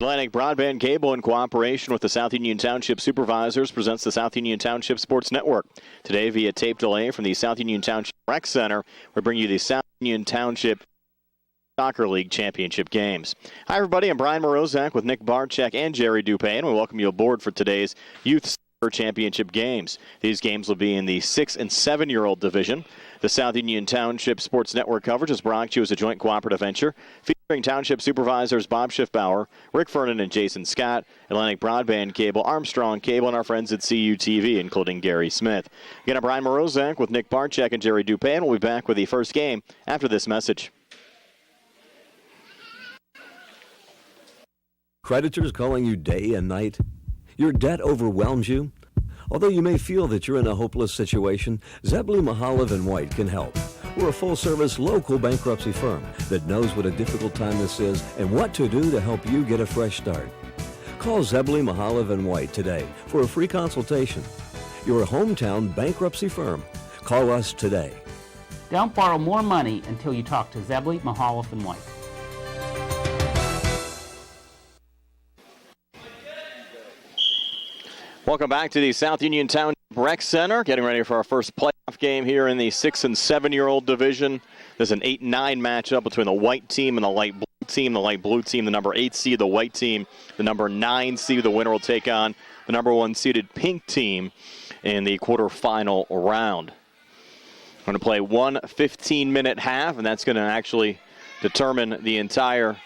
Atlantic Broadband Cable, in cooperation with the South Union Township Supervisors, presents the South Union Township Sports Network. Today, via tape delay from the South Union Township Rec Center, we bring you the South Union Township Soccer League Championship games. Hi, everybody. I'm Brian Morozak with Nick Barczyk and Jerry Dupay, and we welcome you aboard for today's Youth Soccer Championship games. These games will be in the 6- and 7-year-old division. The South Union Township Sports Network coverage is brought to you as a joint cooperative venture, featuring Township Supervisors Bob Schiffbauer, Rick Fernan, and Jason Scott, Atlantic Broadband Cable, Armstrong Cable, and our friends at CUTV, including Gary Smith. Again, I'm Brian Morozak with Nick Barczyk and Jerry Dupay, and we'll be back with the first game after this message. Creditors calling you day and night? Your debt overwhelms you? Although you may feel that you're in a hopeless situation, Zebley, Mahalev & White can help. We're a full-service local bankruptcy firm that knows what a difficult time this is and what to do to help you get a fresh start. Call Zebley, Mahalev & White today for a free consultation. Your hometown bankruptcy firm. Call us today. Don't borrow more money until you talk to Zebley, Mahalev & White. Welcome back to the South Union Township Rec Center. Getting ready for our first playoff game here in the 6- and 7-year-old division. There's an 8-9 matchup between the white team and the light blue team. The light blue team, the number 8 seed, the white team, the number 9 seed. The winner will take on the number 1 seeded pink team in the quarterfinal round. We're going to play one 15-minute half, and that's going to actually determine the entire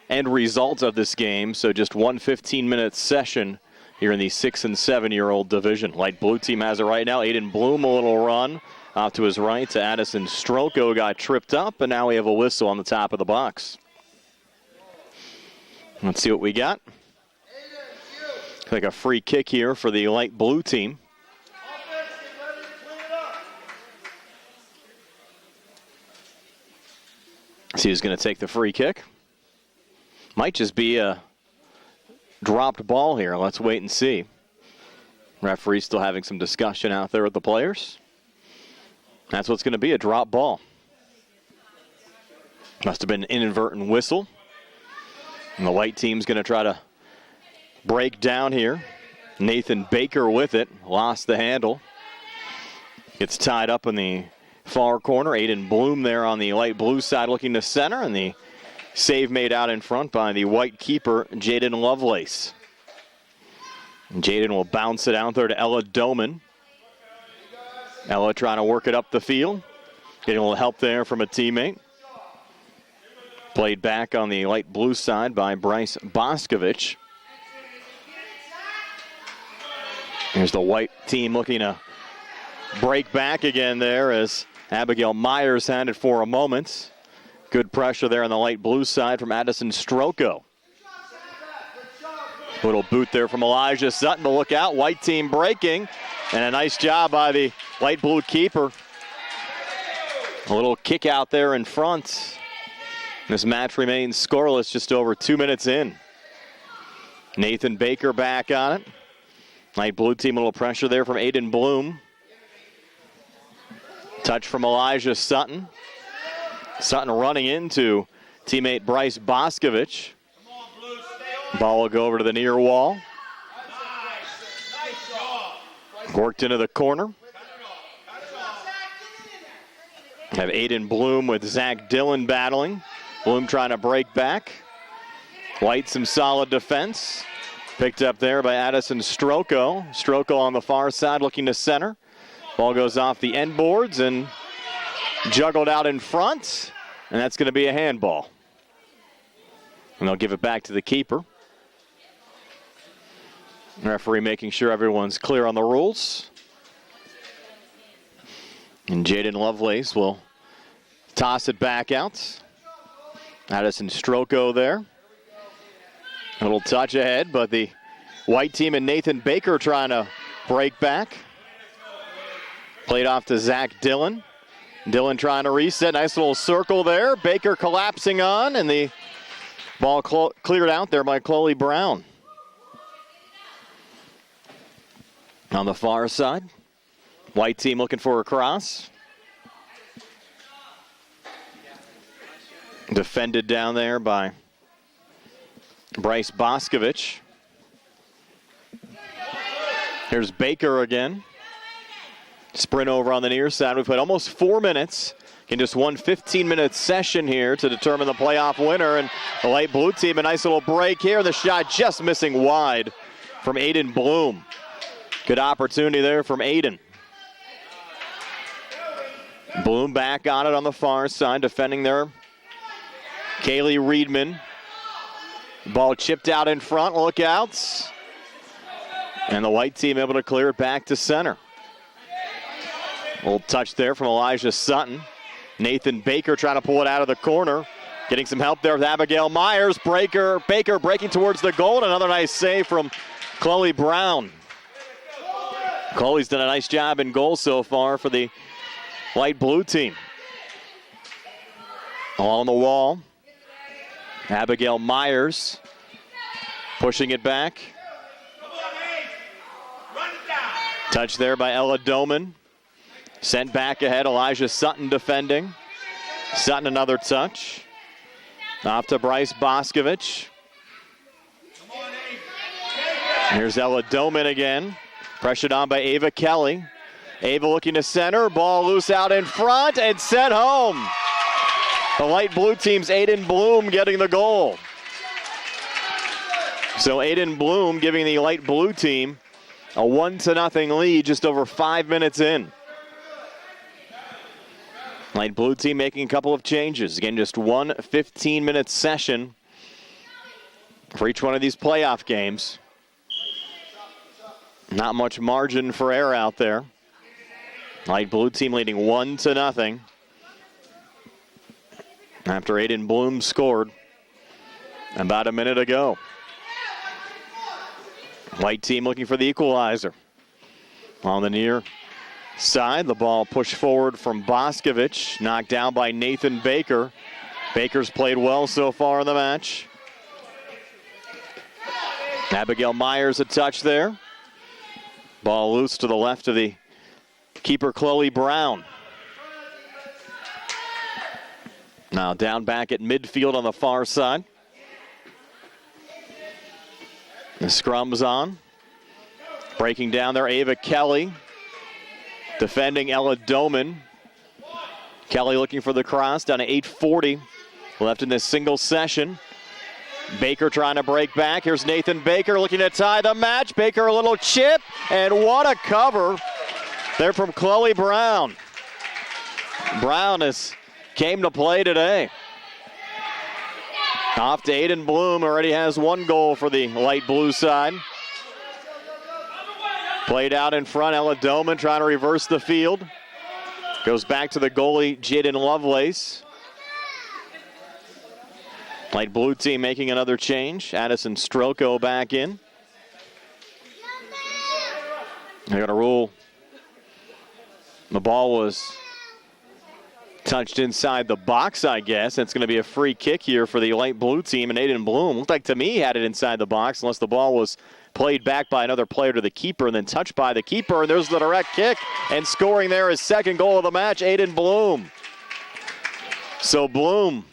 end result of this game. So just one 15-minute session here in the 6- and 7-year-old division. Light blue team has it right now. Aiden Bloom, a little run off to his right to Addison Stroko, got tripped up, and now we have a whistle on the top of the box. Let's see what we got. Like a free kick here for the light blue team. See who's going to take the free kick. Might just be a dropped ball here. Let's wait and see. Referee still having some discussion out there with the players. That's what's going to be, a drop ball. Must have been an inadvertent whistle. And the white team's going to try to break down here. Nathan Baker with it. Lost the handle. Gets tied up in the far corner. Aiden Bloom there on the light blue side looking to center. And the save made out in front by the white keeper, Jaden Lovelace. And Jaden will bounce it out there to Ella Doman. Ella trying to work it up the field. Getting a little help there from a teammate. Played back on the light blue side by Bryce Boscovich. Here's the white team looking to break back again there as Abigail Myers had it for a moment. Good pressure there on the light blue side from Addison Stroko. Little boot there from Elijah Sutton to look out. White team breaking. And a nice job by the light blue keeper. A little kick out there in front. This match remains scoreless just over 2 minutes in. Nathan Baker back on it. Light blue team, a little pressure there from Aiden Bloom. Touch from Elijah Sutton. Sutton running into teammate Bryce Boscovich. Ball will go over to the near wall. Worked into the corner. Have Aiden Bloom with Zach Dillon battling. Bloom trying to break back. White some solid defense. Picked up there by Addison Stroko. Stroko on the far side looking to center. Ball goes off the end boards and juggled out in front. And that's going to be a handball. And they'll give it back to the keeper. Referee making sure everyone's clear on the rules. And Jaden Lovelace will toss it back out. Addison Stroko there. A little touch ahead, but the white team and Nathan Baker trying to break back. Played off to Zach Dillon. Dillon trying to reset. Nice little circle there. Baker collapsing on, and the ball cleared out there by Chloe Brown. On the far side, white team looking for a cross. Defended down there by Bryce Boscovich. Here's Baker again. Sprint over on the near side. We played almost 4 minutes in just one 15-minute session here to determine the playoff winner. And the light blue team, a nice little break here. The shot just missing wide from Aiden Bloom. Good opportunity there from Aiden. Bloom back on it on the far side, defending there. Kaylee Reedman. Ball chipped out in front, lookouts. And the white team able to clear it back to center. Little touch there from Elijah Sutton. Nathan Baker trying to pull it out of the corner. Getting some help there with Abigail Myers. Baker breaking towards the goal. And another nice save from Chloe Brown. Chloe's done a nice job in goal so far for the light blue team. Along the wall. Abigail Myers pushing it back. Touch there by Ella Doman. Sent back ahead, Elijah Sutton defending. Sutton another touch. Off to Bryce Boscovich. Here's Ella Doman again. Pressured on by Ava Kelly. Ava looking to center. Ball loose out in front and sent home. The light blue team's Aiden Bloom getting the goal. So Aiden Bloom giving the light blue team a 1-0 lead just over 5 minutes in. Light blue team making a couple of changes. Again, just one 15-minute session for each one of these playoff games. Not much margin for error out there. Light blue team leading 1-0 after Aiden Bloom scored about a minute ago. White team looking for the equalizer. On the near side, the ball pushed forward from Boscovich, knocked down by Nathan Baker. Baker's played well so far in the match. Abigail Myers a touch there. Ball loose to the left of the keeper, Chloe Brown. Now down back at midfield on the far side. The scrum's on. Breaking down there, Ava Kelly. Defending Ella Doman. Kelly looking for the cross down to 8:40 left in this single session. Baker trying to break back. Here's Nathan Baker looking to tie the match. Baker a little chip, and what a cover there from Chloe Brown. Brown came to play today. Off to Aiden Bloom, already has one goal for the light blue side. Played out in front, Ella Doman trying to reverse the field. Goes back to the goalie, Jaden Lovelace. Light blue team making another change. Addison Strelko back in. They're going to rule. The ball was touched inside the box, I guess. It's going to be a free kick here for the light blue team. And Aiden Bloom looked like to me he had it inside the box unless the ball was played back by another player to the keeper and then touched by the keeper. And there's the direct kick. And scoring there his second goal of the match, Aiden Bloom. So Bloom,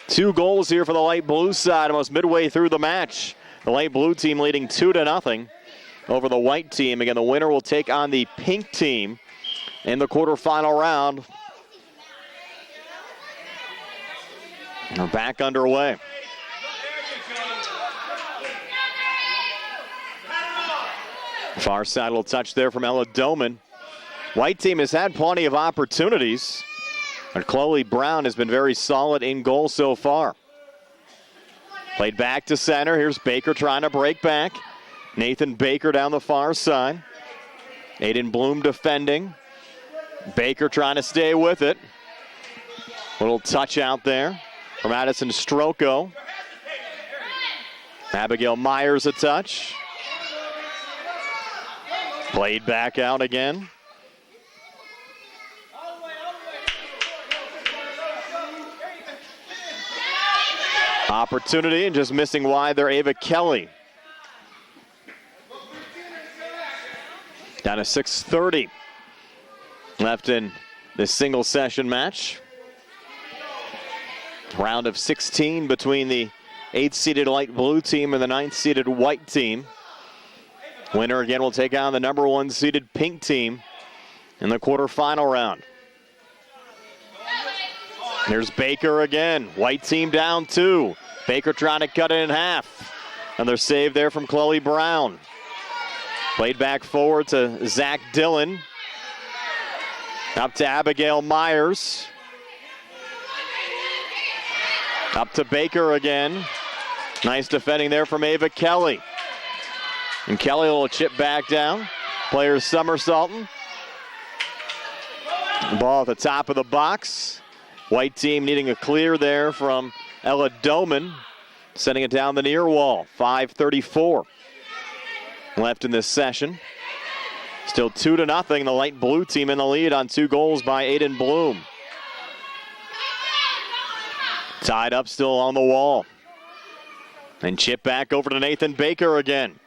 2 goals here for the light blue side almost midway through the match. The light blue team leading 2-0 over the white team. Again, the winner will take on the pink team in the quarterfinal round. We're back underway. Far side little touch there from Ella Doman. White team has had plenty of opportunities, but Chloe Brown has been very solid in goal so far. Played back to center. Here's Baker trying to break back. Nathan Baker down the far side. Aiden Bloom defending. Baker trying to stay with it. Little touch out there from Addison Strelko. Abigail Myers a touch. Played back out again. Opportunity and just missing wide there, Ava Kelly. Down to 6:30 left in this single session match. Round of 16 between the 8th-seeded light blue team and the 9th-seeded white team. Winner again will take on the number 1-seeded pink team in the quarterfinal round. Here's Baker again. White team down 2. Baker trying to cut it in half. Another save there from Chloe Brown. Played back forward to Zach Dillon. Up to Abigail Myers. Up to Baker again. Nice defending there from Ava Kelly. And Kelly will chip back down. Players somersaulting. Ball at the top of the box. White team needing a clear there from Ella Doman. Sending it down the near wall. 5:34 left in this session. Still 2-0. The light blue team in the lead on 2 goals by Aiden Bloom. Tied up still on the wall. And chip back over to Nathan Baker again.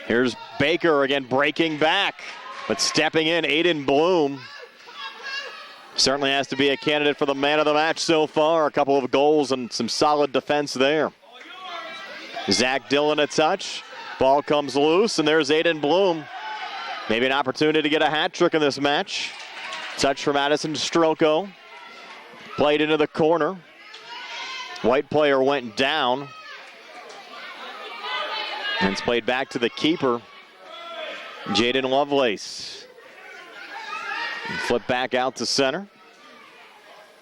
Here's Baker again breaking back. But stepping in, Aiden Bloom. Certainly has to be a candidate for the man of the match so far. A couple of goals and some solid defense there. Zach Dillon a touch. Ball comes loose, and there's Aiden Bloom. Maybe an opportunity to get a hat trick in this match. Touch from Addison Stroko. Played into the corner. White player went down. And it's played back to the keeper, Jaden Lovelace. And flip back out to center.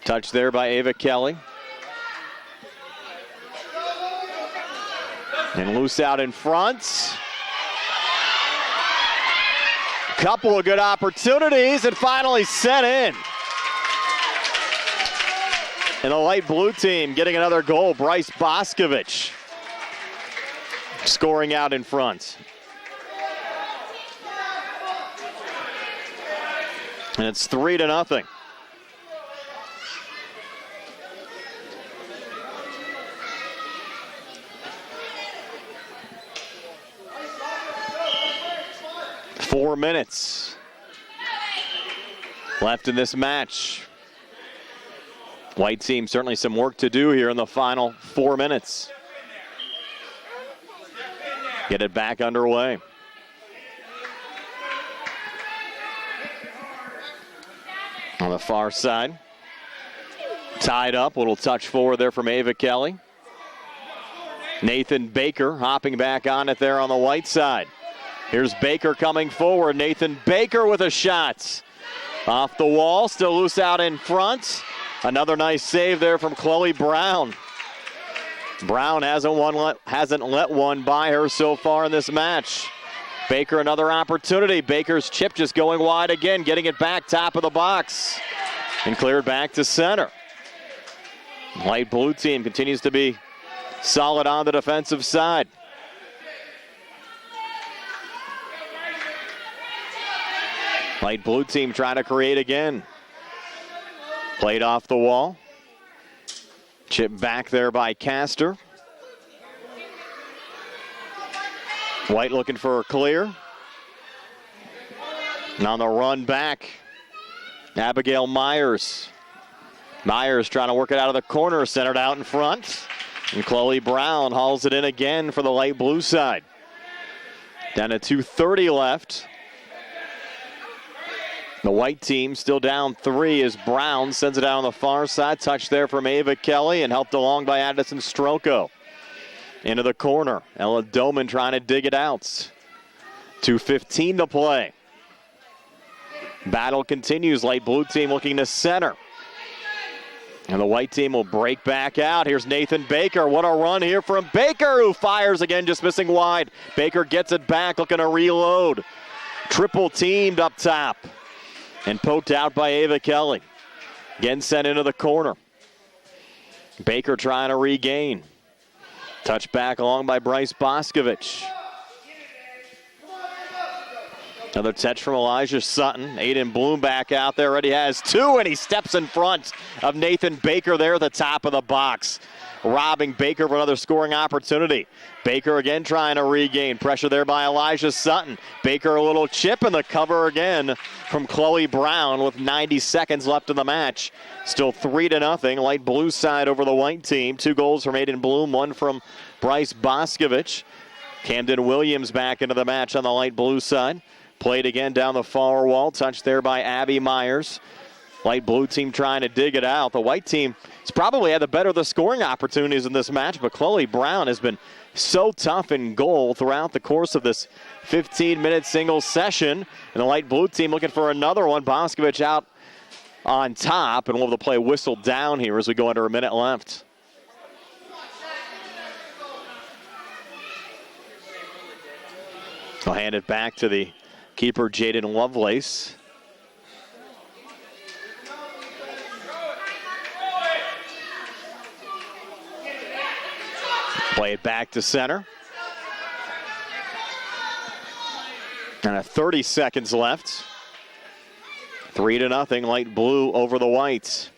Touch there by Ava Kelly. And loose out in front. Couple of good opportunities and finally sent in. And the light blue team getting another goal. Bryce Boscovich scoring out in front. And it's 3-0. Four minutes left in this match. White team certainly some work to do here in the final 4 minutes. Get it back underway. On the far side. Tied up. Little touch forward there from Ava Kelly. Nathan Baker hopping back on it there on the white side. Here's Baker coming forward. Nathan Baker with a shot. Off the wall. Still loose out in front. Another nice save there from Chloe Brown. Brown hasn't let one by her so far in this match. Baker another opportunity. Baker's chip just going wide again, getting it back top of the box. And cleared back to center. Light blue team continues to be solid on the defensive side. Light blue team trying to create again. Played off the wall. Chip back there by Castor. White looking for a clear. And on the run back, Abigail Myers. Myers trying to work it out of the corner, centered out in front. And Chloe Brown hauls it in again for the light blue side. Down to 2:30 left. The white team still down 3 as Brown sends it out on the far side. Touch there from Ava Kelly and helped along by Addison Stroko. Into the corner. Ella Doman trying to dig it out. 2:15 to play. Battle continues. Light blue team looking to center. And the white team will break back out. Here's Nathan Baker. What a run here from Baker, who fires again, just missing wide. Baker gets it back, looking to reload. Triple teamed up top. And poked out by Ava Kelly. Again sent into the corner. Baker trying to regain. Touch back along by Bryce Boscovich. Another touch from Elijah Sutton. Aiden Bloom back out there. Already has 2, and he steps in front of Nathan Baker there at the top of the box. robbing Baker of another scoring opportunity. Baker again trying to regain. Pressure there by Elijah Sutton. Baker a little chip in the cover again from Chloe Brown with 90 seconds left in the match. Still 3-0. Light blue side over the white team. 2 goals from Aiden Bloom, 1 from Bryce Boscovich. Camden Williams back into the match on the light blue side. Played again down the far wall. Touched there by Abby Myers. Light blue team trying to dig it out. The white team has probably had the better of the scoring opportunities in this match, but Chloe Brown has been so tough in goal throughout the course of this 15-minute single session. And the light blue team looking for another one. Boscovich out on top, and we'll have the play whistled down here as we go under a minute left. I'll hand it back to the keeper, Jaden Lovelace. Play it back to center. And 30 seconds left. 3-0, light blue over the whites.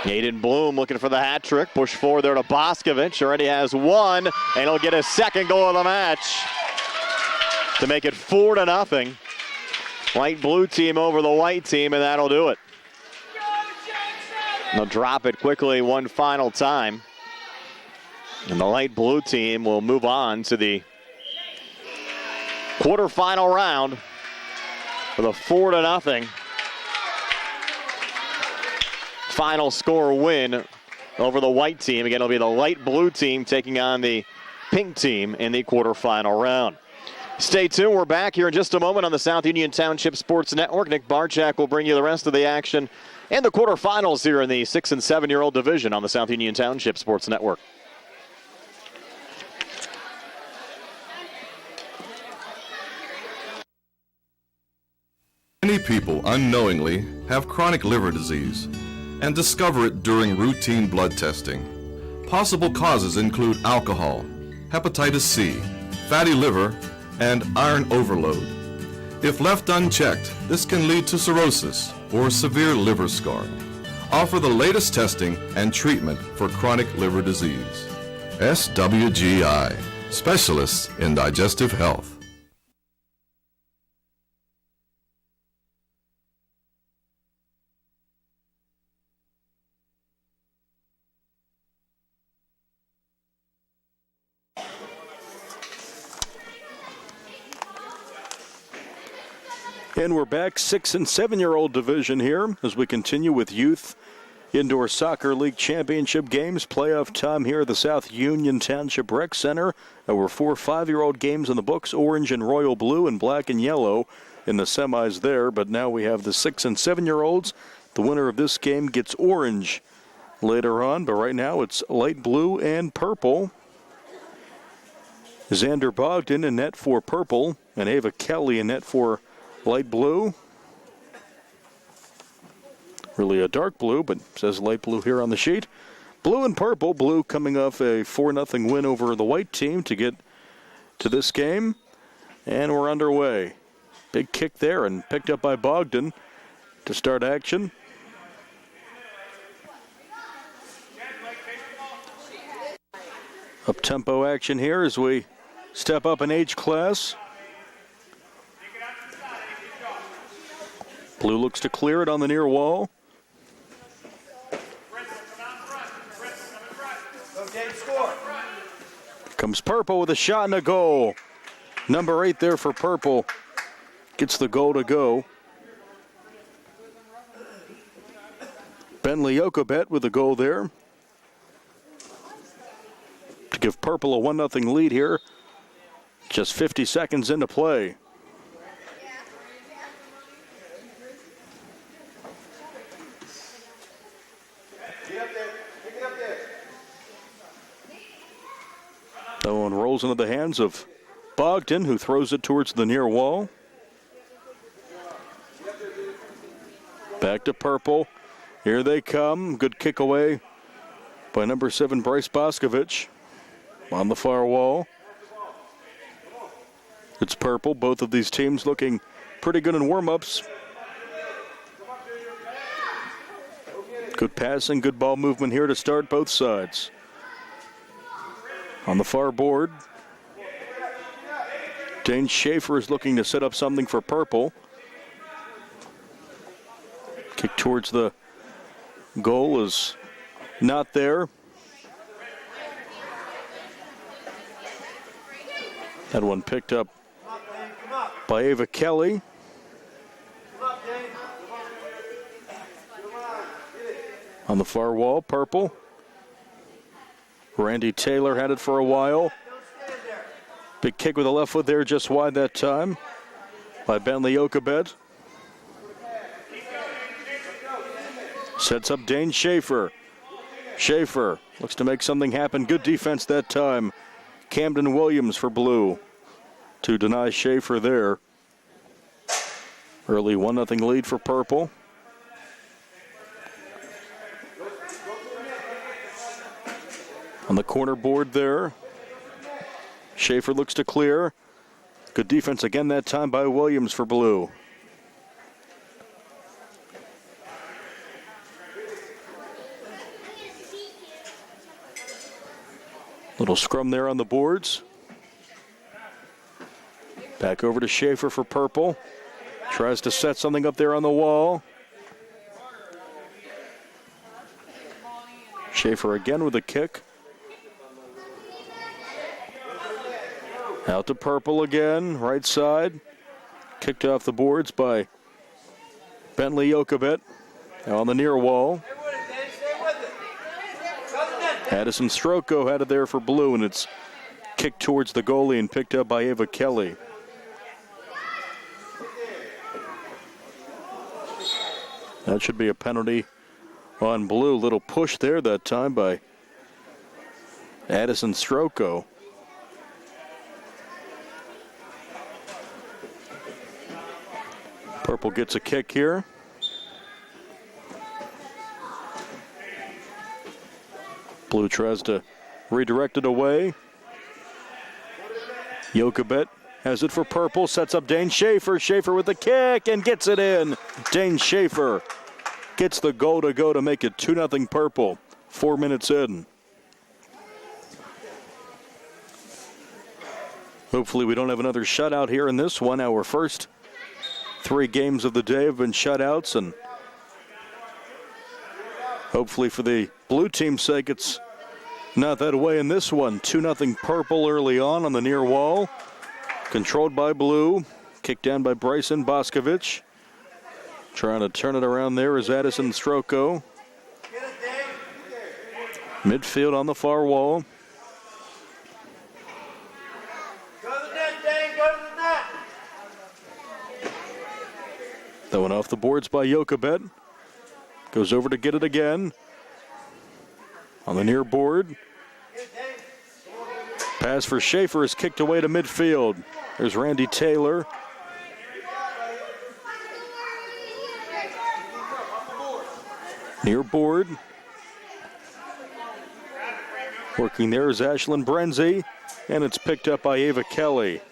Aiden Bloom looking for the hat trick. Push forward there to Boscovich. Already has 1, and he'll get his second goal of the match to make it 4-0. Light blue team over the white team, and that'll do it. They'll drop it quickly one final time. And the light blue team will move on to the quarterfinal round with a 4-0 final score win over the white team. Again, it'll be the light blue team taking on the pink team in the quarterfinal round. Stay tuned. We're back here in just a moment on the South Union Township Sports Network. Nick Barchak will bring you the rest of the action and the quarterfinals here in the 6- and 7-year-old division on the South Union Township Sports Network. Many people unknowingly have chronic liver disease and discover it during routine blood testing. Possible causes include alcohol, hepatitis C, fatty liver, and iron overload. If left unchecked, this can lead to cirrhosis or severe liver scarring. Offer the latest testing and treatment for chronic liver disease. SWGI, specialists in digestive health. And we're back, 6- and 7-year-old division here as we continue with Youth Indoor Soccer League Championship games. Playoff time here at the South Union Township Rec Center. There were 4 5-year-old games in the books, orange and royal blue and black and yellow in the semis there. But now we have the 6- and 7-year-olds. The winner of this game gets orange later on, but right now it's light blue and purple. Xander Bogdan in net for purple, and Ava Kelly in net for light blue. Really a dark blue, but says light blue here on the sheet. Blue and purple. Blue coming off a 4-0 win over the white team to get to this game. And we're underway. Big kick there and picked up by Bogdan to start action. Up-tempo action here as we step up in age class. Blue looks to clear it on the near wall. Comes Purple with a shot and a goal. Number 8 there for Purple. Gets the goal to go. Bentley Okobet with the goal there to give Purple a 1-0 lead here. Just 50 seconds into play. That one rolls into the hands of Bogdan, who throws it towards the near wall. Back to Purple. Here they come. Good kick away by number 7, Bryce Boscovich. On the far wall. It's Purple. Both of these teams looking pretty good in warm-ups. Good passing, good ball movement here to start both sides. On the far board, Dane Schaefer is looking to set up something for purple. Kick towards the goal is not there. That one picked up by Ava Kelly. On the far wall, purple. Randy Taylor had it for a while. Big kick with the left foot there, just wide that time by Bentley Okabet. Sets up Dane Schaefer. Schaefer looks to make something happen. Good defense that time. Camden Williams for blue to deny Schaefer there. Early 1-0 lead for purple. On the corner board there, Schaefer looks to clear. Good defense again that time by Williams for blue. Little scrum there on the boards. Back over to Schaefer for purple. Tries to set something up there on the wall. Schaefer again with a kick. Out to purple again, right side. Kicked off the boards by Bentley Okabet. Now on the near wall. Addison Stroko had it there for blue, and it's kicked towards the goalie and picked up by Ava Kelly. That should be a penalty on blue. Little push there that time by Addison Stroko. Purple gets a kick here. Blue tries to redirect it away. Okabet has it for purple, sets up Dane Schaefer. Schaefer with the kick and gets it in. Dane Schaefer gets the goal to go to make it 2-0 purple. 4 minutes in. Hopefully we don't have another shutout here in this one. Our first 3 games of the day have been shutouts, and hopefully for the blue team's sake it's not that way in this one. 2-0 purple early on the near wall. Controlled by blue. Kicked down by Bryson Boscovich. Trying to turn it around there is Addison Stroko. Midfield on the far wall. That one off the boards by Okabet. Goes over to get it again. On the near board. Pass for Schaefer is kicked away to midfield. There's Randy Taylor. Near board. Working there is Ashlyn Brenzy. And it's picked up by Ava Kelly.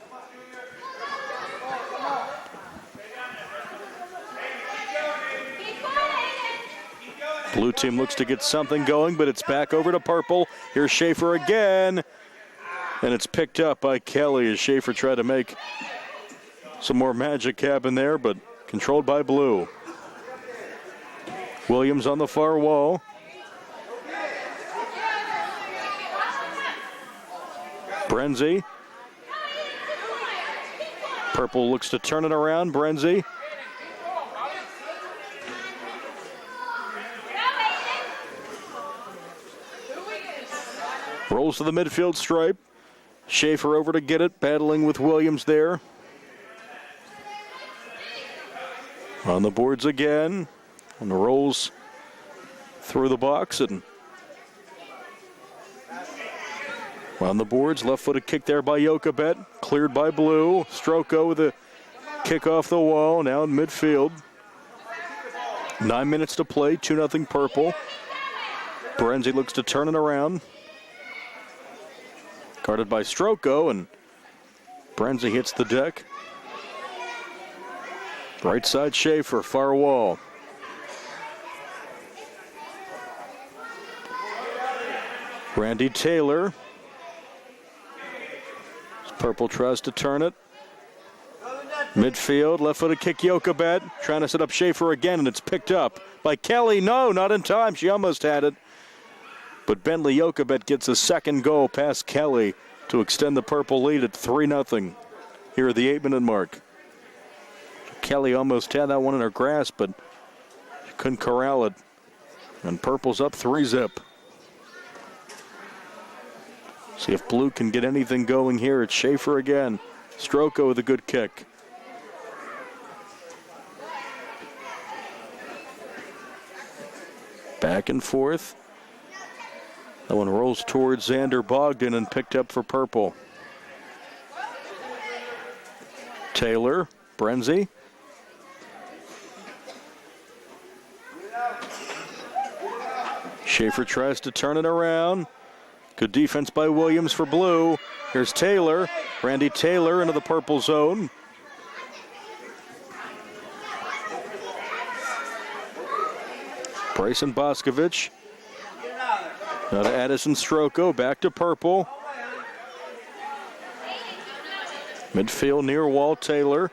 Blue team looks to get something going, but it's back over to purple. Here's Schaefer again. And it's picked up by Kelly as Schaefer tried to make some more magic happen there, but controlled by blue. Williams on the far wall. Brenzy. Purple looks to turn it around. Brenzy. Rolls to the midfield stripe. Schaefer over to get it, battling with Williams there. On the boards again. And rolls through the box and on the boards. Left-footed kick there by Okabet. Cleared by blue. Stroko with a kick off the wall. Now in midfield. 9 minutes to play. 2-0 purple. Brenzy looks to turn it around. Guarded by Stroko, and Brenzy hits the deck. Right side Schaefer, far wall. Randy Taylor. Purple tries to turn it. Midfield, left-footed kick, Jochebed. Trying to set up Schaefer again, and it's picked up by Kelly. No, not in time. She almost had it. But Bentley Jochebed gets a second goal past Kelly to extend the Purple lead at 3-0 here at the 8-minute mark. Kelly almost had that one in her grasp, but she couldn't corral it. And Purple's up 3-0. See if Blue can get anything going here. It's Schaefer again. Stroko with a good kick. Back and forth. That one rolls towards Xander Bogdan and picked up for Purple. Taylor, Brenzy. Schaefer tries to turn it around. Good defense by Williams for Blue. Here's Taylor. Randy Taylor into the Purple zone. Bryson Boscovich. Now to Addison Stroko. Back to Purple. Midfield near wall, Taylor.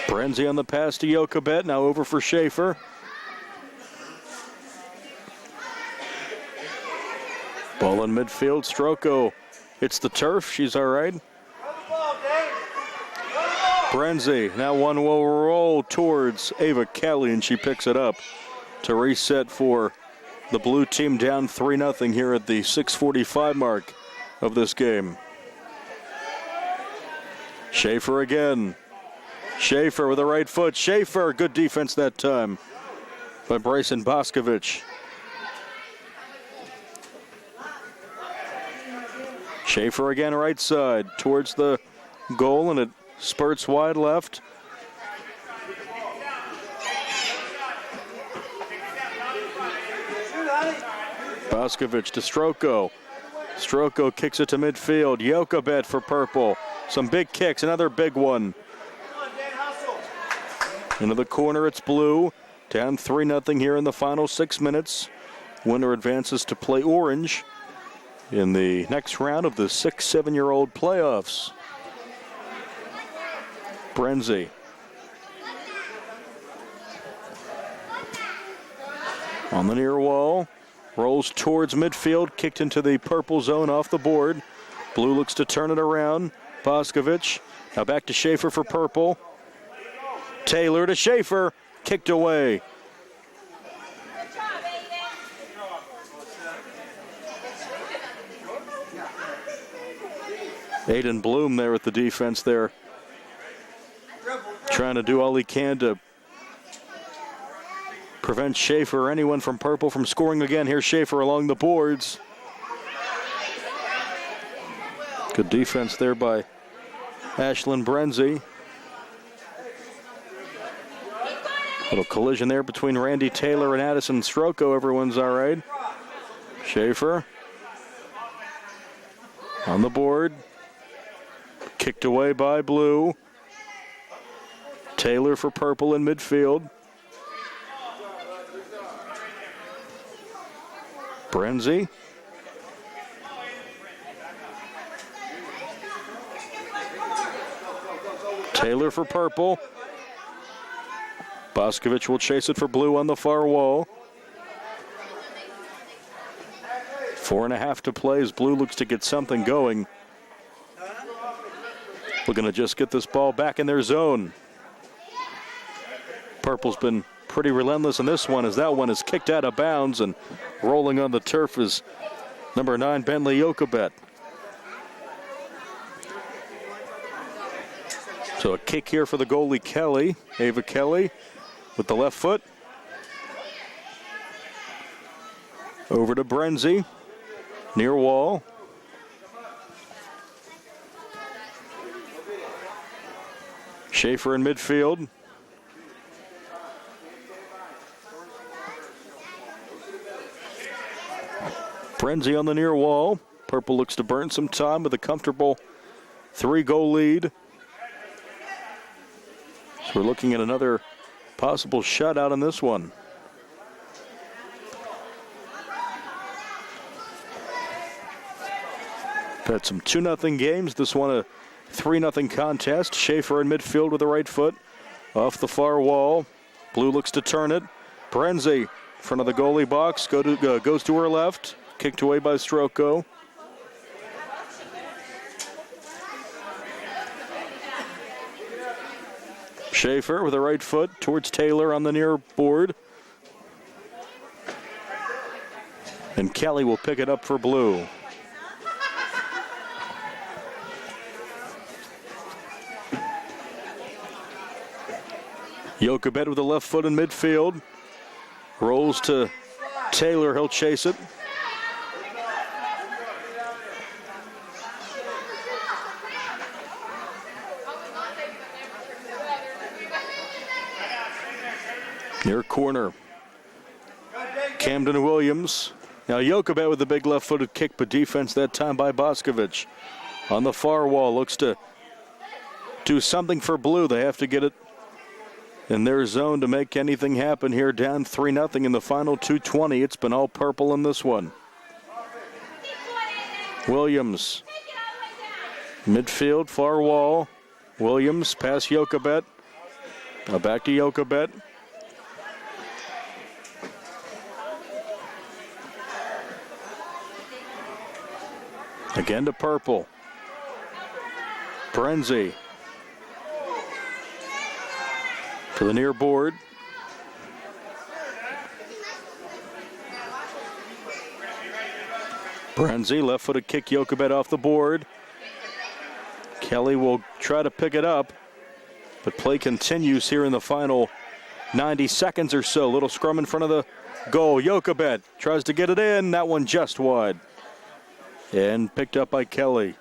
Brenzy on the pass to Jochebed. Now over for Schaefer. Ball in midfield. Stroko hits the turf. She's all right. Brenzy. Now one will roll towards Ava Kelly, and she picks it up to reset for the Blue team down 3-0 here at the 6:45 mark of this game. Schaefer again. Schaefer with the right foot. Schaefer, good defense that time by Bryson Boscovich. Schaefer again right side towards the goal, and it spurts wide left. Boscovich to Stroko. Stroko kicks it to midfield. Jochebed for Purple. Some big kicks, another big one. Into the corner, it's Blue. Down 3-0 here in the final 6 minutes. Winner advances to play Orange in the next round of the 6-7-year-old playoffs. Brenzy. On the near wall. Rolls towards midfield. Kicked into the Purple zone off the board. Blue looks to turn it around. Boscovich. Now back to Schaefer for Purple. Taylor to Schaefer. Kicked away. Aiden Bloom there at the defense there. Trying to do all he can to prevent Schaefer or anyone from Purple from scoring again. Here's Schaefer along the boards. Good defense there by Ashlyn Brenzy. Little collision there between Randy Taylor and Addison Stroko. Everyone's all right. Schaefer on the board. Kicked away by Blue. Taylor for Purple in midfield. Brenzy. Taylor for Purple. Boscovich will chase it for Blue on the far wall. 4.5 to play as Blue looks to get something going. Looking to just get this ball back in their zone. Purple's been pretty relentless in this one as that one is kicked out of bounds, and rolling on the turf is number 9, Bentley Jochebed. So a kick here for the goalie Kelly, Ava Kelly, with the left foot. Over to Brenzy, near wall. Schaefer in midfield. Brenzy on the near wall. Purple looks to burn some time with a comfortable 3-goal lead. So we're looking at another possible shutout in this one. Had some 2-0 games. This one a 3-0 contest. Schaefer in midfield with the right foot. Off the far wall. Blue looks to turn it. Brenzy in front of the goalie box. Goes to her left. Kicked away by Stroko. Schaefer with the right foot towards Taylor on the near board. And Kelly will pick it up for Blue. Jochebed with the left foot in midfield. Rolls to Taylor. He'll chase it. Near corner. Camden Williams. Now Jochebed with the big left-footed kick, but defense that time by Boscovich. On the far wall, looks to do something for Blue. They have to get it in their zone to make anything happen here. Down 3-0 in the final 2:20. It's been all purple in this one. Williams. Midfield, far wall. Williams, past Jochebed. Now back to Jochebed. Again to purple. Brenzy. To the near board. Brenzy, left-footed kick, Jochebed off the board. Kelly will try to pick it up, but play continues here in the final 90 seconds or so. Little scrum in front of the goal. Jochebed tries to get it in. That one just wide. And picked up by Kelly.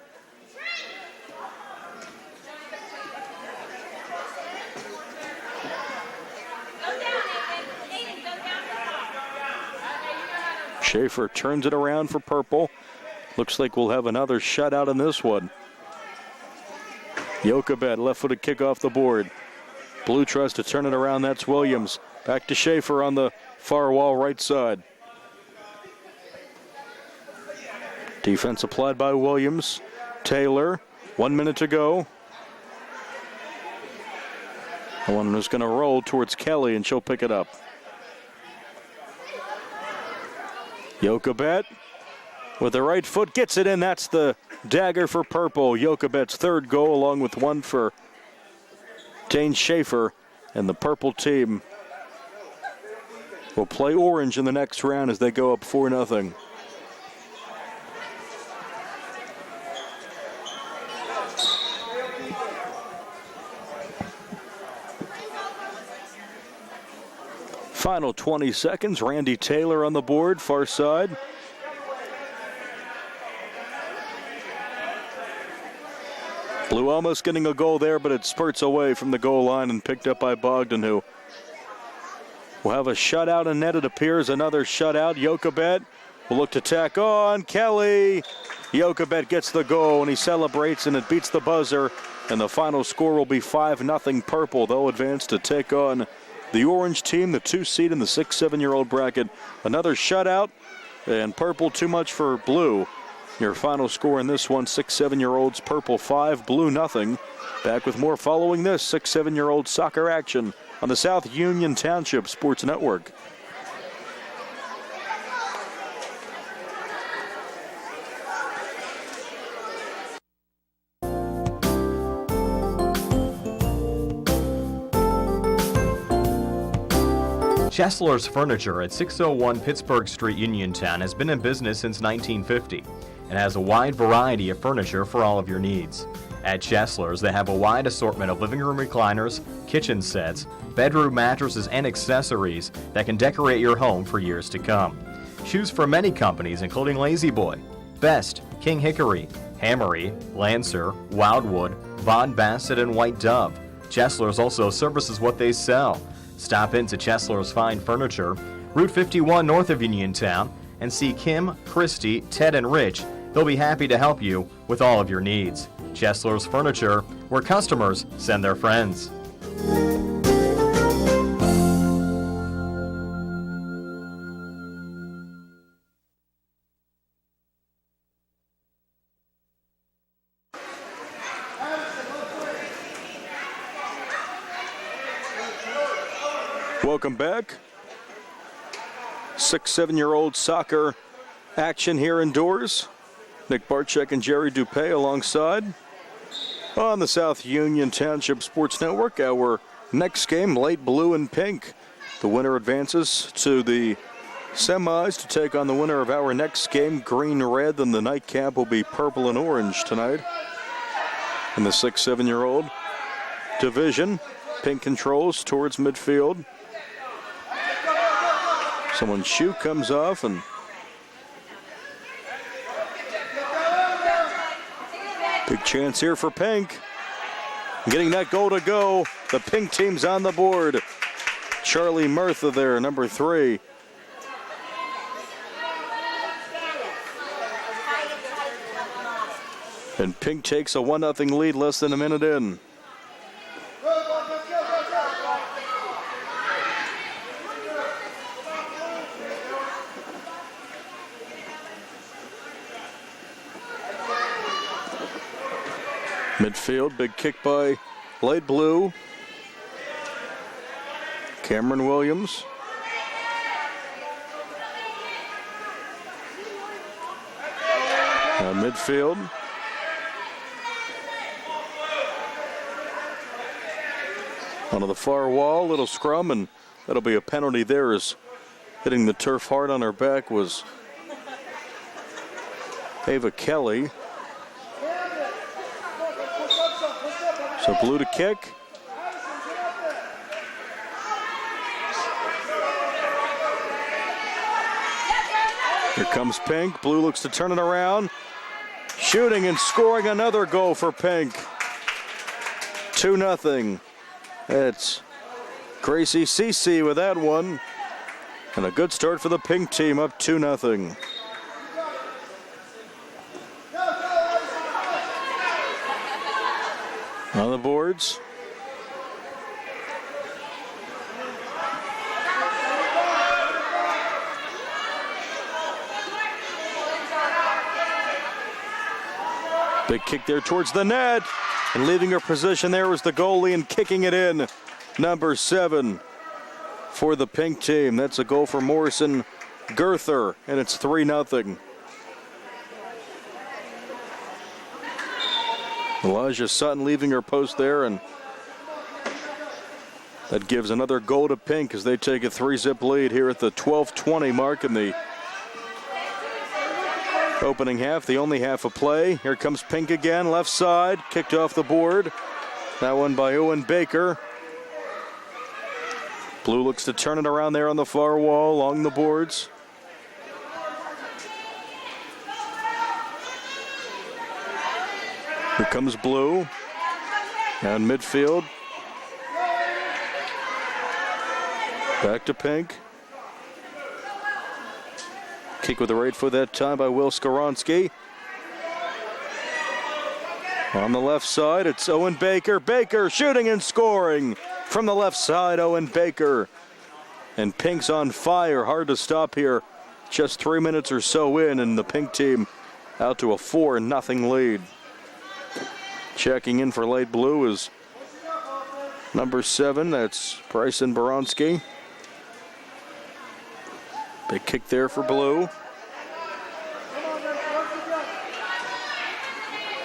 Schaefer turns it around for purple. Looks like we'll have another shutout in this one. Jochebed, left-footed kick off the board. Blue tries to turn it around. That's Williams. Back to Schaefer on the far wall right side. Defense applied by Williams. Taylor, 1 minute to go. The one is going to roll towards Kelly, and she'll pick it up. Jochebed with the right foot gets it in. That's the dagger for purple. Jochebed's third goal, along with one for Dane Schaefer. And the purple team will play orange in the next round as they go up 4-0. Final 20 seconds. Randy Taylor on the board, far side. Blue almost getting a goal there, but it spurts away from the goal line and picked up by Bogdan, who will have a shutout in net. It appears another shutout. Jochebed will look to tack on. Kelly. Jochebed gets the goal, and he celebrates, and it beats the buzzer. And the final score will be 5-0 purple. They'll advance to take on the orange team, the 2 seed in the 6-7-year-old bracket. Another shutout, and purple too much for blue. Your final score in this one, 6-7-year-olds, purple 5, blue nothing. Back with more following this 6-7-year-old soccer action on the South Union Township Sports Network. Chesler's Furniture at 601 Pittsburgh Street, Uniontown has been in business since 1950 and has a wide variety of furniture for all of your needs. At Chesler's, they have a wide assortment of living room recliners, kitchen sets, bedroom mattresses, and accessories that can decorate your home for years to come. Choose from many companies including La-Z-Boy, Best, King Hickory, Hammery, Lancer, Wildwood, Von Bassett, and White Dove. Chesler's also services what they sell. Stop into Chesler's Fine Furniture, Route 51 north of Uniontown, and see Kim, Christy, Ted, and Rich. They'll be happy to help you with all of your needs. Chesler's Furniture, where customers send their friends. Welcome back. 6-7-year-old soccer action here indoors. Nick Barczyk and Jerry Dupé alongside on the South Union Township Sports Network. Our next game, Late Blue and Pink. The winner advances to the semis to take on the winner of our next game, Green Red. Then the nightcap will be Purple and Orange tonight. In the 6-7-year-old division, Pink controls towards midfield. Someone's shoe comes off, and big chance here for Pink. Getting that goal to go. The Pink team's on the board. Charlie Murtha there, number 3. And Pink takes a 1-0 lead less than a minute in. Midfield, big kick by Light Blue. Cameron Williams. Now midfield. Onto the far wall, little scrum, and that'll be a penalty there, as hitting the turf hard on her back was Ava Kelly. So Blue to kick. Here comes Pink. Blue looks to turn it around. Shooting and scoring another goal for Pink. 2-0. It's Gracie Cece with that one. And a good start for the Pink team, up 2-0. On the boards. Big kick there towards the net. And leaving her position there was the goalie, and kicking it in. Number 7 for the Pink team. That's a goal for Morrison Girther, and it's 3-0. Elijah Sutton leaving her post there, and that gives another goal to Pink as they take a 3-zip lead here at the 12:20 mark in the opening half, the only half of play. Here comes Pink again, left side, kicked off the board. That one by Owen Baker. Blue looks to turn it around there on the far wall along the boards. Here comes Blue. And midfield. Back to Pink. Kick with the right foot that time by Will Skoronsky. On the left side, it's Owen Baker. Baker shooting and scoring from the left side, Owen Baker. And Pink's on fire. Hard to stop here. Just 3 minutes or so in, and the Pink team out to a 4-0 lead. Checking in for Light Blue is number 7. That's Bryson Baronski. Big kick there for Blue.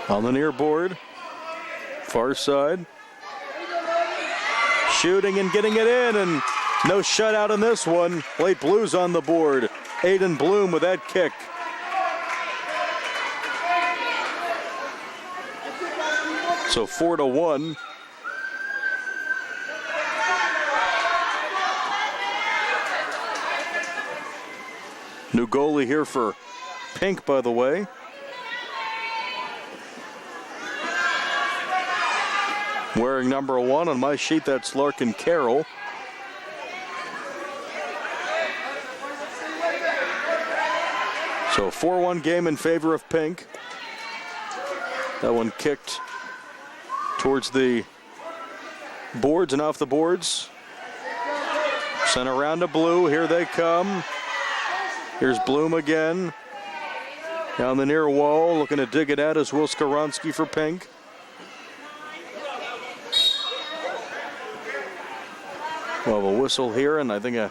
On the near board. Far side. Shooting and getting it in, and no shutout in this one. Light Blue's on the board. Aiden Bloom with that kick. So 4-1. New goalie here for Pink, by the way. Wearing number 1 on my sheet, that's Larkin Carroll. So 4-1 game in favor of Pink. That one kicked towards the boards and off the boards. Sent around to Blue. Here they come. Here's Bloom again. Down the near wall, looking to dig it out is Will Skoronsky for Pink. We'll have a whistle here, and I think a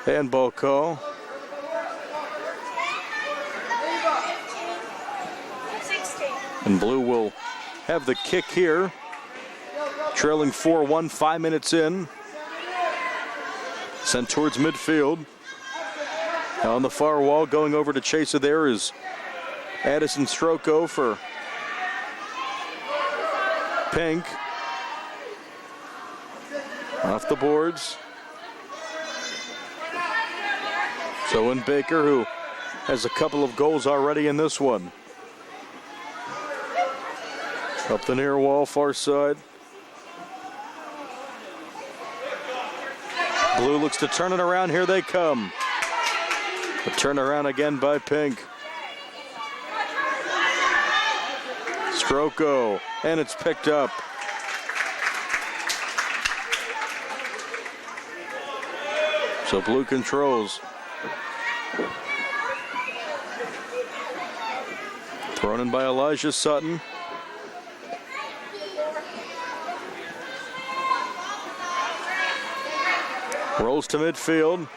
handball call. And Blue will have the kick here. Trailing 4-1, 5 minutes in. Sent towards midfield. Now on the far wall, going over to chase it there is Addison Stroko for Pink. Off the boards. So Owen Baker, who has a couple of goals already in this one. Up the near wall, far side. Blue looks to turn it around. Here they come. A turnaround again by Pink. Stroko, and it's picked up. So Blue controls. Thrown in by Elijah Sutton. Rolls to midfield.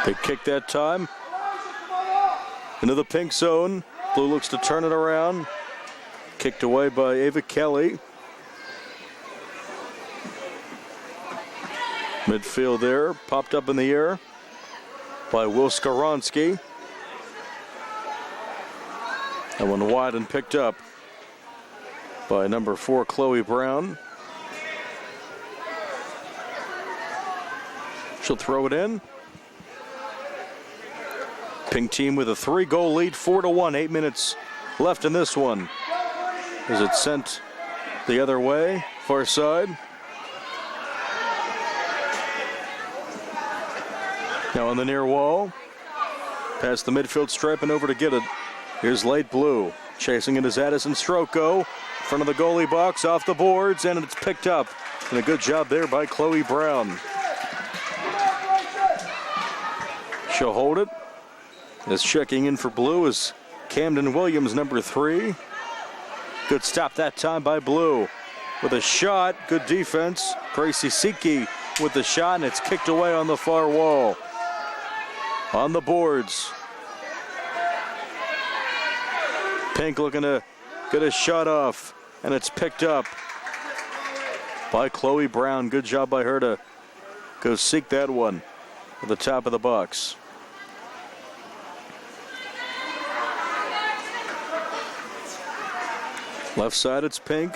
Big kick that time. Into the Pink zone. Blue looks to turn it around. Kicked away by Ava Kelly. Midfield there. Popped up in the air by Will Skaronski. That one wide and picked up by number 4, Chloe Brown. She'll throw it in. Pink team with a 3-goal lead, 4-1, 8 minutes left in this one. As it's sent the other way, far side. Now on the near wall, past the midfield stripe and over to get it. Here's Late Blue. Chasing it is Addison Stroko. Front of the goalie box, off the boards, and it's picked up. And a good job there by Chloe Brown. She'll hold it. As checking in for Blue is Camden Williams, number 3. Good stop that time by Blue. With a shot, good defense. Gracie Siki with the shot, and it's kicked away on the far wall. On the boards. Pink looking to get a shot off, and it's picked up by Chloe Brown. Good job by her to go seek that one at the top of the box. Left side, it's Pink.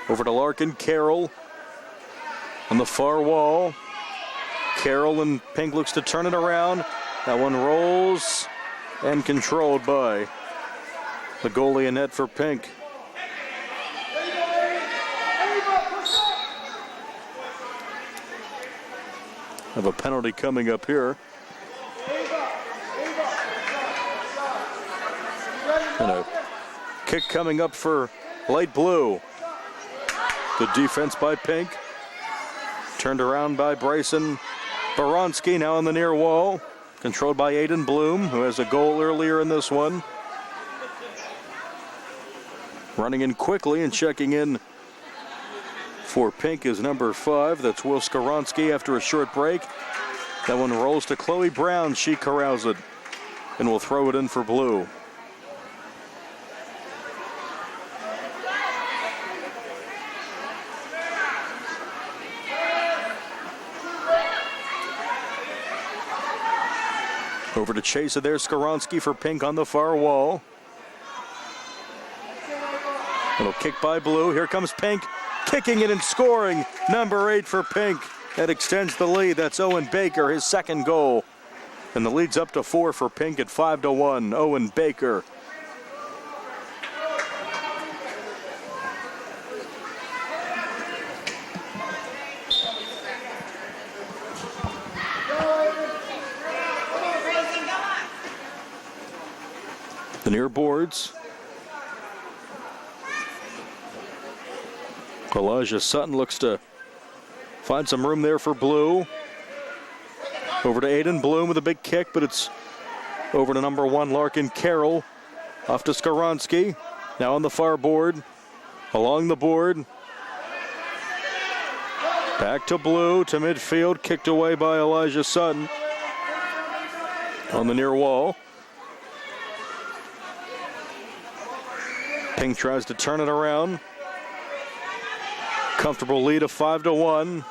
Over to Larkin. Carroll on the far wall. Carroll and Pink looks to turn it around. That one rolls and controlled by the goalie and net for Pink. Have a penalty coming up here. And a kick coming up for Light Blue. Good defense by Pink. Turned around by Bryson Baronski, now on the near wall. Controlled by Aiden Bloom, who has a goal earlier in this one. Running in quickly and checking in for Pink is number 5. That's Will Skaronski after a short break. That one rolls to Chloe Brown. She corrals it and will throw it in for Blue. Over to chase it there, Skaronski for Pink on the far wall. Little kick by Blue. Here comes Pink, kicking it and scoring. Number 8 for Pink. That extends the lead. That's Owen Baker, his second goal. And the lead's up to 4 for Pink at 5-1. Owen Baker. The near boards. Elijah Sutton looks to find some room there for Blue. Over to Aiden Bloom with a big kick, but it's over to number 1, Larkin Carroll. Off to Skaronski. Now on the far board. Along the board. Back to Blue, to midfield. Kicked away by Elijah Sutton. On the near wall. Pink tries to turn it around. Comfortable lead of 5-1.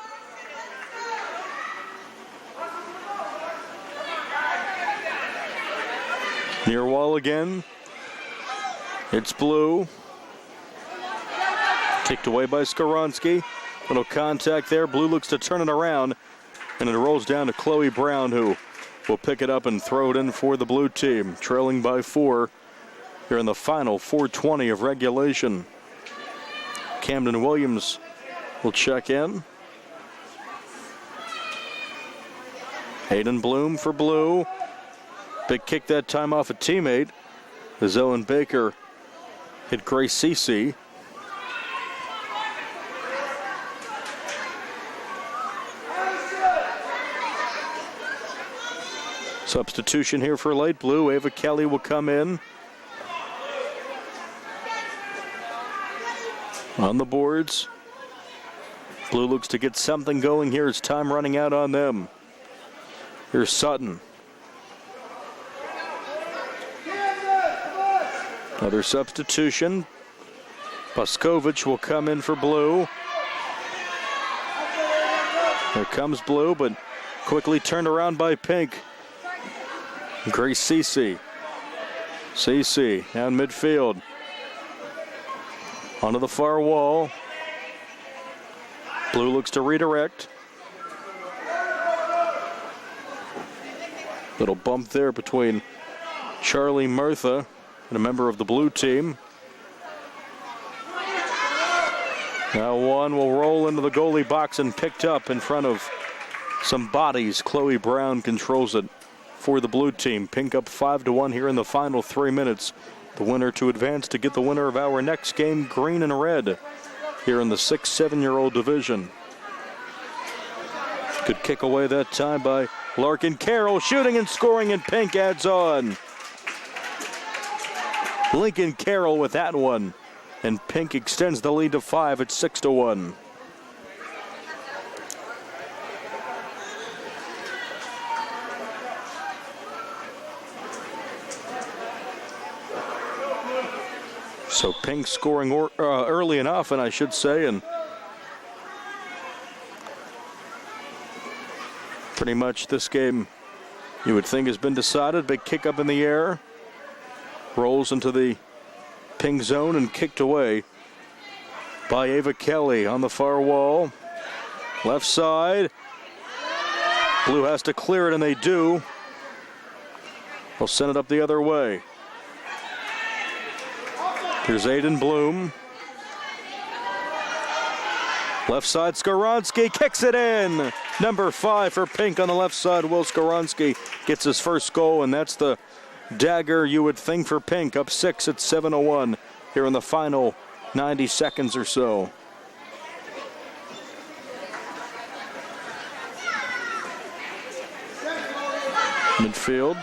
Near wall again. It's Blue. Kicked away by Skaronski. Little contact there. Blue looks to turn it around. And it rolls down to Chloe Brown, who will pick it up and throw it in for the Blue team. Trailing by 4 here in the final 4:20 of regulation. Camden Williams will check in. Aiden Bloom for Blue. Big kick that time off a teammate as Owen Baker hit Grace Cece. Substitution here for Light Blue. Ava Kelly will come in. On the boards. Blue looks to get something going here as time running out on them. Here's Sutton. Another substitution. Boscovich will come in for Blue. Here comes Blue, but quickly turned around by Pink. Grace Cece. Cece down midfield. Onto the far wall. Blue looks to redirect. Little bump there between Charlie Murtha and a member of the Blue team. Now one will roll into the goalie box and picked up in front of some bodies. Chloe Brown controls it for the Blue team. Pink up 5-1 here in the final 3 minutes. The winner to advance to get the winner of our next game, green and red, here in the 6-7-year-old division. Good kick away that time by Larkin Carroll, shooting and scoring, and Pink adds on. Lincoln Carroll with that one, and Pink extends the lead to 5 at 6-1. So Pink scoring early enough, and I should say, and pretty much this game you would think has been decided. Big kick up in the air. Rolls into the Pink zone and kicked away by Ava Kelly on the far wall. Left side. Blue has to clear it, and they do. They'll send it up the other way. Here's Aiden Bloom. Left side, Skaronski kicks it in. Number 5 for Pink on the left side. Will Skaronski gets his first goal, and that's the dagger you would think for Pink. Up 6 at 7-1 here in the final 90 seconds or so. Midfield.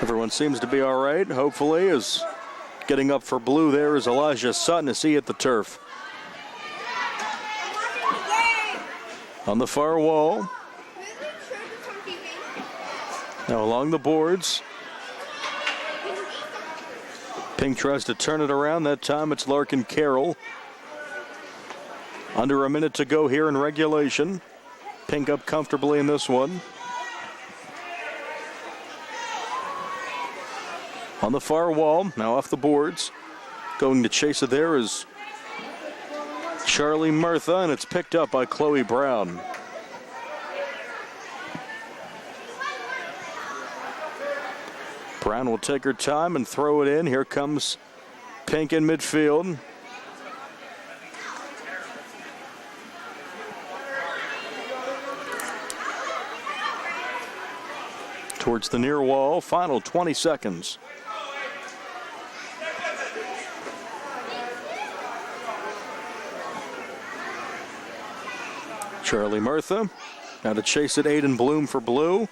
Everyone seems to be all right, hopefully, as getting up for Blue there is Elijah Sutton as he hit the turf. On the far wall. Now along the boards. Pink tries to turn it around. That time it's Larkin Carroll. Under a minute to go here in regulation. Pink up comfortably in this one. On the far wall, now off the boards. Going to chase it there is Charlie Murtha, and it's picked up by Chloe Brown. Brown will take her time and throw it in. Here comes Pink in midfield. Towards the near wall, final 20 seconds. Charlie Murtha. Now to chase it, Aiden Bloom for blue.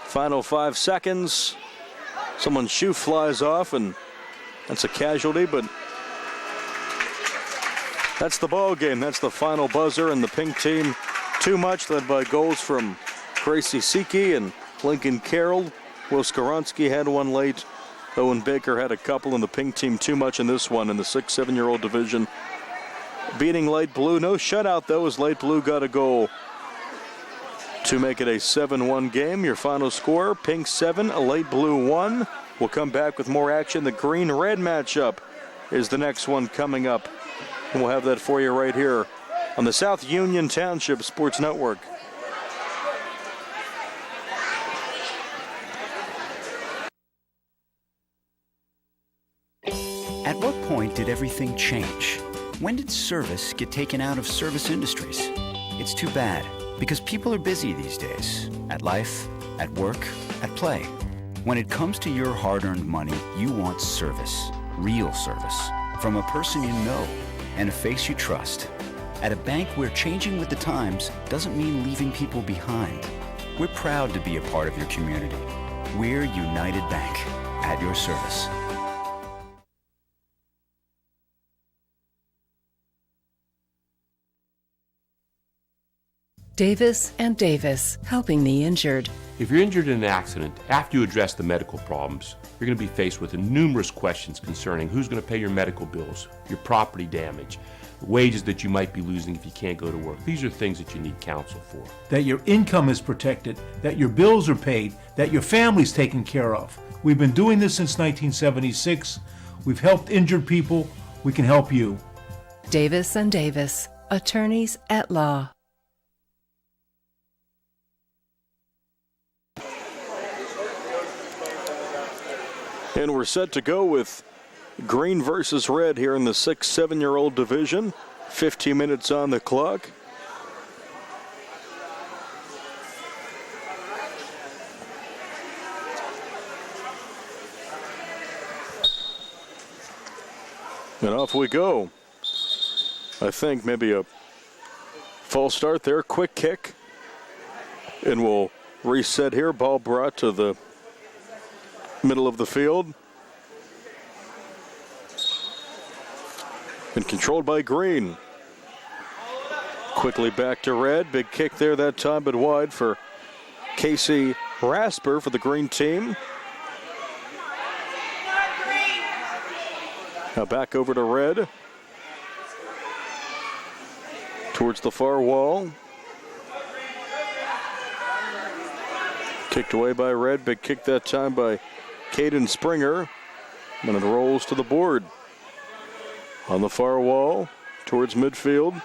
Final 5 seconds. Someone's shoe flies off, and that's a casualty, but that's the ball game. That's the final buzzer, and the pink team too much, led by goals from Gracie Siki and Lincoln Carroll. Will Skoronsky had one late. Owen Baker had a couple, and the pink team too much in this one in the 6-7-year-old division. Beating Light Blue. No shutout, though, as Light Blue got a goal to make it a 7-1 game. Your final score, pink 7, Light Blue 1. We'll come back with more action. The green-red matchup is the next one coming up. And we'll have that for you right here on the South Union Township Sports Network. At what point did everything change? When did service get taken out of service industries? It's too bad, because people are busy these days. At life, at work, at play. When it comes to your hard-earned money, you want service. Real service. From a person you know and a face you trust. At a bank where changing with the times doesn't mean leaving people behind. We're proud to be a part of your community. We're United Bank, at your service. Davis and Davis, helping the injured. If you're injured in an accident, after you address the medical problems, you're going to be faced with numerous questions concerning who's going to pay your medical bills, your property damage, the wages that you might be losing if you can't go to work. These are things that you need counsel for. That your income is protected, that your bills are paid, that your family's taken care of. We've been doing this since 1976. We've helped injured people. We can help you. Davis and Davis, attorneys at law. And we're set to go with green versus red here in the 6-7-year-old division. 15 minutes on the clock. And off we go. I think maybe a false start there. Quick kick. And we'll reset here. Ball brought to the middle of the field. And controlled by Green. Quickly back to red. Big kick there that time, but wide for Casey Rasper for the Green team. Now back over to red. Towards the far wall. Kicked away by red. Big kick that time by Caden Springer. And it rolls to the board. On the far wall, towards midfield.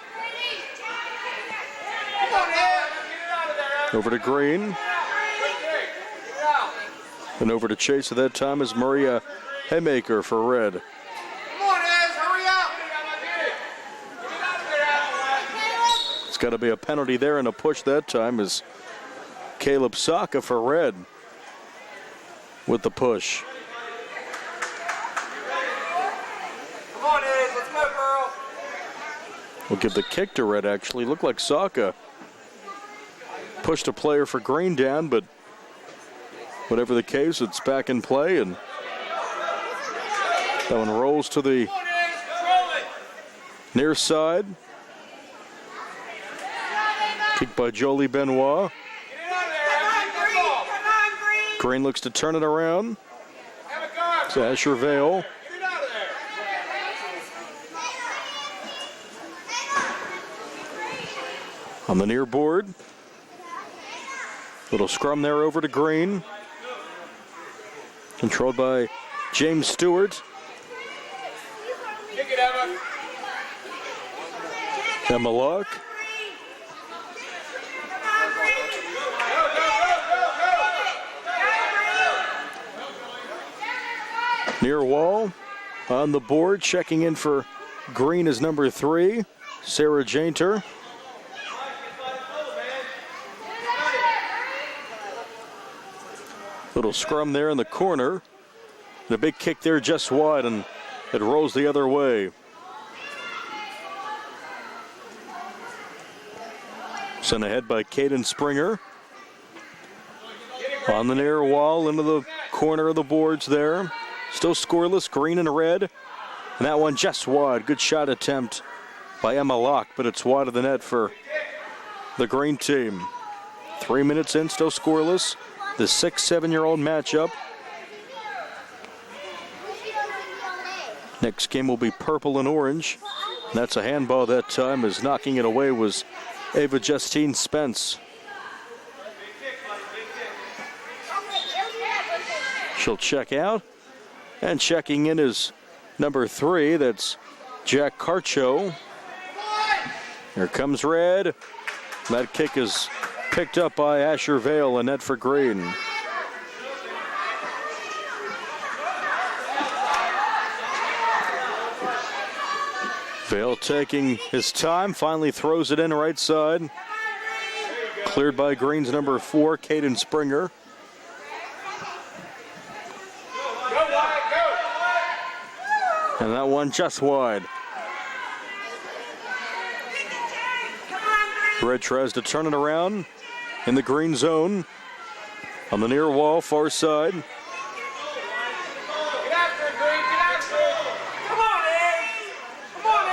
Over to Green. And over to Chase at that time is Maria Haymaker for red. It's got to be a penalty there, and a push that time is Caleb Saka for red with the push. We'll give the kick to red, actually. Looked like Saka pushed a player for Green down, but whatever the case, it's back in play, and that one rolls to the near side. Kick by Jolie Benoit. Green looks to turn it around. It's Asher Vale. On the near board. Little scrum there over to Green. Controlled by James Stewart. Emma Locke. Near wall. On the board, checking in for Green is number 3, Sarah Jainter. Little scrum there in the corner. And a big kick there just wide, and it rolls the other way. Sent ahead by Caden Springer. On the near wall, into the corner of the boards there. Still scoreless, green and red. And that one just wide. Good shot attempt by Emma Locke, but it's wide of the net for the green team. 3 minutes in, still scoreless. The 6-7-year-old matchup. Next game will be purple and orange. And that's a handball that time, as knocking it away was Ava Justine Spence. She'll check out. And checking in is number 3. That's Jack Carcho. Here comes Red. That kick is picked up by Asher Vale, a net for Green. Vale taking his time, finally throws it in right side. Cleared by Green's number 4, Caden Springer. And that one just wide. Red tries to turn it around in the green zone. On the near wall, far side.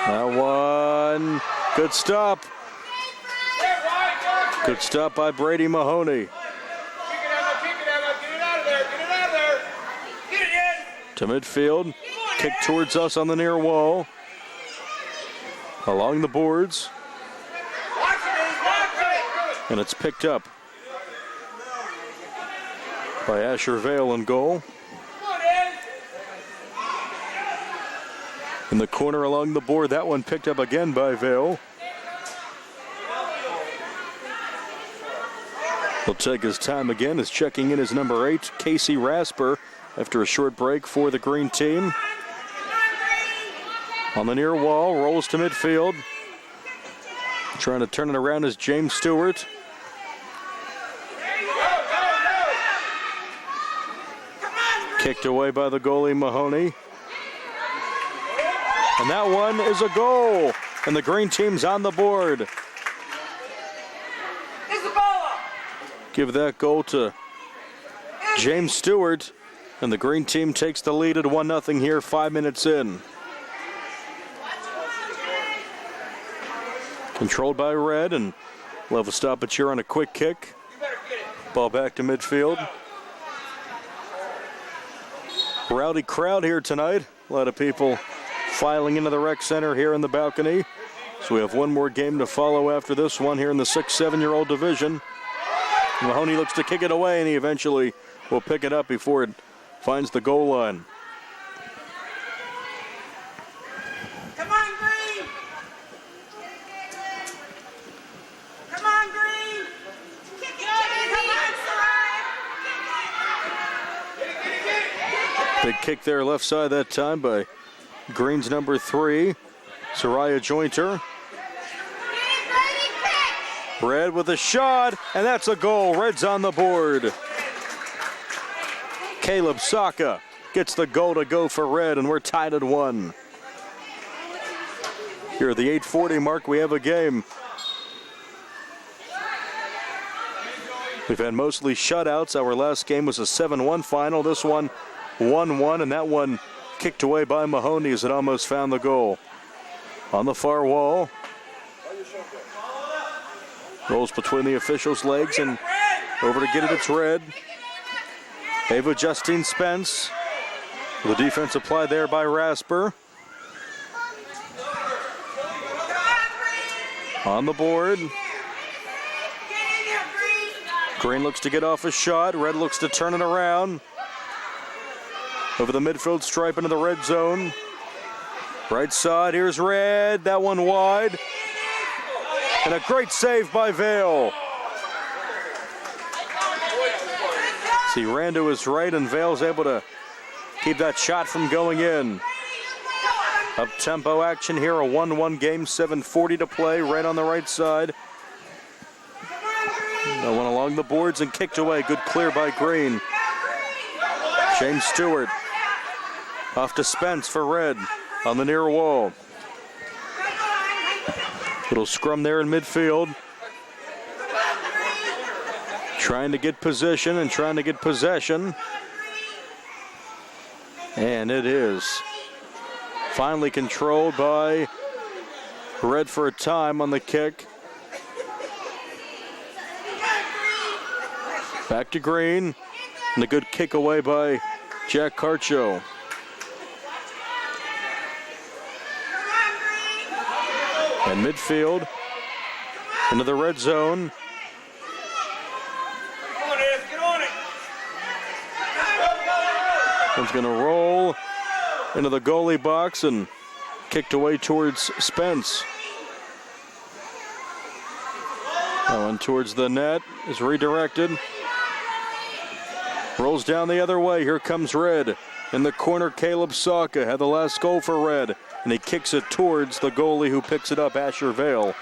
That one, good stop. Good stop by Brady Mahoney. To midfield, kick towards us on the near wall. Along the boards. And it's picked up by Asher Vale in goal. In the corner along the board, that one picked up again by Vale. He'll take his time again as checking in is number 8, Casey Rasper, after a short break for the green team. On the near wall, rolls to midfield. Trying to turn it around is James Stewart. Kicked away by the goalie Mahoney. And that one is a goal. And the green team's on the board. Give that goal to James Stewart. And the green team takes the lead at 1-0 here, 5 minutes in. Controlled by Red, and we'll have a stoppage here on a quick kick. Ball back to midfield. Rowdy crowd here tonight. A lot of people filing into the rec center here in the balcony. So we have one more game to follow after this one here in the 6-7-year-old division. Mahoney looks to kick it away, and he eventually will pick it up before it finds the goal line. Come on, Green! Come on, Green! Kick it! Come on, Soraya! Big kick there left side that time by Green's number 3, Soraya Jointer. Red with a shot, and that's a goal. Red's on the board. Caleb Saka gets the goal to go for Red, and we're tied at 1. Here at the 8:40 mark, we have a game. We've had mostly shutouts. Our last game was a 7-1 final. This one 1-1, and that one kicked away by Mahoney as it almost found the goal. On the far wall. Rolls between the officials' legs and over to get it, it's Red. Ava Justine Spence. The defense applied there by Rasper. On the board. Green looks to get off a shot. Red looks to turn it around. Over the midfield stripe into the red zone. Right side, here's Red. That one wide. And a great save by Vale. See, ran to his right, and Vale's able to keep that shot from going in. Up-tempo action here, a 1-1 game, 7:40 to play, right on the right side. That one along the boards and kicked away. Good clear by Green. James Stewart off to Spence for Red on the near wall. Little scrum there in midfield. Trying to get position and trying to get possession. And it is finally controlled by Red for a time on the kick. Back to Green. And a good kick away by Jack Carcho. And midfield into the red zone. One's going to roll into the goalie box and kicked away towards Spence. That one towards the net is redirected. Rolls down the other way. Here comes Red. In the corner, Caleb Saka had the last goal for Red. And he kicks it towards the goalie who picks it up, Asher Vale.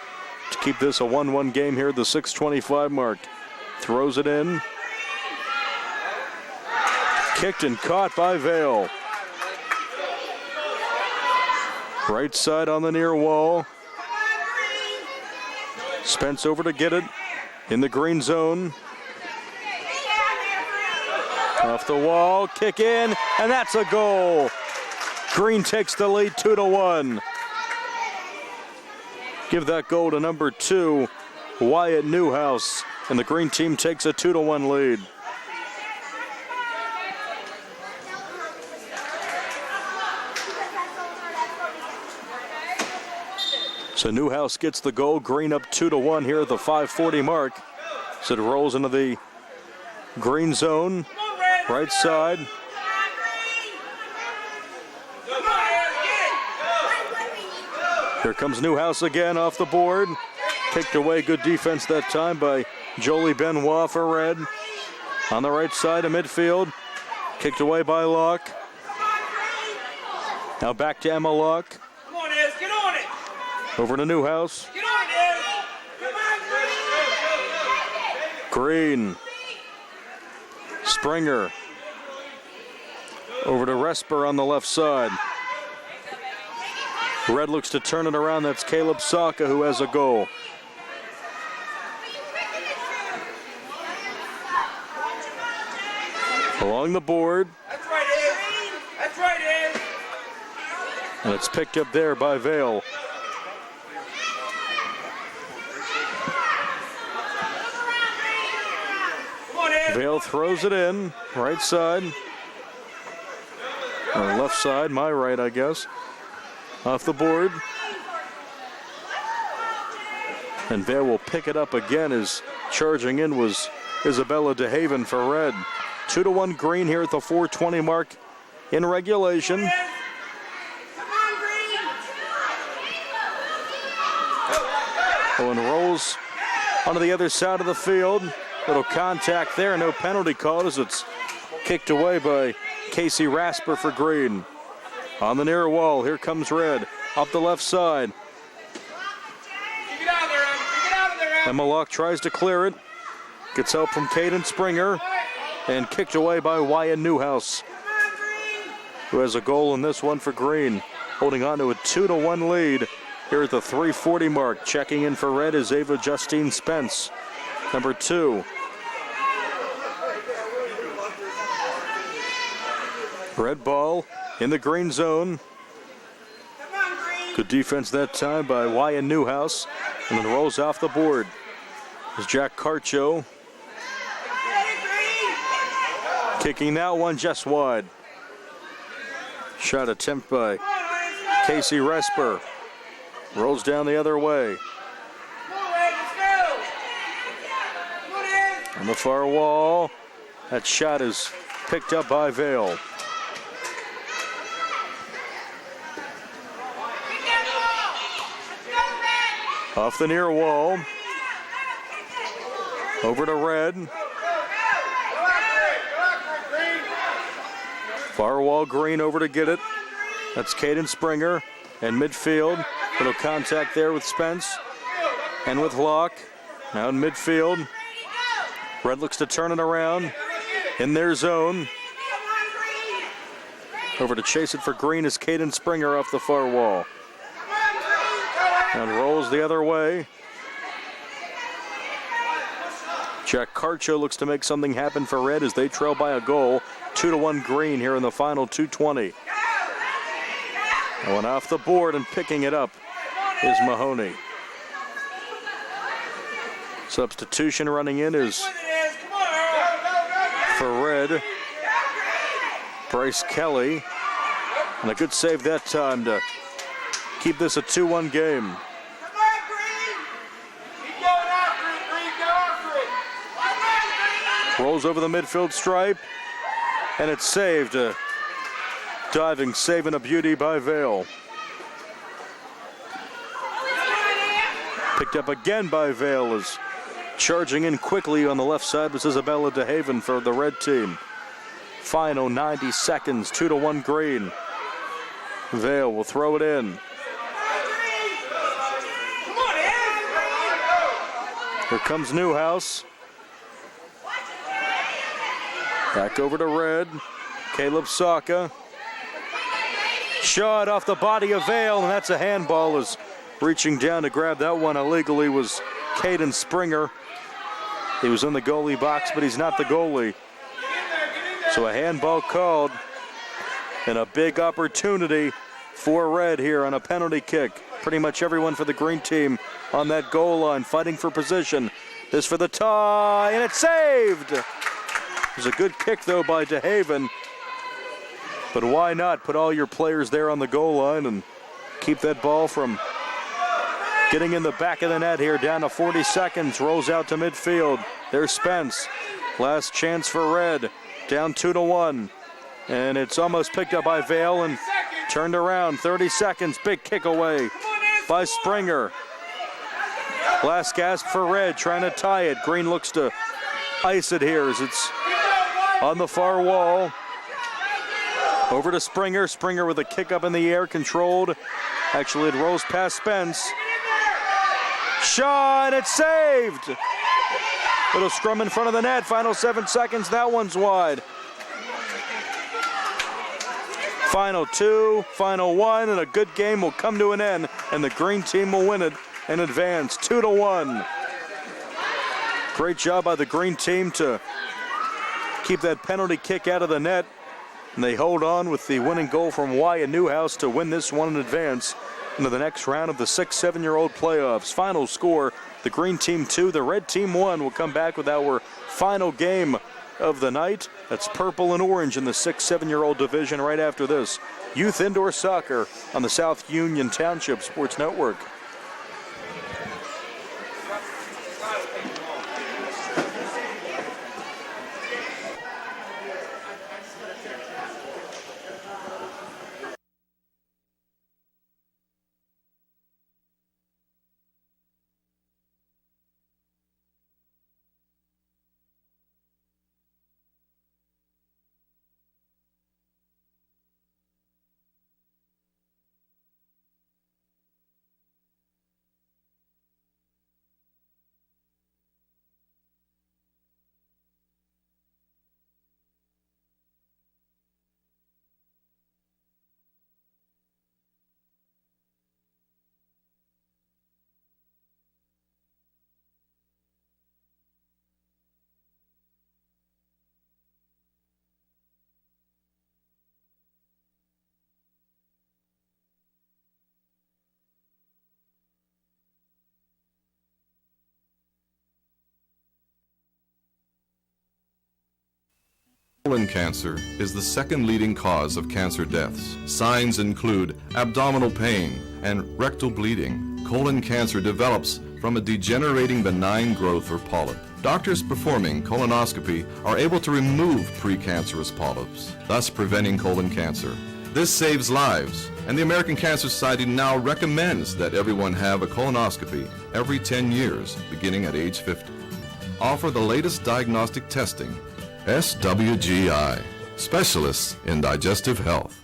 To keep this a 1-1 game here at the 6:25 mark. Throws it in. Kicked and caught by Vale. Right side on the near wall. Spence over to get it in the green zone. Off the wall, kick in, and that's a goal. Green takes the lead 2-1. Give that goal to number 2, Wyatt Newhouse, and the green team takes a 2-1 lead. So Newhouse gets the goal. Green up 2-1 here at the 5:40 mark. So it rolls into the green zone, right side. Here comes Newhouse again off the board. Kicked away, good defense that time by Jolie Benoit for Red. On the right side of midfield. Kicked away by Locke. Now back to Emma Locke. Come on, Ez, get on it. Over to Newhouse. Get on it, Ez. Come on, Green. Springer. Over to Resper on the left side. Red looks to turn it around. That's Caleb Saka who has a goal. Along the board. That's right, Ez. That's right, Ez. And it's picked up there by Vale. Vale throws it in. Right side. Or left side, my right, I guess. Off the board. And Vale will pick it up again as charging in was Isabella DeHaven for Red. 2-1 Green here at the 4:20 mark in regulation. Owen rolls onto the other side of the field. Little contact there, no penalty called as it's kicked away by Casey Rasper for Green. On the near wall, here comes Red. Up the left side. Emma Locke tries to clear it. Gets help from Caden Springer. And kicked away by Wyatt Newhouse, who has a goal in this one for Green. Holding on to a 2-1 lead here at the 3:40 mark. Checking in for Red is Ava Justine Spence, number 2. Red ball in the green zone. Good defense that time by Wyatt Newhouse. And then rolls off the board. There's Jack Carcho. Kicking that one just wide. Shot attempt by Casey Resper. Rolls down the other way. On the far wall. That shot is picked up by Vale. Off the near wall. Over to Red. Far wall, Green over to get it. That's Caden Springer. And midfield. Little contact there with Spence. And with Locke. Now in midfield. Red looks to turn it around. In their zone. Over to chase it for Green is Caden Springer off the far wall. And rolls the other way. Jack Carcho looks to make something happen for Red as they trail by a goal. 2-1 Green here in the final 2:20. Going off the board and picking it up is Mahoney. Substitution running in is for Red, Bryce Kelly. And a good save that time to keep this a 2-1 game. Rolls over the midfield stripe, and it's saved. A diving save and a beauty by Vale. Picked up again by Vale as charging in quickly on the left side was Isabella DeHaven for the red team. Final 90 seconds, 2-1 Green. Vale will throw it in. Here comes Newhouse. Back over to Red. Caleb Saka. Shot off the body of Vale, and that's a handball. As reaching down to grab that one illegally was Caden Springer. He was in the goalie box, but he's not the goalie. So a handball called, and a big opportunity for Red here on a penalty kick. Pretty much everyone for the green team on that goal line fighting for position. This for the tie, and it's saved. It was a good kick, though, by DeHaven. But why not put all your players there on the goal line and keep that ball from getting in the back of the net here. Down to 40 seconds, rolls out to midfield. There's Spence. Last chance for Red. Down 2-1. And it's almost picked up by Vale and turned around. 30 seconds, big kick away by Springer. Last gasp for Red, trying to tie it. Green looks to ice it here as it's on the far wall. Over to Springer. Springer with a kick up in the air, controlled. Actually, it rolls past Spence. Shot, it's saved. Little scrum in front of the net. Final 7 seconds. That one's wide. Final 2, final 1, and a good game will come to an end, and the green team will win it and advance 2-1. Great job by the green team to keep that penalty kick out of the net, and they hold on with the winning goal from Wyatt Newhouse to win this one and advance into the next round of the 6-7-year-old playoffs. Final score, the green team 2, the red team 1. We'll come back with our final game of the night. That's purple and orange in the 6-7-year-old division right after this. Youth Indoor Soccer on the South Union Township Sports Network. Colon cancer is the second leading cause of cancer deaths. Signs include abdominal pain and rectal bleeding. Colon cancer develops from a degenerating benign growth or polyp. Doctors performing colonoscopy are able to remove precancerous polyps, thus preventing colon cancer. This saves lives, and the American Cancer Society now recommends that everyone have a colonoscopy every 10 years, beginning at age 50. Offer the latest diagnostic testing. SWGI, specialists in digestive health.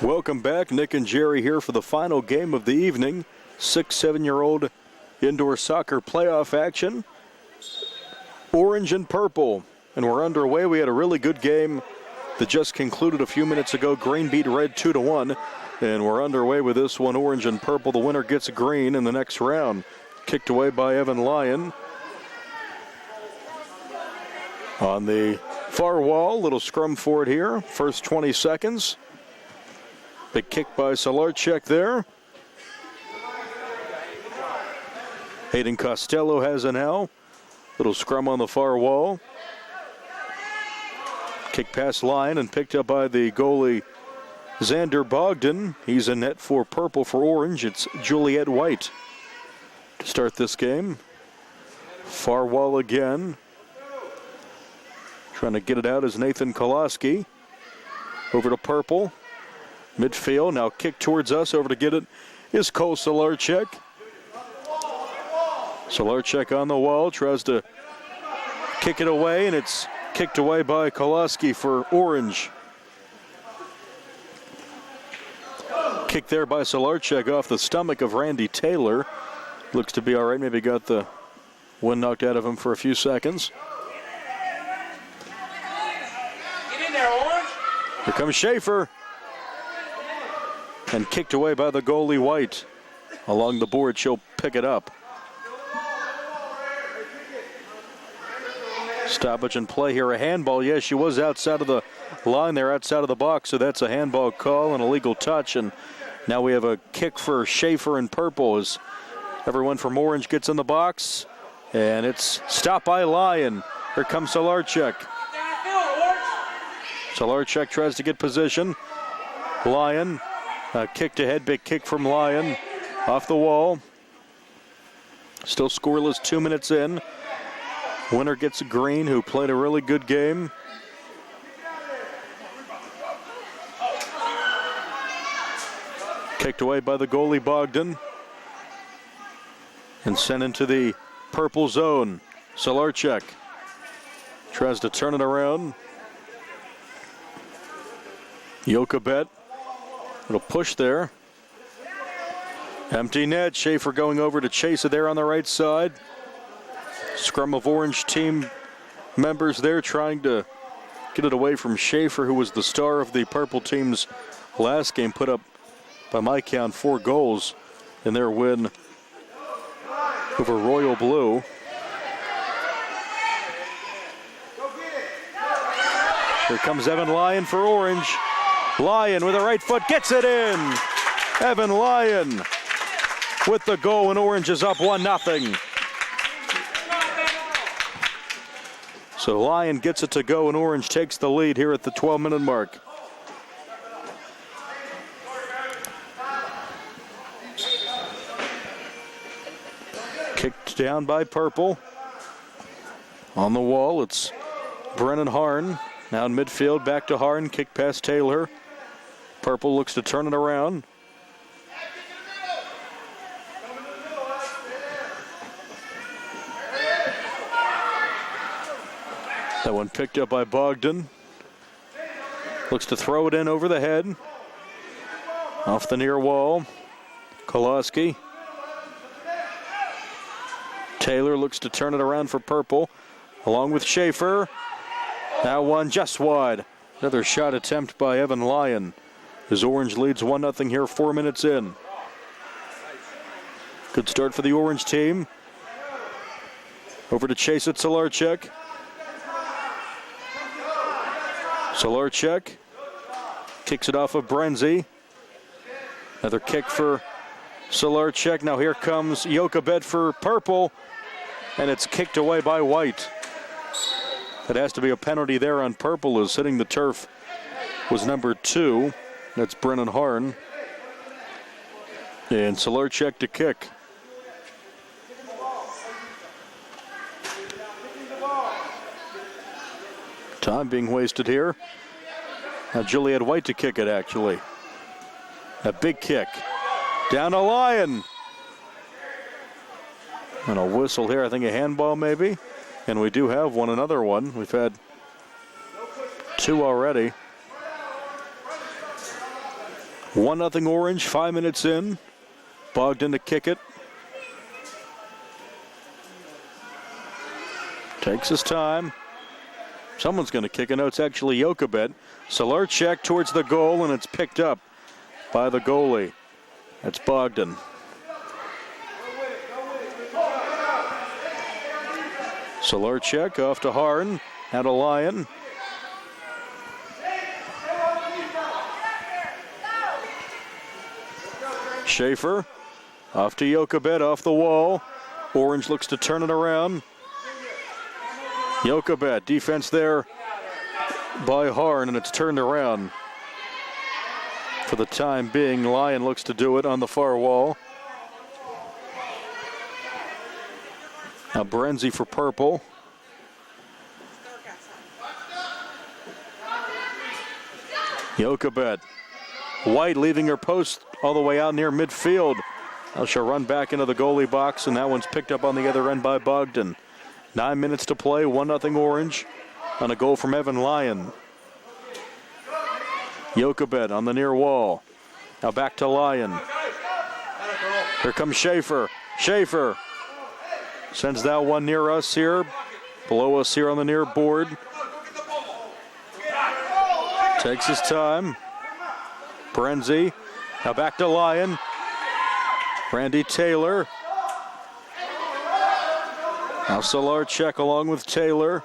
Welcome back. Nick and Jerry here for the final game of the evening. 6-7-year-old indoor soccer playoff action. Orange and purple. And we're underway. We had a really good game that just concluded a few minutes ago. Green beat red 2-1. And we're underway with this one, orange and purple. The winner gets green in the next round. Kicked away by Evan Lyon. On the far wall, little scrum for it here. First 20 seconds. Big kick by Solarchek there. Hayden Costello has it now. Little scrum on the far wall. Kick past line and picked up by the goalie Xander Bogdan. He's in net for purple. For orange, it's Juliet White to start this game. Far wall again. Trying to get it out is Nathan Koloski. Over to purple. Midfield, now kick towards us. Over to get it is Cole Solarchek. Solarchek on the wall, tries to kick it away, and it's kicked away by Koloski for orange. Kick there by Solarchek off the stomach of Randy Taylor. Looks to be all right, maybe got the wind knocked out of him for a few seconds. Get in there, Orange. Here comes Schaefer. And kicked away by the goalie White. Along the board, she'll pick it up. Stoppage and play here, a handball. Yes, she was outside of the line there, outside of the box, so that's a handball call, an illegal touch. And now we have a kick for Schaefer in purple as everyone from orange gets in the box. And it's stopped by Lyon. Here comes Solarchek. Solarchek tries to get position. Lyon, kicked ahead, big kick from Lyon. Off the wall. Still scoreless 2 minutes in. Winner gets green, who played a really good game. Kicked away by the goalie Bogdan. And sent into the purple zone. Solarchek tries to turn it around. Jokabet. Little push there. Empty net. Schaefer going over to chase it there on the right side. Scrum of orange team members there trying to get it away from Schaefer, who was the star of the purple team's last game. Put up, by my count, 4 goals in their win over Royal Blue. Here comes Evan Lyon for orange. Lyon with the right foot gets it in. Evan Lyon with the goal, and orange is up 1-0. So Lyon gets it to go, and orange takes the lead here at the 12-minute mark. Kicked down by purple. On the wall, it's Brennan Harn. Now in midfield, back to Harn. Kick past Taylor. Purple looks to turn it around. That one picked up by Bogdan. Looks to throw it in over the head. Off the near wall. Koloski. Taylor looks to turn it around for purple. Along with Schaefer. Now one just wide. Another shot attempt by Evan Lyon. As orange leads 1-0 here, 4 minutes in. Good start for the orange team. Over to chase it, Solarchek. Solarchek kicks it off of Brenzy. Another kick for Solarchek. Now here comes Jokabet for purple, and it's kicked away by White. It has to be a penalty there on purple, as hitting the turf was number 2. That's Brennan Harn. And Solarchek to kick. Time being wasted here. Now Juliet White to kick it, actually. A big kick. Down to Lyon. And a whistle here, I think a handball maybe. And we do have another one. We've had 2 already. 1-0 orange, 5 minutes in. Bogdan to kick it. Takes his time. Someone's going to kick it. No, it's actually Jokabet. Solarchek towards the goal, and it's picked up by the goalie. That's Bogdan. Solarchek off to Harn. Now to Lyon. Schaefer off to Jokabet, off the wall. Orange looks to turn it around. Jokabet, defense there by Harn, and it's turned around. For the time being, Lyon looks to do it on the far wall. Now Brenzy for Purple. Jokabet. White leaving her post all the way out near midfield. Now she'll run back into the goalie box, and that one's picked up on the other end by Bogdan. 9 minutes to play, 1-0 Orange on a goal from Evan Lyon. Jokabet on the near wall. Now back to Lyon. Here comes Schaefer. Schaefer sends that one near us here, below us here on the near board. Takes his time. Brenzy. Now back to Lyon. Randy Taylor. Now Solarchek along with Taylor.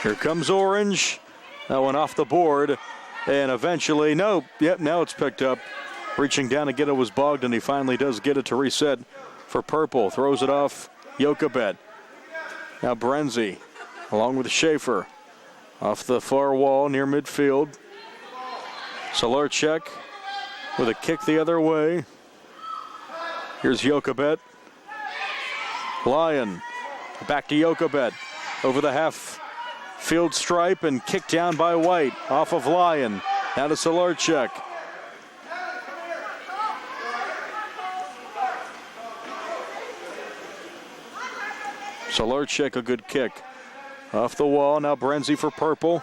Here comes Orange. That one off the board. And eventually, now it's picked up. Reaching down to get it was Bogdan. He finally does get it to reset for Purple. Throws it off Jokabet. Now Brenzy along with Schaefer. Off the far wall near midfield. Solarchek with a kick the other way. Here's Jokabet. Lyon back to Jokabet. Over the half field stripe and kicked down by White. Off of Lyon. Now to Solarchek. Solarchek, a good kick. Off the wall, now Brenzy for Purple.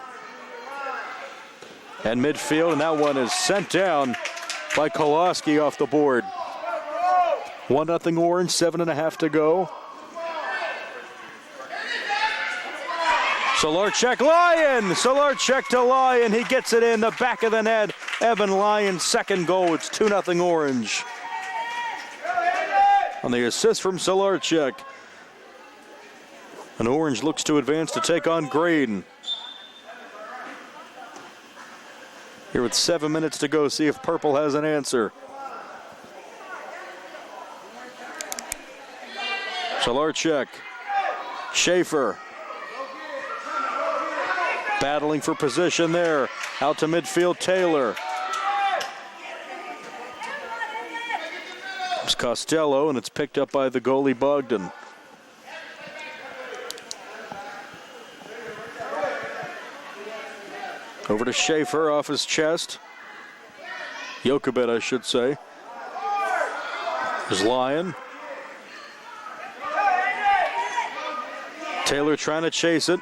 And midfield, and that one is sent down by Koloski off the board. 1-0 Orange, 7.5 to go. Solarchek, Lyon! Solarchek to Lyon, he gets it in the back of the net. Evan Lyon's second goal, it's 2-0 Orange. On the assist from Solarchek. And Orange looks to advance to take on Graydon. Here with 7 minutes to go, see if Purple has an answer. Solarchek. Schaefer. Battling for position there. Out to midfield, Taylor. It's Costello, and it's picked up by the goalie Bogdan. Over to Schaefer off his chest. Jokabet, I should say. There's Lyon. Taylor trying to chase it.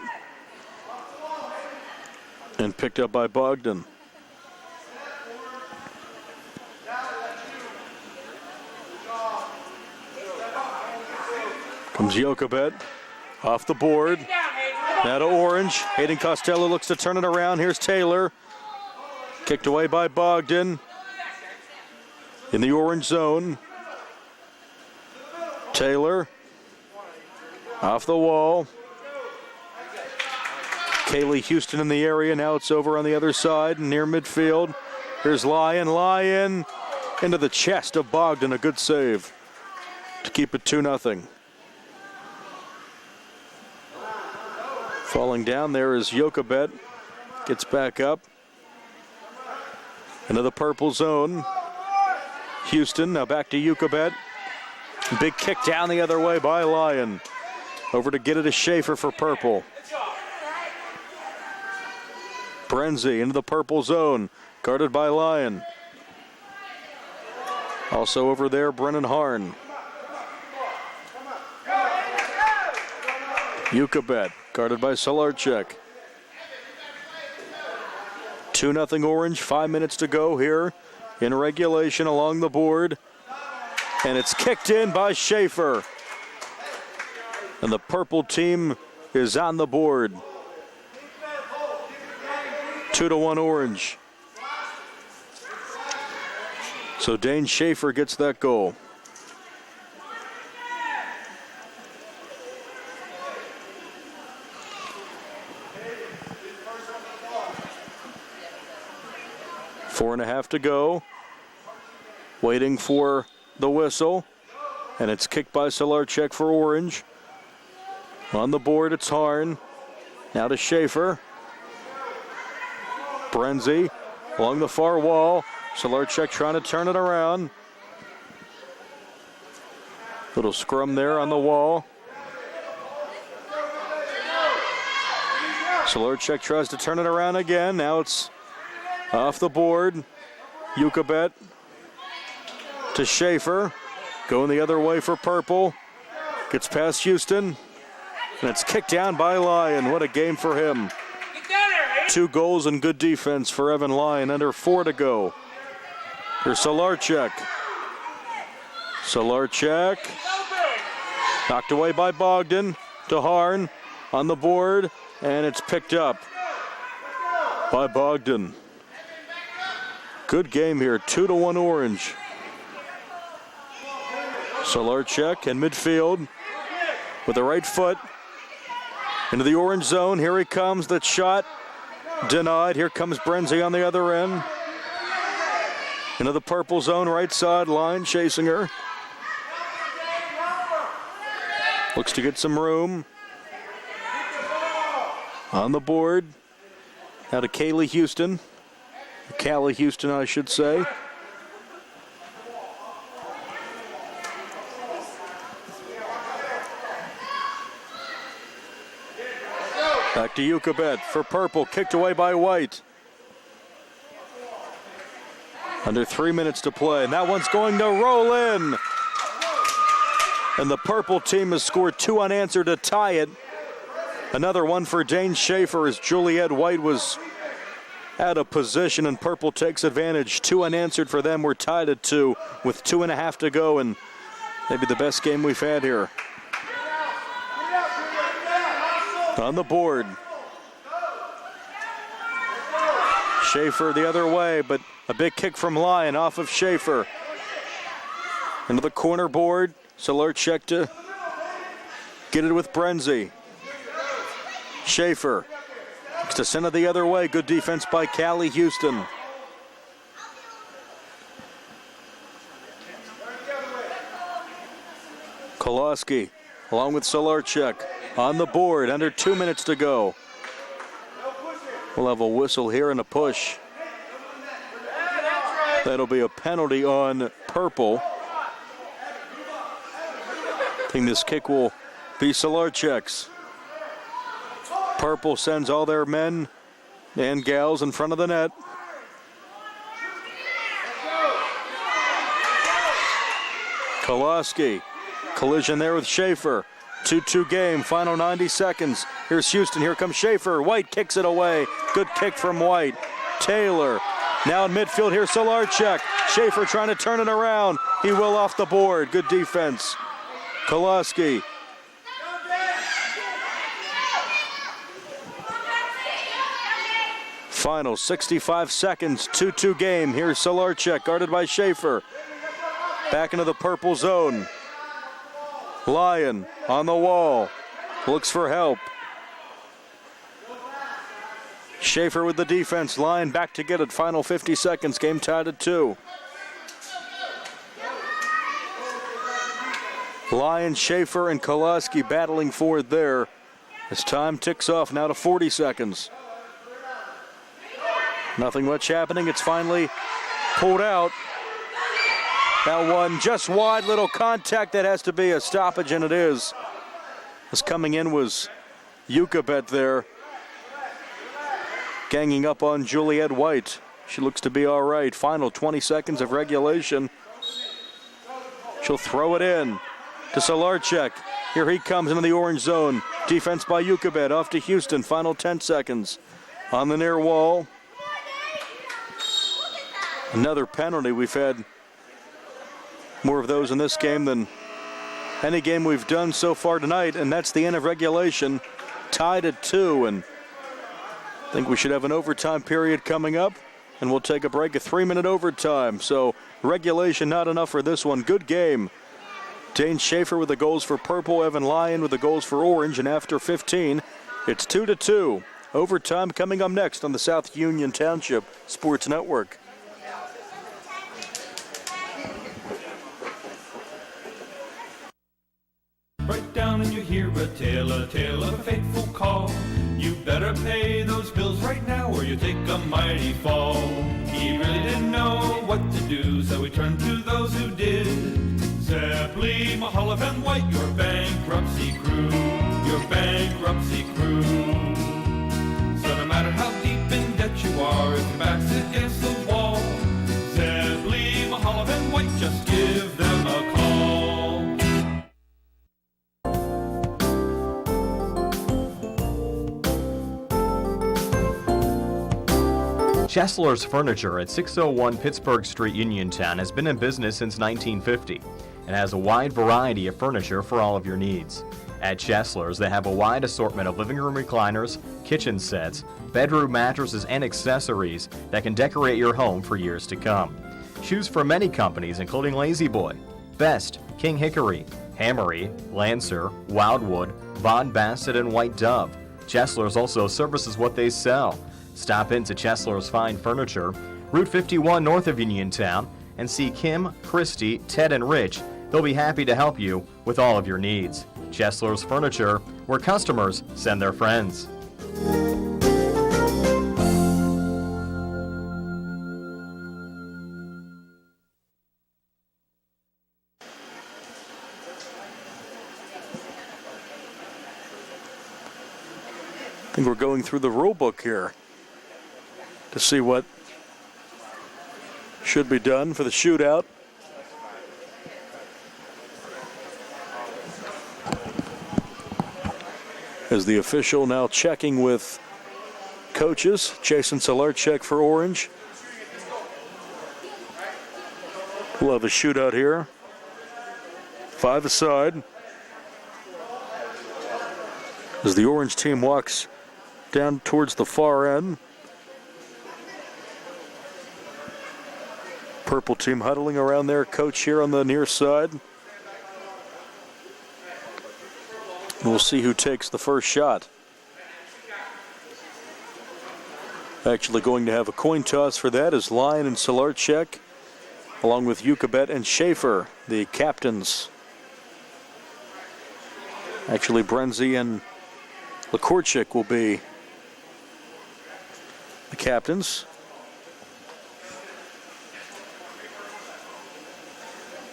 And picked up by Bogdan. Comes Jokabet off the board. Now to Orange. Hayden Costello looks to turn it around. Here's Taylor. Kicked away by Bogdan. In the orange zone. Taylor. Off the wall. Kaylee Houston in the area. Now it's over on the other side near midfield. Here's Lyon. Lyon into the chest of Bogdan. A good save to keep it 2-0. Falling down there is Jokabet. Gets back up. Into the purple zone. Houston now back to Jokabet. Big kick down the other way by Lyon. Over to get it to Schaefer for Purple. Brenzy into the purple zone. Guarded by Lyon. Also over there, Brennan Harn. Jokabet. Guarded by Solarchek. 2-0 Orange, 5 minutes to go here in regulation along the board. And it's kicked in by Schaefer. And the purple team is on the board. 2-1 Orange. So Dane Schaefer gets that goal. Four and a half to go. Waiting for the whistle. And it's kicked by Solarchek for Orange. On the board, it's Harn. Now to Schaefer. Brenzy along the far wall. Solarchek trying to turn it around. Little scrum there on the wall. Solarchek tries to turn it around again. Now it's off the board. Ukabet to Schaefer. Going the other way for purple. Gets past Houston. And it's kicked down by Lyon. What a game for him. 2 goals and good defense for Evan Lyon. Under 4 to go. Here's Solarchek. Solarchek. Knocked away by Bogdan. To Harn. On the board. And it's picked up by Bogdan. Good game here. 2-1 Orange. Solarchek in midfield with the right foot into the orange zone. Here he comes. That shot denied. Here comes Brenzy on the other end. Into the purple zone, right side line, chasing her. Looks to get some room. On the board. Now to Kaylee Houston. Callie Houston, I should say. Back to Ukabet for purple, kicked away by White. Under 3 minutes to play, and that one's going to roll in. And the purple team has scored 2 unanswered to tie it. Another one for Dane Schaefer as Juliet White was out of position, and purple takes advantage. 2 unanswered for them. We're tied at 2 with 2.5 to go, and maybe the best game we've had here. On the board. Schaefer the other way, but a big kick from Lyon off of Schaefer. Into the corner board. Solarchek to get it with Brenzy. Schaefer to send it the other way. Good defense by Callie Houston. Koloski along with Solarchek on the board. Under 2 minutes to go. We'll have a whistle here and a push. That'll be a penalty on purple. I think this kick will be Solarchek's. Purple sends all their men and gals in front of the net. Koloski. Collision there with Schaefer. 2-2 game, final 90 seconds. Here's Houston, here comes Schaefer. White kicks it away. Good kick from White. Taylor, now in midfield, here's Solarchek. Schaefer trying to turn it around. He will off the board. Good defense. Koloski. Final 65 seconds, 2-2 game. Here's Solarchek, guarded by Schaefer. Back into the purple zone. Lyon on the wall, looks for help. Schaefer with the defense, Lyon back to get it. Final 50 seconds, game tied at 2. Lyon, Schaefer, and Koloski battling for it there as time ticks off now to 40 seconds. Nothing much happening, it's finally pulled out. That one just wide, little contact, that has to be a stoppage, and it is. As coming in was Ukabet there, ganging up on Juliet White. She looks to be all right. Final 20 seconds of regulation. She'll throw it in to Solarchek. Here he comes into the orange zone. Defense by Ukabet, off to Houston. Final 10 seconds. On the near wall. Another penalty. We've had more of those in this game than any game we've done so far tonight, and that's the end of regulation. Tied at 2, and I think we should have an overtime period coming up, and we'll take a break, a 3-minute overtime. So regulation not enough for this one. Good game. Dane Schaefer with the goals for purple, Evan Lyon with the goals for orange, and after 15, it's 2-2. Overtime coming up next on the South Union Township Sports Network. Right down and you hear a tale of a fateful call. You better pay those bills right now or you take a mighty fall. He really didn't know what to do, so he turned to those who did. Zeppeli, Mahaloff, and White, your bankruptcy crew, your bankruptcy crew. So no matter how deep in debt you are, if your back's against the wall, Zeppeli, Mahaloff, and White, just give them a call. Chesler's Furniture at 601 Pittsburgh Street, Uniontown has been in business since 1950 and has a wide variety of furniture for all of your needs. At Chesler's, they have a wide assortment of living room recliners, kitchen sets, bedroom mattresses, and accessories that can decorate your home for years to come. Choose from many companies including Lazy Boy, Best, King Hickory, Hammery, Lancer, Wildwood, Von Bassett, and White Dove. Chesler's also services what they sell. Stop into Chesler's Fine Furniture, Route 51 north of Uniontown, and see Kim, Christy, Ted, and Rich. They'll be happy to help you with all of your needs. Chesler's Furniture, where customers send their friends. I think we're going through the rule book here to see what should be done for the shootout. As the official now checking with coaches, Jason Solarchek for Orange. We'll have a shootout here. 5 aside. As the Orange team walks down towards the far end. Purple team huddling around their coach here on the near side. We'll see who takes the first shot. Actually going to have a coin toss for that is Lyon and Solarchek, along with Ukabet and Schaefer, the captains. Actually, Brenzy and Lakorchik will be the captains.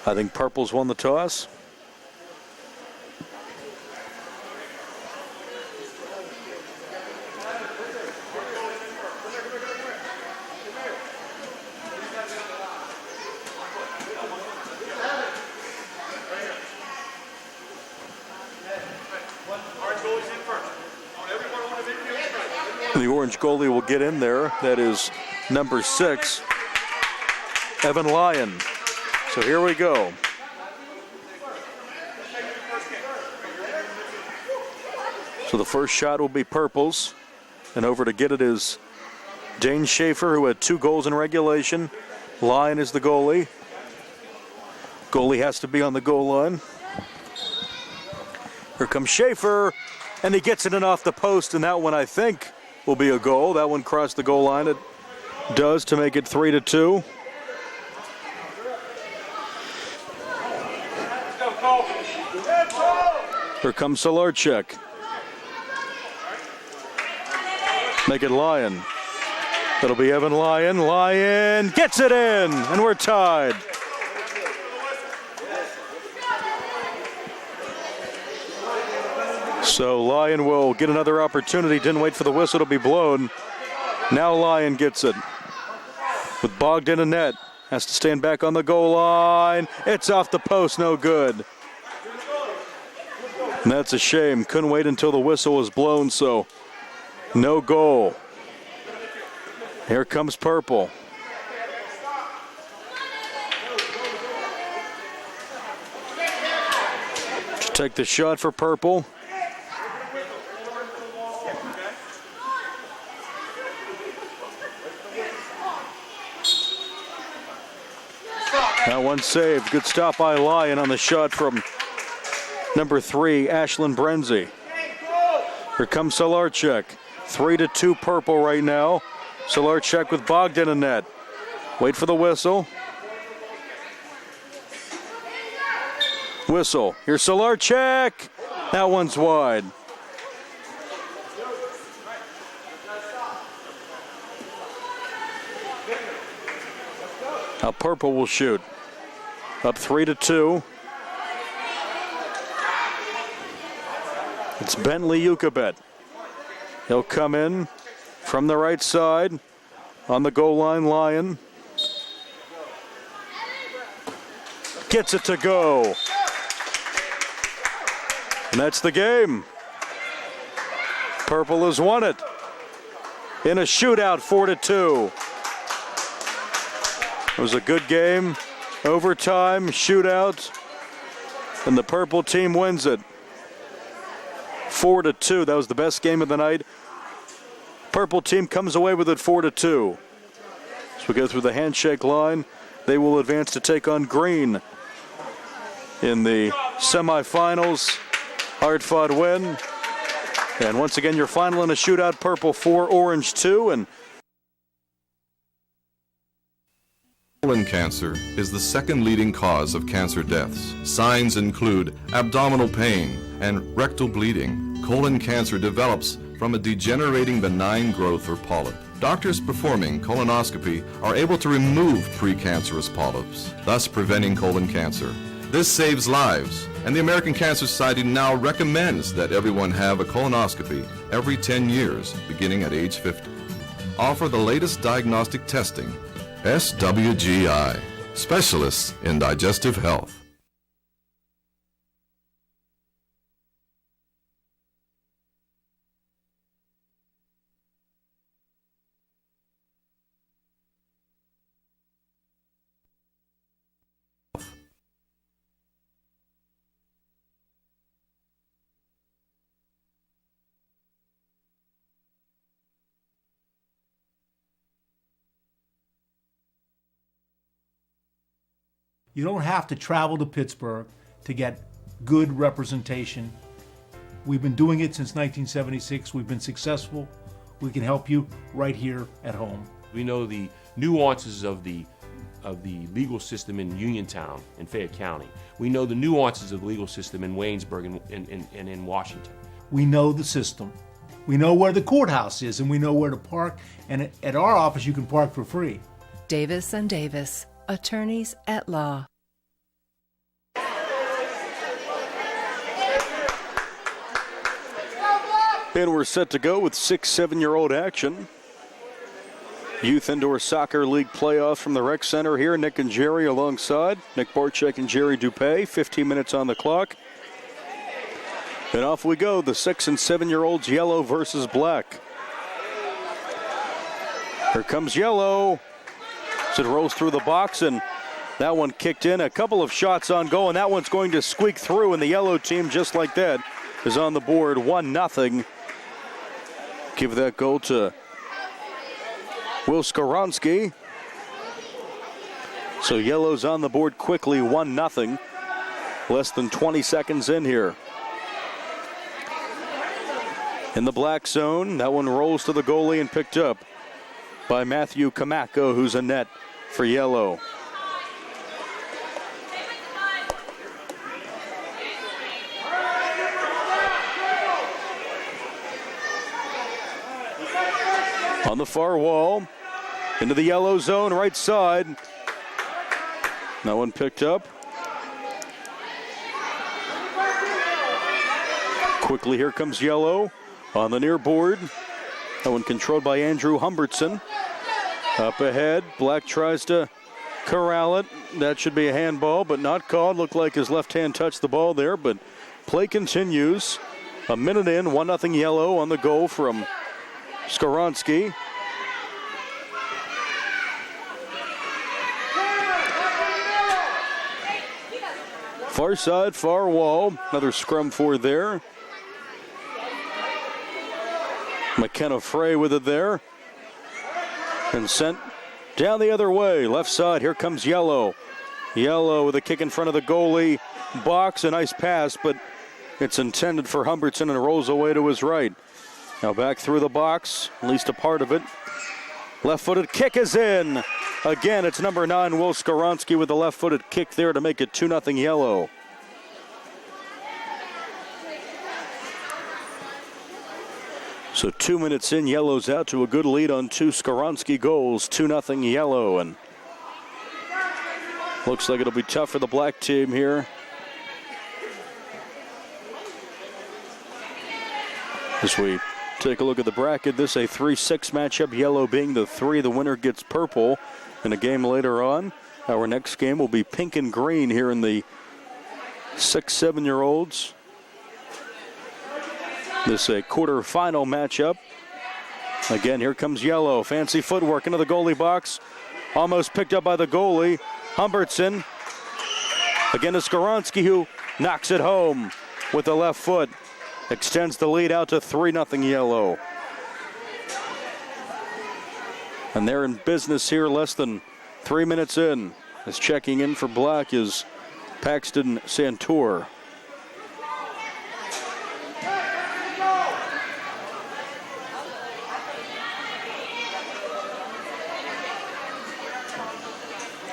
I think Purple's won the toss. The Orange goalie will get in there. That is number 6, Evan Lyon. So here we go. So the first shot will be Purple's. And over to get it is Dane Schaefer, who had 2 goals in regulation. Lyon is the goalie. Goalie has to be on the goal line. Here comes Schaefer, and he gets it in off the post, and that one, I think, will be a goal. That one crossed the goal line. It does to make it 3-2. Here comes Solarchek. Make it Lyon. That'll be Evan Lyon. Lyon gets it in, and we're tied. So Lyon will get another opportunity. Didn't wait for the whistle to be blown. Now Lyon gets it. With Bogdan and net. Has to stand back on the goal line. It's off the post, no good. And that's a shame. Couldn't wait until the whistle was blown, so no goal. Here comes Purple. Take the shot for purple. That one saved. Good stop by Lyon on the shot from number 3, Ashlyn Brenzy. Here comes Solarchek. 3-2 purple right now. Solarchek with Bogdan in net. Wait for the whistle. Whistle. Here's Solarchek. That one's wide. Now purple will shoot. Up 3-2. It's Bentley Ukabet. He'll come in from the right side on the goal line. Lyon gets it to go. And that's the game. Purple has won it in a shootout, 4-2. It was a good game, overtime, shootout, and the purple team wins it. 4-2. That was the best game of the night. Purple team comes away with it 4-2. As we go through the handshake line, they will advance to take on green in the semifinals. Hard-fought win. And once again, your final in a shootout, purple 4, orange 2. And colon cancer is the second leading cause of cancer deaths. Signs include abdominal pain and rectal bleeding. Colon cancer develops from a degenerating benign growth or polyp. Doctors performing colonoscopy are able to remove precancerous polyps, thus preventing colon cancer. This saves lives, and the American Cancer Society now recommends that everyone have a colonoscopy every 10 years, beginning at age 50. Offer the latest diagnostic testing. SWGI, specialists in digestive health. You don't have to travel to Pittsburgh to get good representation. We've been doing it since 1976. We've been successful. We can help you right here at home. We know the nuances of the legal system in Uniontown in Fayette County. We know the nuances of the legal system in Waynesburg and in Washington. We know the system. We know where the courthouse is, and we know where to park. And at our office, you can park for free. Davis and Davis, attorneys at law. And we're set to go with 6-7-year-old action. Youth Indoor Soccer League playoffs from the Rec Center here. Nick and Jerry alongside. Nick Barczyk and Jerry Dupay. 15 minutes on the clock. And off we go. The 6- and 7-year-olds, yellow versus black. Here comes yellow. As it rolls through the box, and that one kicked in. A couple of shots on goal, and that one's going to squeak through, and the yellow team, just like that, is on the board 1-0. Give that goal to Will Skoronsky. So yellow's on the board quickly, 1-0. Less than 20 seconds in here. In the black zone, that one rolls to the goalie and picked up by Matthew Kamako, who's a net for yellow. On the far wall, into the yellow zone, right side. That one picked up. Quickly, here comes yellow on the near board. That one controlled by Andrew Humbertson. Up ahead, black tries to corral it. That should be a handball, but not called. Looked like his left hand touched the ball there, but play continues. A minute in, 1-0 yellow on the goal from Skoronsky. Far side, far wall. Another scrum for there. McKenna Frey with it there. And sent down the other way. Left side, here comes Yellow. Yellow with a kick in front of the goalie box. A nice pass, but it's intended for Humbertson and rolls away to his right. Now back through the box, at least a part of it. Left-footed kick is in. Again, it's number 9, Will Skoronsky with the left-footed kick there to make it 2-0 Yellow. So 2 minutes in, Yellow's out to a good lead on 2 Skoronsky goals, 2-0 Yellow. And looks like it'll be tough for the black team here. As we take a look at the bracket, this a 3-6 matchup, Yellow being the 3. The winner gets purple in a game later on. Our next game will be pink and green here in the 6-7-year-olds. This a quarterfinal matchup. Again, here comes Yellow. Fancy footwork into the goalie box. Almost picked up by the goalie. Humbertson. Again to Skoronsky, who knocks it home with the left foot. Extends the lead out to 3-0 Yellow. And they're in business here less than 3 minutes in. As checking in for black is Paxton Santour.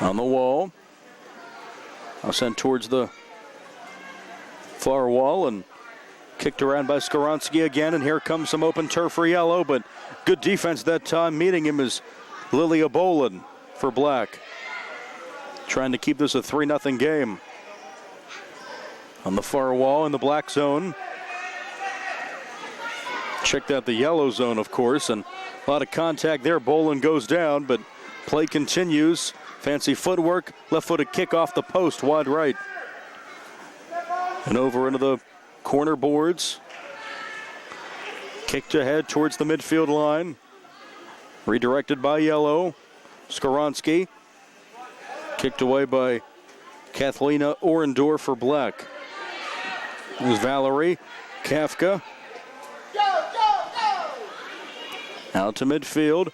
On the wall. Now sent towards the far wall and kicked around by Skoronsky again, and here comes some open turf for Yellow, but good defense that time. Meeting him is Lilia Bolin for black. Trying to keep this a 3-0 game. On the far wall in the black zone. Checked out the yellow zone, of course, and a lot of contact there. Bolin goes down, but play continues. Fancy footwork, left-footed kick off the post, wide right. And over into the corner boards. Kicked ahead towards the midfield line. Redirected by Yellow. Skoronsky. Kicked away by Kathlina Orendor for black. There's Valerie. Kafka. Out to midfield.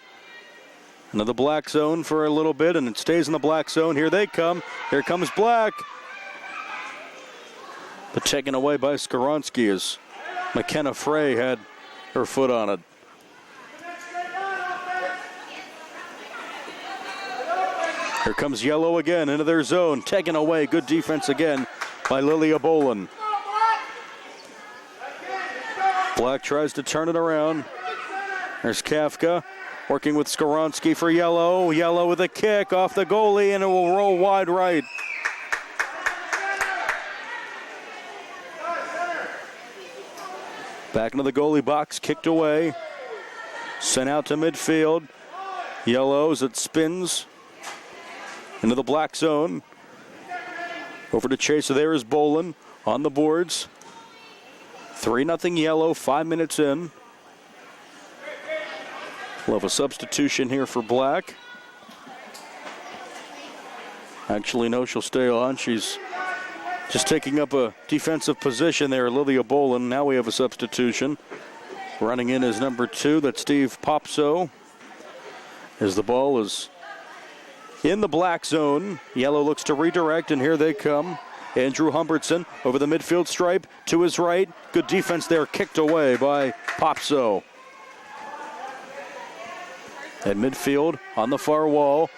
Another black zone for a little bit, and it stays in the black zone. Here they come. Here comes black. But taken away by Skoronsky as McKenna Frey had her foot on it. Here comes Yellow again into their zone. Taken away. Good defense again by Lilia Bolin. Black tries to turn it around. There's Kafka working with Skoronsky for Yellow. Yellow with a kick off the goalie, and it will roll wide right. Back into the goalie box, kicked away. Sent out to midfield. Yellow as it spins into the black zone. Over to Chaser, there is Bolin on the boards. 3-0 Yellow, 5 minutes in. We'll have a substitution here for black. Actually, no, she'll stay on. She's just taking up a defensive position there, Lilia Bolin. Now we have a substitution. Running in is number 2, that's Steve Popso. As the ball is in the black zone, Yellow looks to redirect, and here they come. Andrew Humbertson over the midfield stripe to his right. Good defense there, kicked away by Popso. At midfield on the far wall.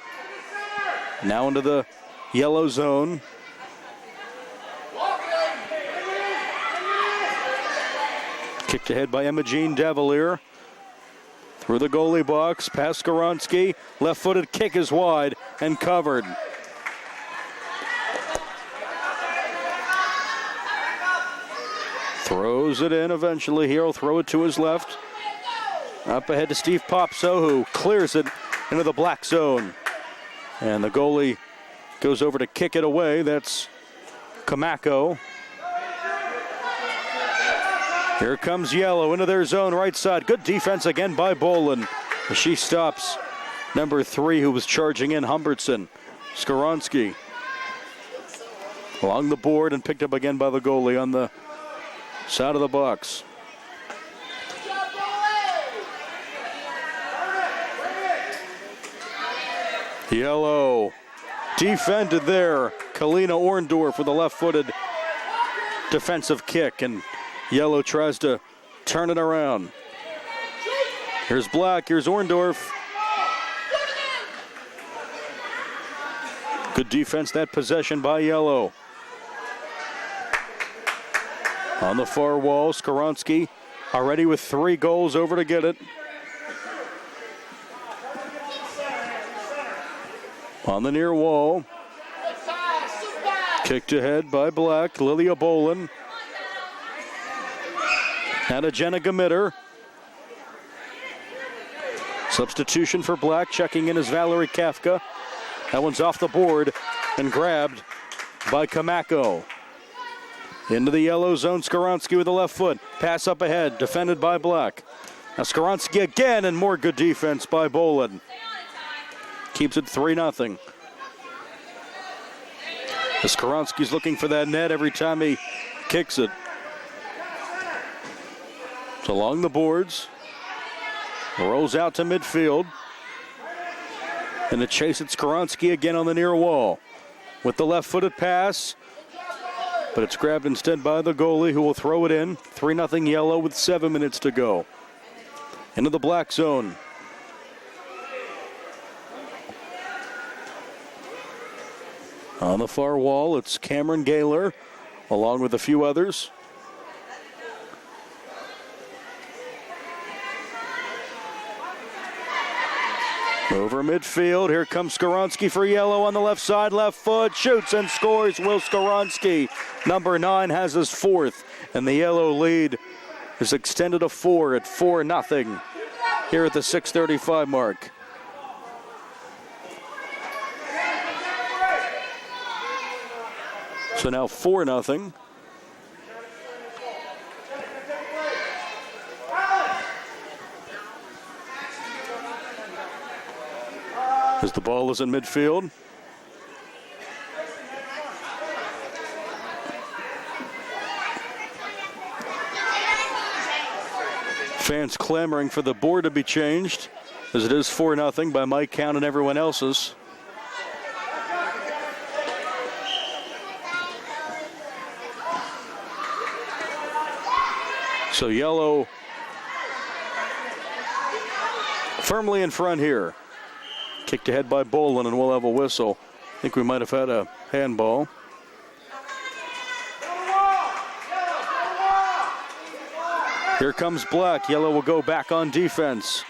Now into the yellow zone. Kicked ahead by Emma Jean Davalier. Through the goalie box, past Skoronsky. Left-footed kick is wide and covered. Throws it in eventually. He'll throw it to his left. Up ahead to Steve Popso, who clears it into the black zone. And the goalie goes over to kick it away. That's Kamako. Here comes Yellow into their zone, right side. Good defense again by Bolin. She stops number 3, who was charging in, Humbertson. Skoronsky Along the board and picked up again by the goalie on the side of the box. Yellow defended there. Kalina Orndorff with a left-footed defensive kick, and Yellow tries to turn it around. Here's Black, here's Orndorff. Good defense, that possession by Yellow. On the far wall, Skoronsky already with 3 goals, over to get it. On the near wall. Kicked ahead by Black, Lilia Bolin. And a Jenna Gamitter. Substitution for Black, checking in is Valerie Kafka. That one's off the board and grabbed by Kamako. Into the yellow zone, Skoronsky with the left foot. Pass up ahead, defended by Black. Now Skoronsky again, and more good defense by Bolin. Keeps it 3-0. Skoronsky's looking for that net every time he kicks it. It's along the boards. Rolls out to midfield. And a chase at Skoronsky again on the near wall. With the left-footed pass. But it's grabbed instead by the goalie, who will throw it in. 3-0 Yellow with 7 minutes to go. Into the black zone. On the far wall, it's Cameron Gaylor, along with a few others. Over midfield, here comes Skoronsky for Yellow on the left side, left foot, shoots and scores. Will Skoronsky, number 9, has his 4th, and the Yellow lead is extended to 4 at 4-0 here at the 6:35 mark. So now 4-0. As the ball is in midfield. Fans clamoring for the board to be changed, as it is 4-0 by my count and everyone else's. So Yellow firmly in front here. Kicked ahead by Bolin, and we'll have a whistle. I think we might have had a handball. Here comes Black. Yellow will go back on defense.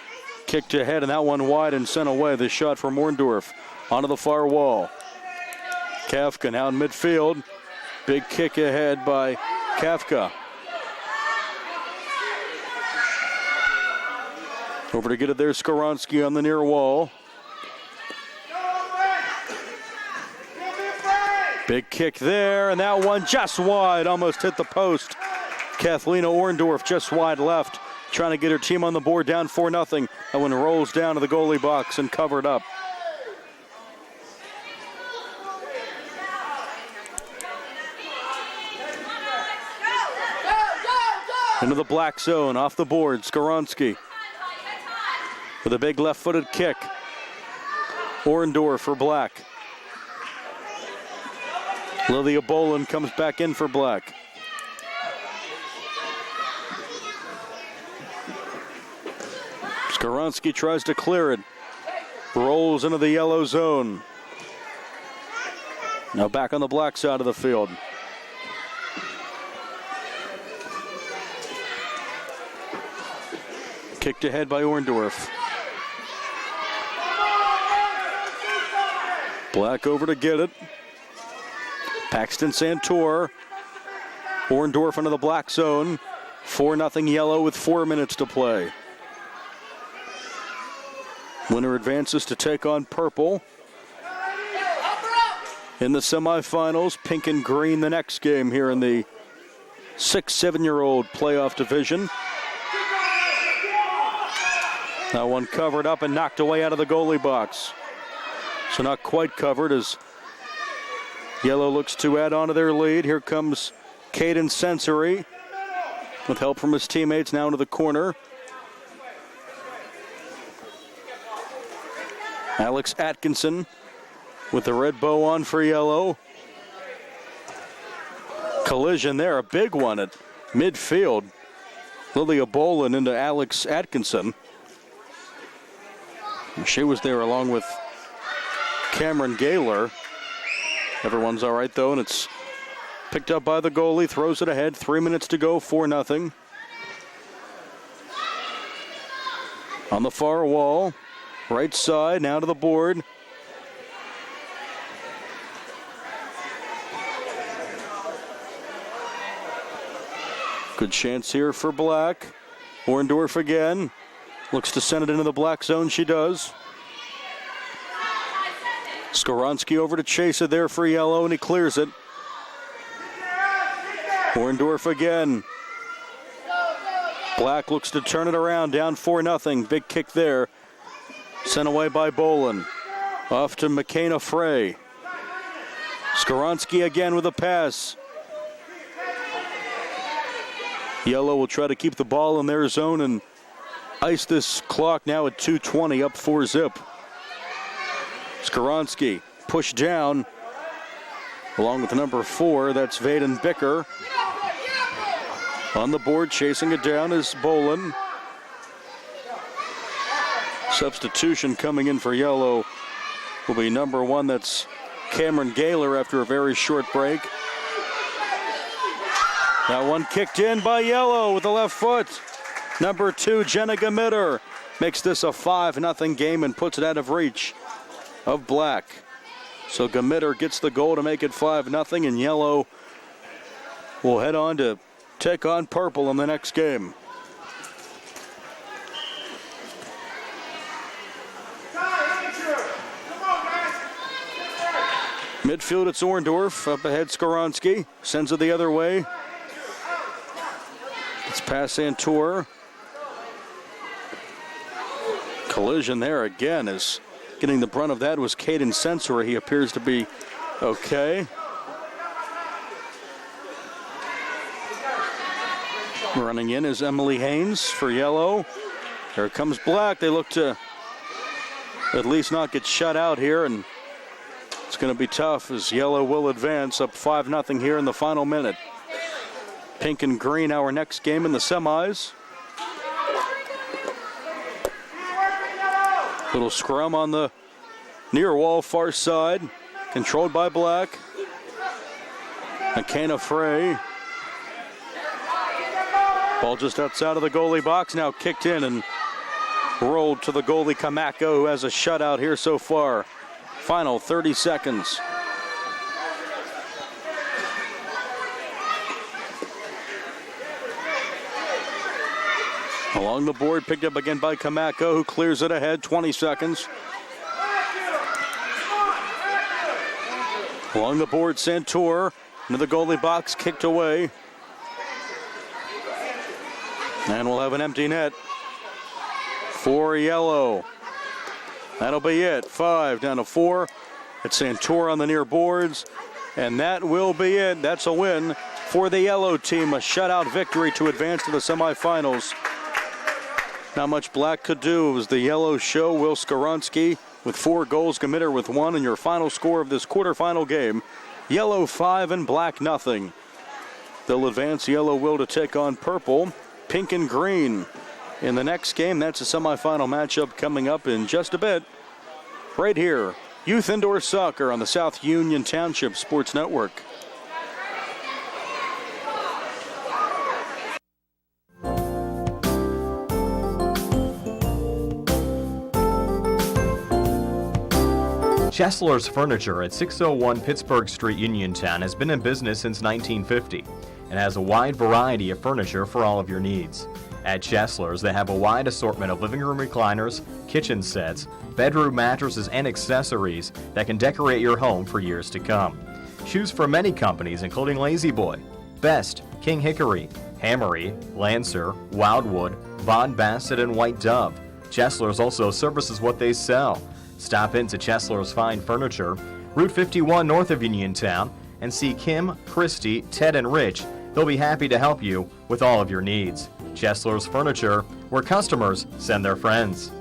Kicked ahead, and that one wide and sent away. The shot from Orndorff onto the far wall. Kafka now in midfield. Big kick ahead by Kafka. Over to get it there, Skoronsky on the near wall. Big kick there, and that one just wide, almost hit the post. Kathleen Orndorff just wide left, trying to get her team on the board, down 4-0. That one rolls down to the goalie box and covered up. Into the black zone, off the board, Skoronsky with a big left-footed kick. Orndorff for Black. Lilia Bolin comes back in for Black. Skoronsky tries to clear it. Rolls into the yellow zone. Now back on the black side of the field. Kicked ahead by Orndorff. Black over to get it. Paxton Santor. Orndorff into the black zone. 4-0 Yellow with 4 minutes to play. Winner advances to take on purple. In the semifinals, pink and green the next game here in the 6-7-year-old playoff division. That one covered up and knocked away out of the goalie box. So not quite covered as Yellow looks to add on to their lead. Here comes Caden Sensory with help from his teammates now into the corner. Alex Atkinson with the red bow on for Yellow. Collision there, a big one at midfield. Lilia Bolin into Alex Atkinson. She was there along with Cameron Gaylor. Everyone's all right, though, and it's picked up by the goalie. Throws it ahead. 3 minutes to go, 4-0. On the far wall, right side, now to the board. Good chance here for Black. Orndorff again. Looks to send it into the black zone. She does. Skoronsky over to chase it there for Yellow, and he clears it. Orndorff again. Black looks to turn it around, down 4-0. Big kick there. Sent away by Bolin. Off to McKenna Frey. Skoronsky again with a pass. Yellow will try to keep the ball in their zone and ice this clock now at 2:20, up 4-0. Skoronsky pushed down along with the number 4. That's Vaden Bicker. On the board, chasing it down is Bolin. Substitution coming in for Yellow will be number 1. That's Cameron Gaylor after a very short break. That one kicked in by Yellow with the left foot. Number 2, Jenna Gamitter, makes this a 5-0 game and puts it out of reach of Black. So Gamitter gets the goal to make it 5-0, and Yellow will head on to take on Purple in the next game. Midfield, it's Orndorff. Up ahead, Skoronsky. Sends it the other way. It's past Santor. Collision there again is getting the brunt of that was Caden Sensory. He appears to be okay. Running in is Emily Haynes for Yellow. Here comes Black. They look to at least not get shut out here, and it's going to be tough as Yellow will advance up 5-0 here in the final minute. Pink and green, our next game in the semis. Little scrum on the near wall far side, controlled by Black. McKenna Frey. Ball just outside of the goalie box, now kicked in and rolled to the goalie Kamako, who has a shutout here so far. Final 30 seconds. Along the board, picked up again by Kamako, who clears it ahead, 20 seconds. Along the board, Santor into the goalie box, kicked away. And we'll have an empty net for Yellow. That'll be it. 5 down to 4. It's Santor on the near boards. And that will be it. That's a win for the Yellow team. A shutout victory to advance to the semifinals. Not much Black could do. It was the Yellow show. Will Skoronsky with 4 goals, Gamitter with 1. And your final score of this quarterfinal game, Yellow 5 and Black 0. They'll advance. Yellow will to take on Purple. Pink and green in the next game. That's a semifinal matchup coming up in just a bit. Right here, Youth Indoor Soccer on the South Union Township Sports Network. Chesler's Furniture at 601 Pittsburgh Street, Uniontown has been in business since 1950 and has a wide variety of furniture for all of your needs. At Chesler's, they have a wide assortment of living room recliners, kitchen sets, bedroom mattresses, and accessories that can decorate your home for years to come. Choose from many companies including Lazy Boy, Best, King Hickory, Hammery, Lancer, Wildwood, Von Bassett, and White Dove. Chesler's also services what they sell. Stop into Chesler's Fine Furniture, Route 51 north of Uniontown, and see Kim, Christy, Ted, and Rich. They'll be happy to help you with all of your needs. Chesler's Furniture, where customers send their friends.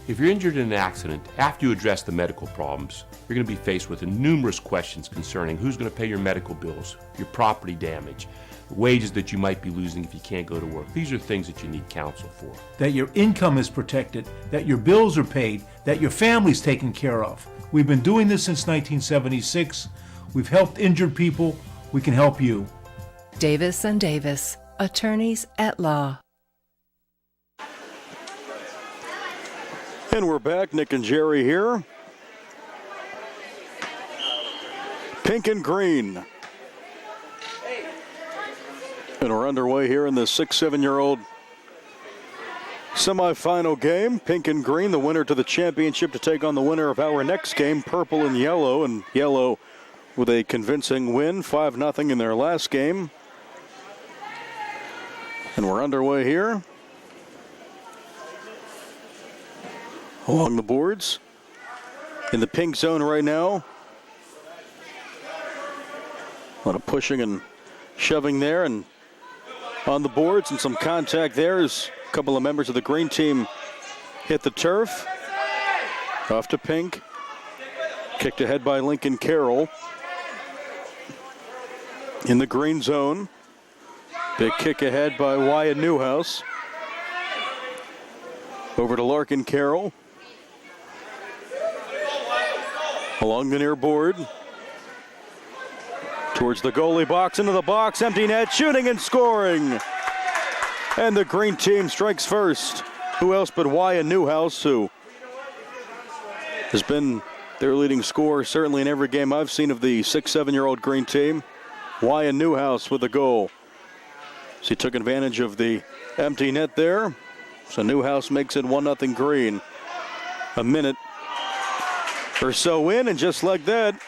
If you're injured in an accident, after you address the medical problems, you're going to be faced with numerous questions concerning who's going to pay your medical bills, your property damage, wages that you might be losing if you can't go to work. These are things that you need counsel for. That your income is protected, that your bills are paid, that your family's taken care of. We've been doing this since 1976. We've helped injured people. We can help you. Davis & Davis, attorneys at law. And we're back. Nick and Jerry here. Pink and green. And we're underway here in the 6-7-year-old semifinal game. Pink and green, the winner to the championship to take on the winner of our next game, purple and yellow. And yellow with a convincing win, 5-0 in their last game. And we're underway here. Along the boards. In the pink zone right now. A lot of pushing and shoving there, and on the boards, and some contact there as a couple of members of the green team hit the turf. Off to pink. Kicked ahead by Lincoln Carroll. In the green zone. Big kick ahead by Wyatt Newhouse. Over to Larkin Carroll. Along the near board. Towards the goalie box, into the box, empty net, shooting and scoring. And the green team strikes first. Who else but Wyatt Newhouse, who has been their leading scorer certainly in every game I've seen of the 6-7-year-old green team. Wyatt Newhouse with the goal. So he took advantage of the empty net there. So Newhouse makes it 1-0 green. A minute or so in, and just like that,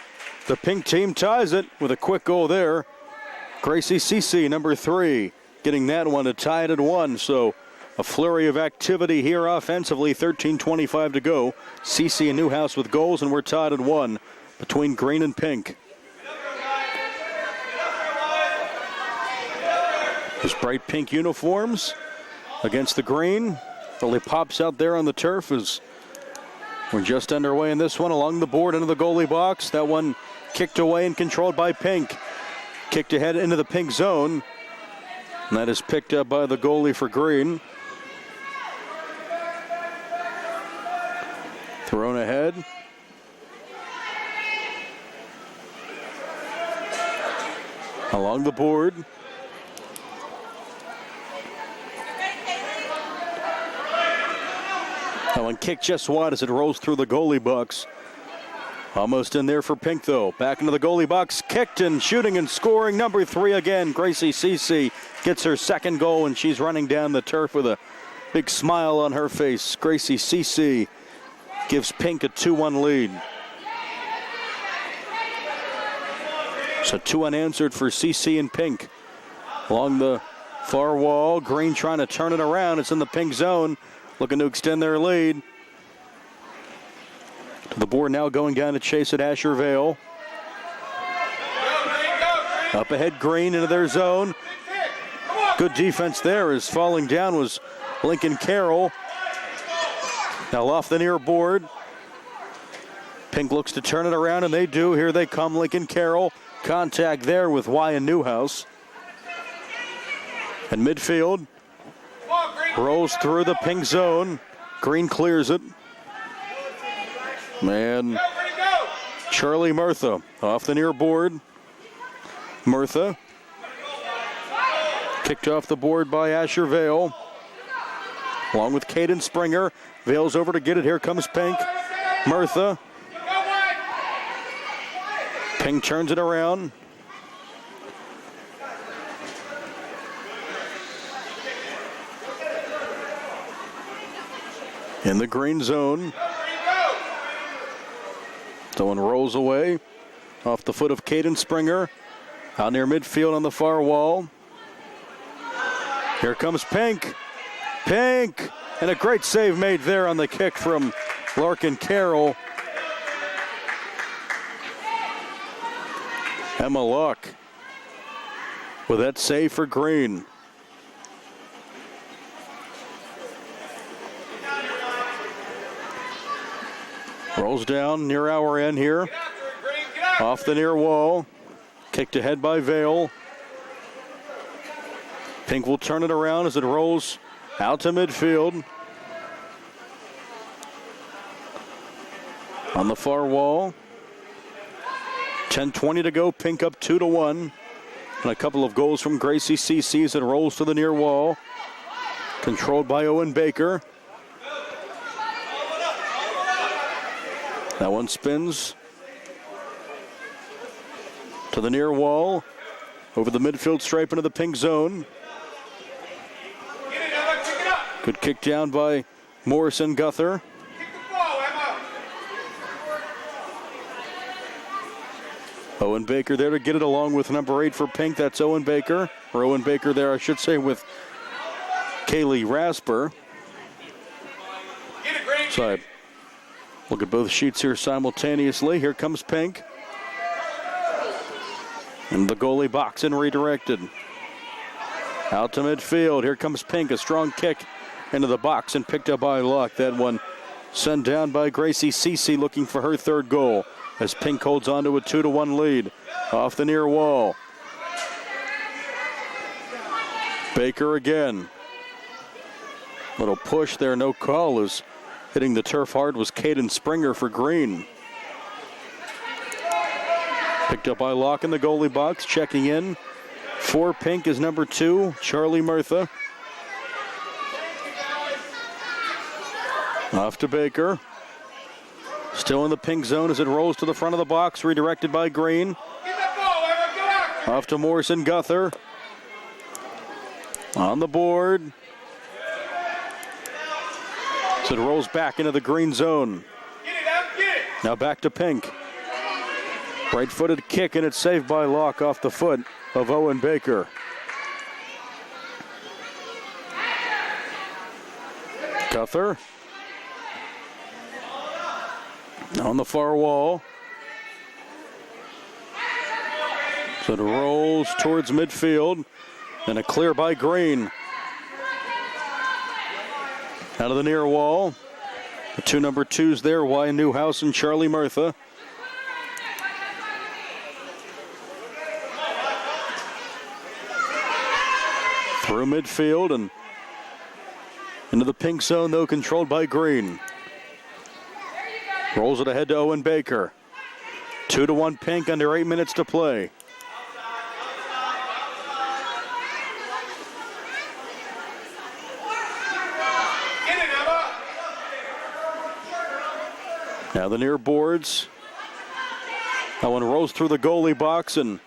the pink team ties it with a quick goal there. Gracie Cece, number 3, getting that one to tie it at 1. So a flurry of activity here offensively, 13:25 to go. Cece and Newhouse with goals, and we're tied at 1 between green and pink. His bright pink uniforms against the green. Really pops out there on the turf as we're just underway in this one. Along the board into the goalie box. That one kicked away and controlled by pink. Kicked ahead into the pink zone. And that is picked up by the goalie for green. Thrown ahead. Along the board. That one kicked just wide as it rolls through the goalie box. Almost in there for pink, though. Back into the goalie box. Kicked and shooting and scoring. Number 3 again. Gracie Cece gets her second goal, and she's running down the turf with a big smile on her face. Gracie Cece gives pink a 2-1 lead. So 2 unanswered for Cece and pink. Along the far wall. Green trying to turn it around. It's in the pink zone. Looking to extend their lead. To the board now, going down to chase at Asher Vale. Up ahead, green into their zone. Good defense there as falling down was Lincoln Carroll. Now off the near board. Pink looks to turn it around, and they do. Here they come, Lincoln Carroll. Contact there with Wyatt Newhouse. And midfield. Rolls through the pink zone. Green clears it. And Charlie Murtha off the near board. Murtha. Kicked off the board by Asher Vale. Along with Caden Springer. Vale's over to get it. Here comes Pink. Murtha. Pink turns it around. In the green zone. The one rolls away off the foot of Caden Springer. Out near midfield on the far wall. Here comes Pink. Pink! And a great save made there on the kick from Larkin Carroll. Emma Locke with that save for Green. Rolls down near our end here. Off the near wall. Kicked ahead by Vale. Pink will turn it around as it rolls out to midfield. On the far wall. 10:20 to go. Pink up 2-1. And a couple of goals from Gracie CC as it rolls to the near wall. Controlled by Owen Baker. That one spins to the near wall. Over the midfield stripe into the Pink zone. Good kick down by Morrison Guther. Owen Baker there to get it along with number 8 for Pink. That's Owen Baker. Or Owen Baker there, I should say, with Kaylee Rasper. So I look at both sheets here simultaneously. Here comes Pink. And the goalie box and redirected. Out to midfield. Here comes Pink. A strong kick into the box and picked up by Luck. That one sent down by Gracie Cece looking for her third goal as Pink holds on to a 2-1 lead. Off the near wall. Baker again. Little push there, no call, as hitting the turf hard was Caden Springer for Green. Picked up by Locke in the goalie box, checking in. For Pink is number 2, Charlie Murtha. Off to Baker. Still in the Pink zone as it rolls to the front of the box, redirected by Green. Off to Morrison Guther. On the board. So it rolls back into the Green zone. Now back to Pink. Right-footed kick, and it's saved by Locke off the foot of Owen Baker. Guther. On the far wall. So it rolls towards midfield. And a clear by Green. Out of the near wall. The two number 2s there, Wyatt Newhouse and Charlie Murtha. Through midfield and into the Pink zone, though, controlled by Green. Rolls it ahead to Owen Baker. 2-1 Pink, under 8 minutes to play. Now the near boards. That one rolls through the goalie box and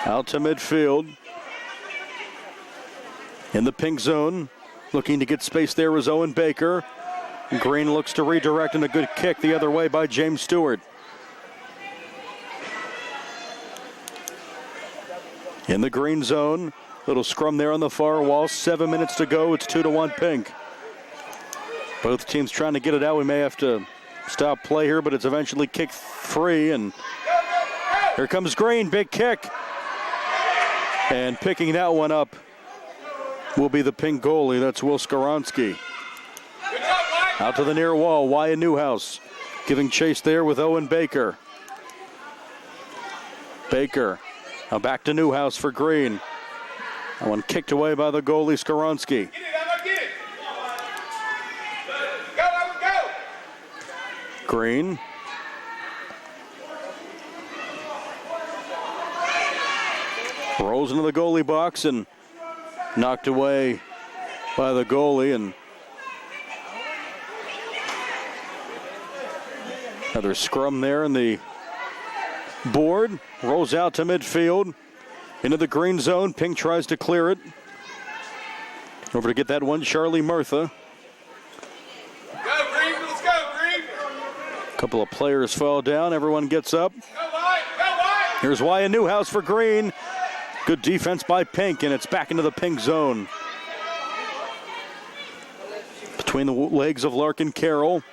out to midfield. In the Pink zone, looking to get space there was Owen Baker. Green looks to redirect, and a good kick the other way by James Stewart. In the Green zone, little scrum there on the far wall. 7 minutes to go. It's 2-1 Pink. Both teams trying to get it out. We may have to stop play here, but it's eventually kicked free. And here comes Green. Big kick. And picking that one up will be the Pink goalie. That's Will Skoronsky. Out to the near wall. Wyatt Newhouse giving chase there with Owen Baker. Baker. Now back to Newhouse for Green. That one kicked away by the goalie Skoronsky. Green. Rolls into the goalie box and knocked away by the goalie. And another scrum there in the board. Rolls out to midfield. Into the Green zone. Pink tries to clear it. Over to get that one, Charlie Murtha. A couple of players fall down. Everyone gets up. Here's Wyatt Newhouse for Green. Good defense by Pink, and it's back into the Pink zone. Between the legs of Larkin Carroll.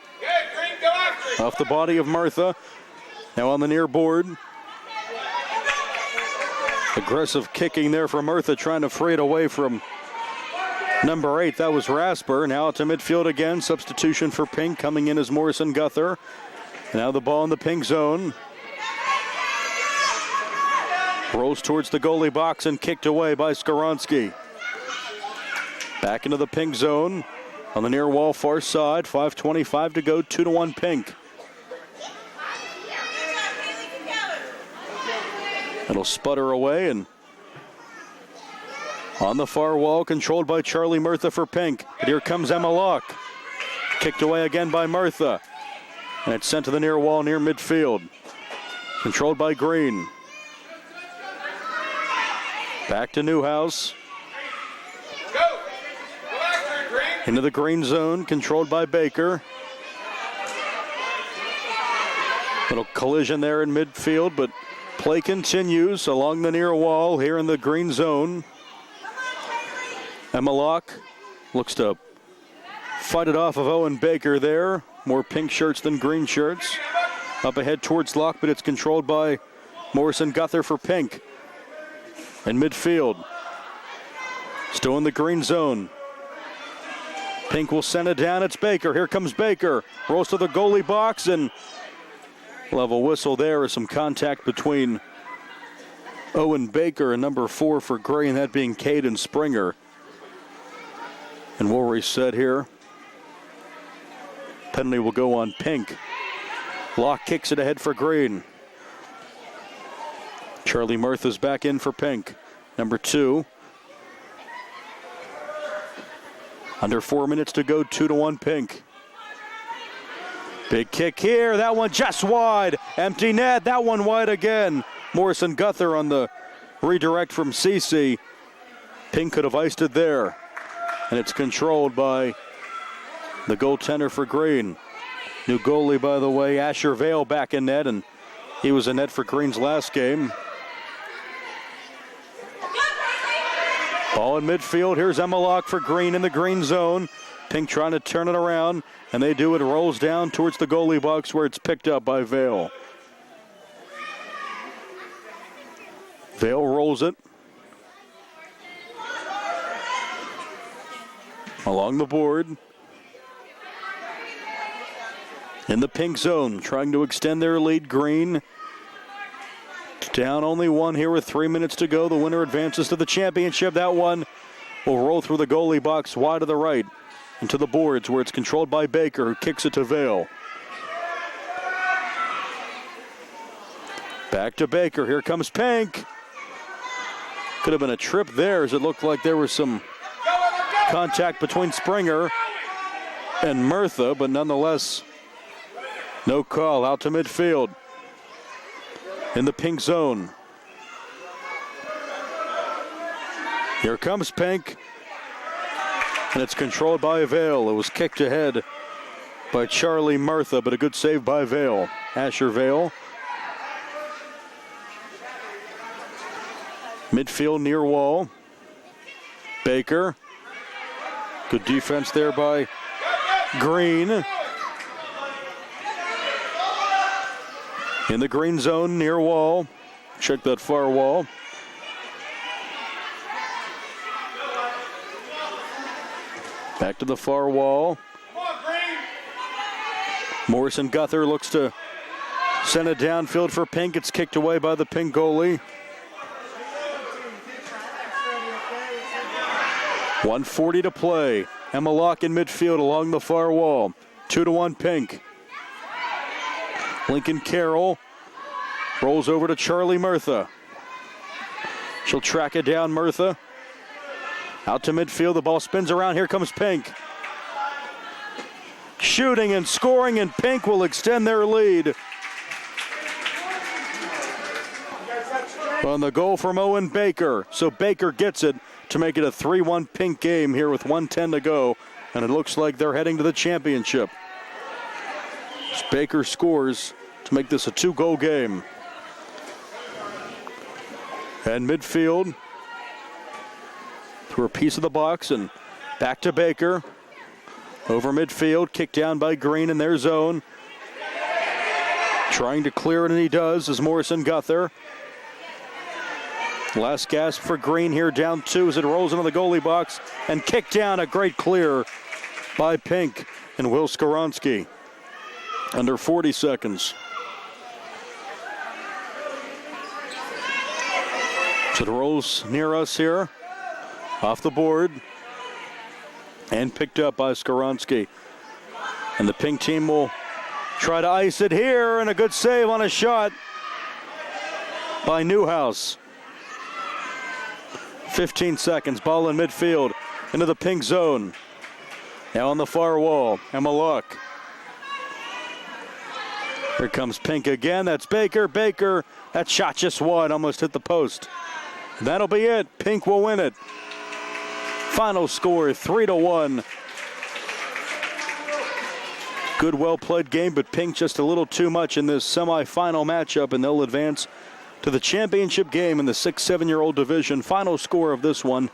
Off the body of Murtha. Now on the near board. Aggressive kicking there from Murtha, trying to free it away from number 8. That was Rasper. Now to midfield again. Substitution for Pink. Coming in as Morrison Gunther. Now the ball in the Pink zone. Rolls towards the goalie box and kicked away by Skoronsky. Back into the Pink zone. On the near wall far side. 5:25 to go. 2-1 Pink. It'll sputter away, and on the far wall, controlled by Charlie Murtha for Pink. And here comes Emma Locke. Kicked away again by Murtha. And it's sent to the near wall near midfield. Controlled by Green. Back to Newhouse. Into the Green zone, controlled by Baker. Little collision there in midfield, but play continues along the near wall here in the Green zone. Emma Locke looks to fight it off of Owen Baker there. More pink shirts than green shirts. Up ahead towards Locke, but it's controlled by Morrison Gunther for Pink. In midfield. Still in the Green zone. Pink will send it down. It's Baker. Here comes Baker. Rolls to the goalie box, and level whistle there is some contact between Owen Baker and number 4 for Green, that being Caden Springer. And we'll reset here. Penalty will go on Pink. Locke kicks it ahead for Green. Charlie Murtha's back in for Pink. Number 2. Under 4 minutes to go, 2-1 Pink. Big kick here, that one just wide. Empty net, that one wide again. Morrison Gunther on the redirect from Cece. Pink could have iced it there. And it's controlled by the goaltender for Green. New goalie, by the way, Asher Vale back in net, and he was in net for Green's last game. Ball in midfield. Here's Emma Locke for Green in the Green zone. Pink trying to turn it around, and they do it. It rolls down towards the goalie box where it's picked up by Vale. Vale rolls it along the board. In the Pink zone, trying to extend their lead. Green down only 1 here with 3 minutes to go. The winner advances to the championship. That one will roll through the goalie box wide to the right into the boards where it's controlled by Baker, who kicks it to Vale. Back to Baker. Here comes Pink. Could have been a trip there, as it looked like there was some contact between Springer and Murtha, but nonetheless, no call. Out to midfield in the Pink zone. Here comes Pink, and it's controlled by Vale. It was kicked ahead by Charlie Murtha, but a good save by Vale. Asher Vale. Midfield near wall. Baker. Good defense there by Green. In the Green zone near wall. Check that far wall. Back to the far wall. Morrison Gunther looks to send it downfield for Pink. It's kicked away by the Pink goalie. 1:40 to play. Emma Locke in midfield along the far wall. 2-1 Pink. Lincoln Carroll rolls over to Charlie Murtha. She'll track it down, Murtha. Out to midfield, the ball spins around. Here comes Pink. Shooting and scoring, and Pink will extend their lead. On the goal from Owen Baker. So Baker gets it to make it a 3-1 Pink game here with 1:10 to go. And it looks like they're heading to the championship. Baker scores to make this a 2-goal game. And midfield through a piece of the box and back to Baker. Over midfield, kicked down by Green in their zone. Trying to clear it, and he does as Morrison got there. Last gasp for Green here, down 2 as it rolls into the goalie box and kicked down. A great clear by Pink and Will Skoronsky. Under 40 seconds. So it rolls near us here, off the board, and picked up by Skoronsky. And the Pink team will try to ice it here, and a good save on a shot by Newhouse. 15 seconds, ball in midfield, into the Pink zone. Now on the far wall, Emma Luck. Here comes Pink again, that's Baker. Baker, that shot just wide, almost hit the post. That'll be it, Pink will win it. Final score, 3-1. Good, well-played game, but Pink just a little too much in this semifinal matchup, and they'll advance to the championship game in the 6-7-year-old division. Final score of this one,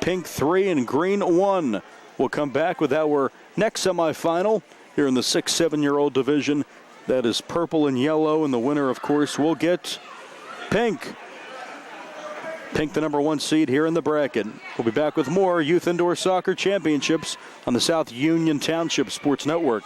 Pink 3 and Green 1. We'll come back with our next semifinal here in the 6-7-year-old division. That is purple and yellow, and the winner, of course, will get Pink. Pink, the number 1 seed here in the bracket. We'll be back with more Youth Indoor Soccer Championships on the South Union Township Sports Network.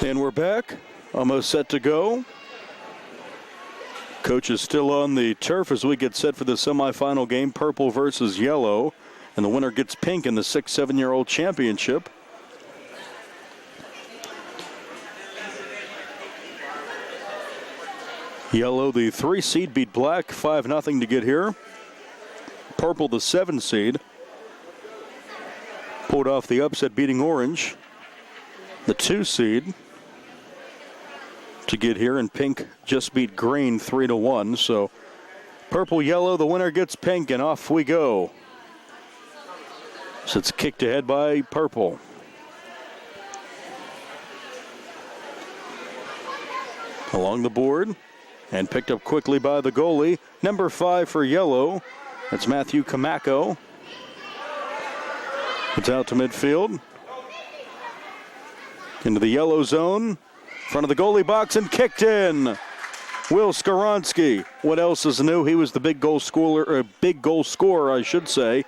And we're back, almost set to go. Coach is still on the turf as we get set for the semifinal game, purple versus yellow. And the winner gets Pink in the 6-7-year-old championship. Yellow, the 3 seed, beat Black 5-0 to get here. Purple, the 7 seed, pulled off the upset, beating Orange, the 2 seed, to get here, and Pink just beat Green 3-1. So purple, yellow, the winner gets Pink, and off we go. So it's kicked ahead by purple. Along the board, and picked up quickly by the goalie. Number 5 for yellow, that's Matthew Kamako. It's out to midfield. Into the yellow zone. Front of the goalie box and kicked in. Will Skoronsky. What else is new? He was the big goal scorer, I should say,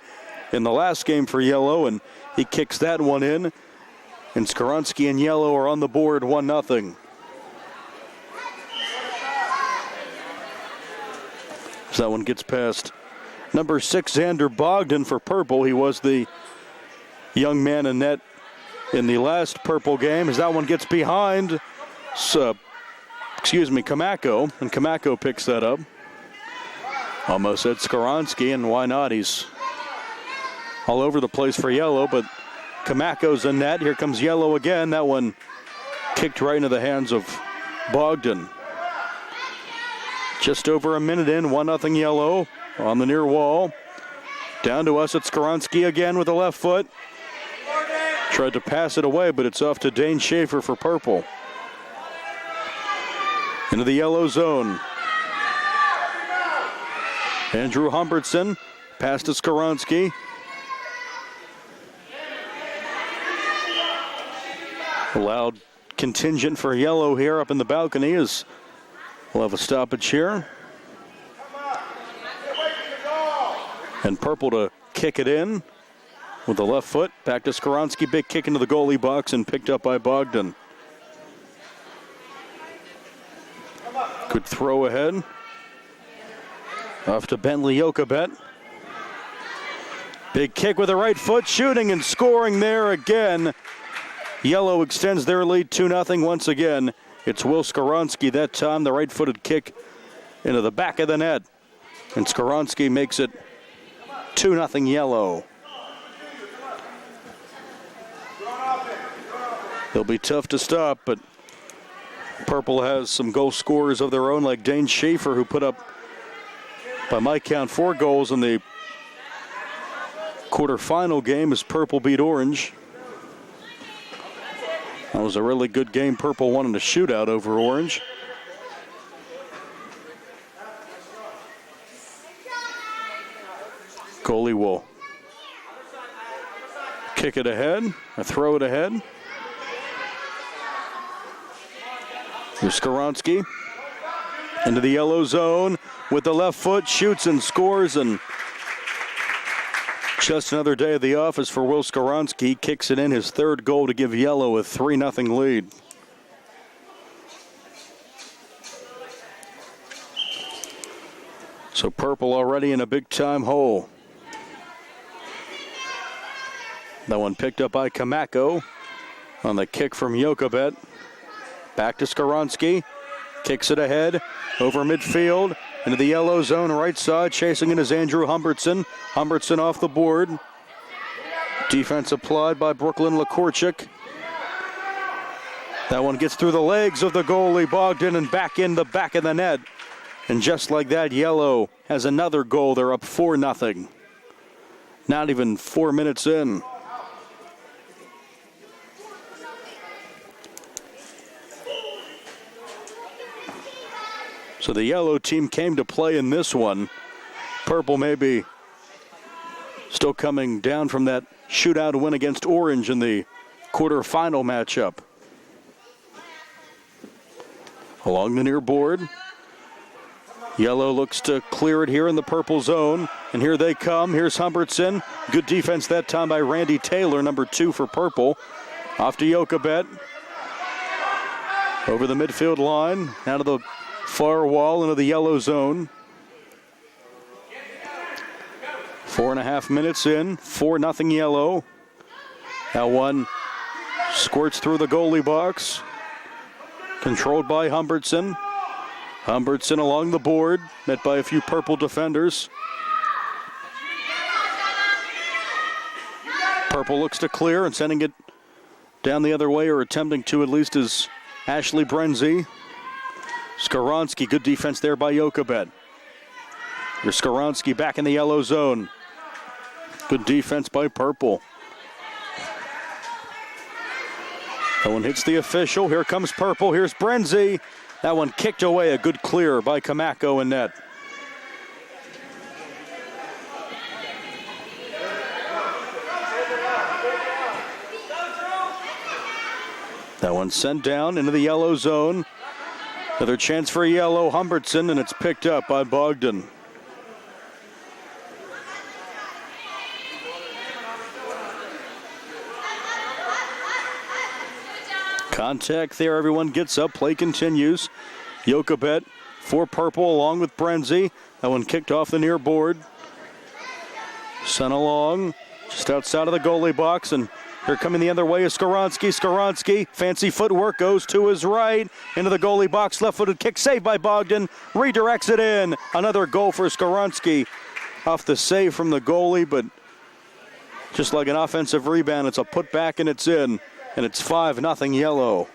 in the last game for yellow, and he kicks that one in. And Skoronsky and yellow are on the board 1-0. So that one gets past number 6, Xander Bogdan for purple. He was the young man in net in the last purple game, as that one gets behind Kamako, and Kamako picks that up. Almost said Skoronsky, and why not? He's all over the place for yellow, but Kamako's in net. Here comes yellow again. That one kicked right into the hands of Bogdan. Just over a minute in, 1-0 Yellow on the near wall. Down to us, it's Skoronsky again with the left foot. Tried to pass it away, but it's off to Dane Schaefer for Purple. Into the Yellow zone. Andrew Humbertson, pass to Skoronsky. A loud contingent for Yellow here up in the balcony as we'll have a stoppage here. And Purple to kick it in with the left foot. Back to Skoronsky, big kick into the goalie box and picked up by Bogdan. Good throw ahead. Off to Bentley Jokabet. Big kick with the right foot, shooting and scoring there again. Yellow extends their lead 2-0 once again. It's Will Skoronsky that time, the right-footed kick into the back of the net. And Skoronsky makes it 2-0 Yellow. They'll be tough to stop, but Purple has some goal scorers of their own, like Dane Schaefer, who put up, by my count, 4 goals in the quarterfinal game as Purple beat Orange. That was a really good game. Purple won in a shootout over Orange. Goalie will kick it ahead, or throw it ahead. Here's Skoronsky into the Yellow zone with the left foot, shoots and scores, and just another day at the office for Will Skoronsky. He kicks it in, his 3rd goal to give Yellow a 3-0 lead. So Purple already in a big-time hole. That one picked up by Kamako on the kick from Jokabet. Back to Skoronsky. Kicks it ahead over midfield into the Yellow zone right side. Chasing it is Andrew Humbertson. Humbertson off the board. Defense applied by Brooklyn Lakorchik. That one gets through the legs of the goalie Bogdan and back in the back of the net. And just like that, Yellow has another goal. They're up 4-0. Not even 4 minutes in. So the Yellow team came to play in this one. Purple maybe still coming down from that shootout win against Orange in the quarterfinal matchup. Along the near board. Yellow looks to clear it here in the Purple zone. And here they come. Here's Humbertson. Good defense that time by Randy Taylor, number 2 for Purple. Off to Jokabet. Over the midfield line. Out of the far wall into the Yellow zone. 4.5 minutes in. 4-0 Yellow. That one squirts through the goalie box. Controlled by Humbertson. Humbertson along the board. Met by a few Purple defenders. Purple looks to clear and sending it down the other way, or attempting to at least, is Ashley Brenzy. Skoronsky, good defense there by Jokabet. Here's Skoronsky back in the Yellow zone. Good defense by Purple. That one hits the official. Here comes Purple. Here's Brenzy. That one kicked away. A good clear by Kamako in net. That one sent down into the Yellow zone. Another chance for Yellow, Humbertson, and it's picked up by Bogdan. Contact there, everyone gets up, play continues. Jokabet for Purple along with Brenzy. That one kicked off the near board. Sent along, just outside of the goalie box, and here coming the other way is Skoronsky. Skoronsky, fancy footwork, goes to his right, into the goalie box, left-footed kick, saved by Bogdan, redirects it in. Another goal for Skoronsky off the save from the goalie, but just like an offensive rebound, it's a putback and it's in, and it's 5-0 Yellow.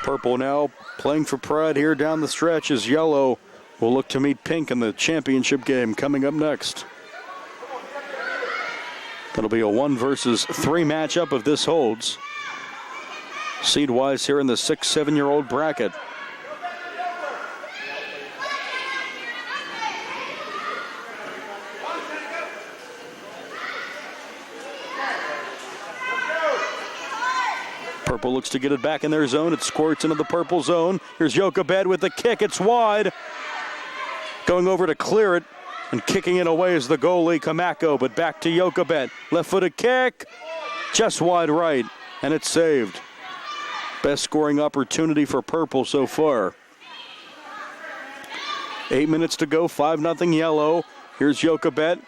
Purple now playing for pride here down the stretch as yellow will look to meet pink in the championship game coming up next. That'll be a 1 versus 3 matchup if this holds. Seed-wise here in the 6-7-year-old bracket. Purple looks to get it back in their zone. It squirts into the purple zone. Here's Jochebed with the kick. It's wide. Going over to clear it and kicking it away is the goalie, Kamako, but back to Jochebed. Left-footed kick. Just wide right, and it's saved. Best scoring opportunity for Purple so far. 8 minutes to go, 5-0 yellow. Here's Jochebed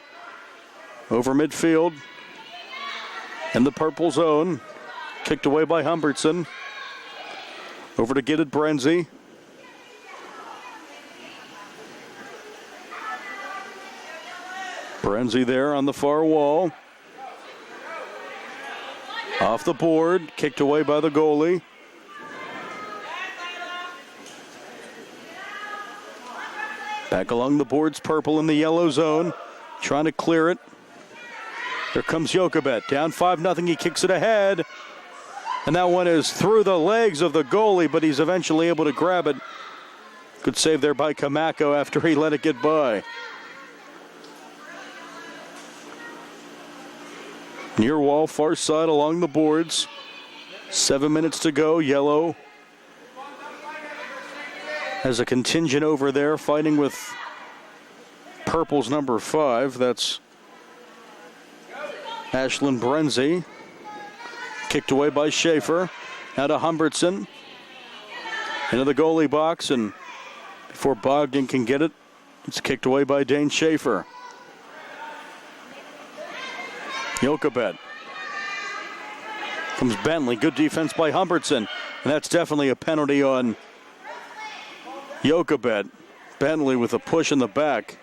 over midfield in the purple zone. Kicked away by Humbertson. Over to get it, Brenzy. Brenzy there on the far wall. Off the board, kicked away by the goalie. Back along the boards, Purple in the yellow zone, trying to clear it. Here comes Jochebed, down 5-0, he kicks it ahead. And that one is through the legs of the goalie, but he's eventually able to grab it. Good save there by Kamako after he let it get by. Near wall, far side along the boards. 7 minutes to go, yellow has a contingent over there fighting with Purple's number 5. That's Ashlyn Brenzy. Kicked away by Schaefer. Now to Humbertson. Into the goalie box, and before Bogdan can get it, it's kicked away by Dane Schaefer. Jochebed. Comes Bentley. Good defense by Humbertson. And that's definitely a penalty on Jochebed. Bentley with a push in the back.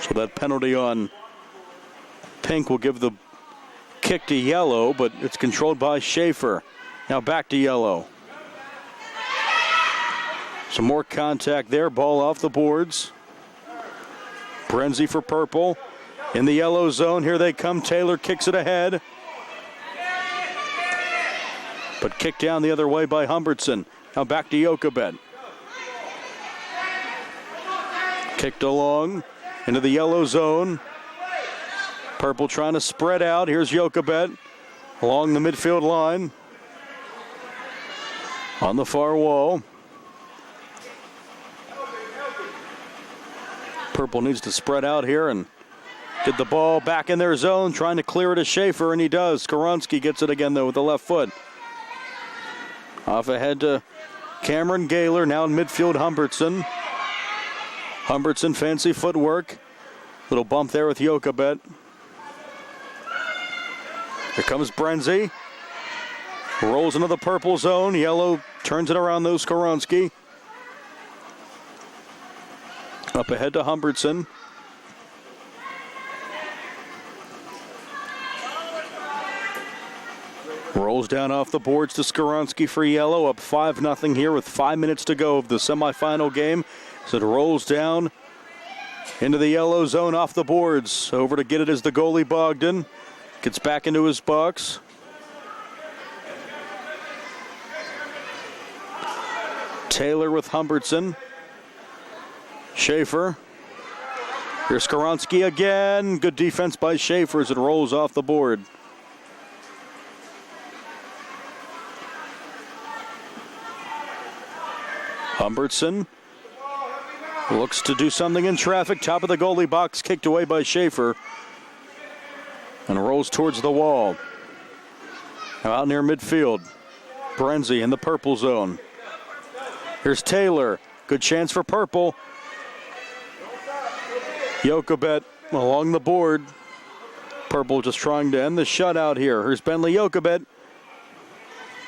So that penalty on pink will give the kick to yellow, but it's controlled by Schaefer. Now back to yellow. Some more contact there. Ball off the boards. Brenzy for Purple. In the yellow zone, here they come. Taylor kicks it ahead. But kicked down the other way by Humbertson. Now back to Jochebed. Kicked along into the yellow zone. Purple trying to spread out. Here's Jochebed along the midfield line. On the far wall. Purple needs to spread out here and get the ball back in their zone, trying to clear it to Schaefer, and he does. Skoronsky gets it again, though, with the left foot. Off ahead to Cameron Gaylor, now in midfield, Humbertson. Humbertson, fancy footwork. Little bump there with Jochebed. Here comes Brenzy. Rolls into the purple zone. Yellow turns it around, though, Skoronsky. Up ahead to Humbertson. Rolls down off the boards to Skoronsky for yellow. Up 5-0 here with 5 minutes to go of the semifinal game. So it rolls down into the yellow zone off the boards. Over to get it is the goalie Bogdan. Gets back into his box. Taylor with Humbertson. Schaefer. Here's Skoronsky again. Good defense by Schaefer as it rolls off the board. Humbertson looks to do something in traffic. Top of the goalie box, kicked away by Schaefer. And rolls towards the wall. Now out near midfield. Brenzy in the purple zone. Here's Taylor. Good chance for Purple. Jochebed along the board. Purple just trying to end the shutout here. Here's Bentley Jochebed.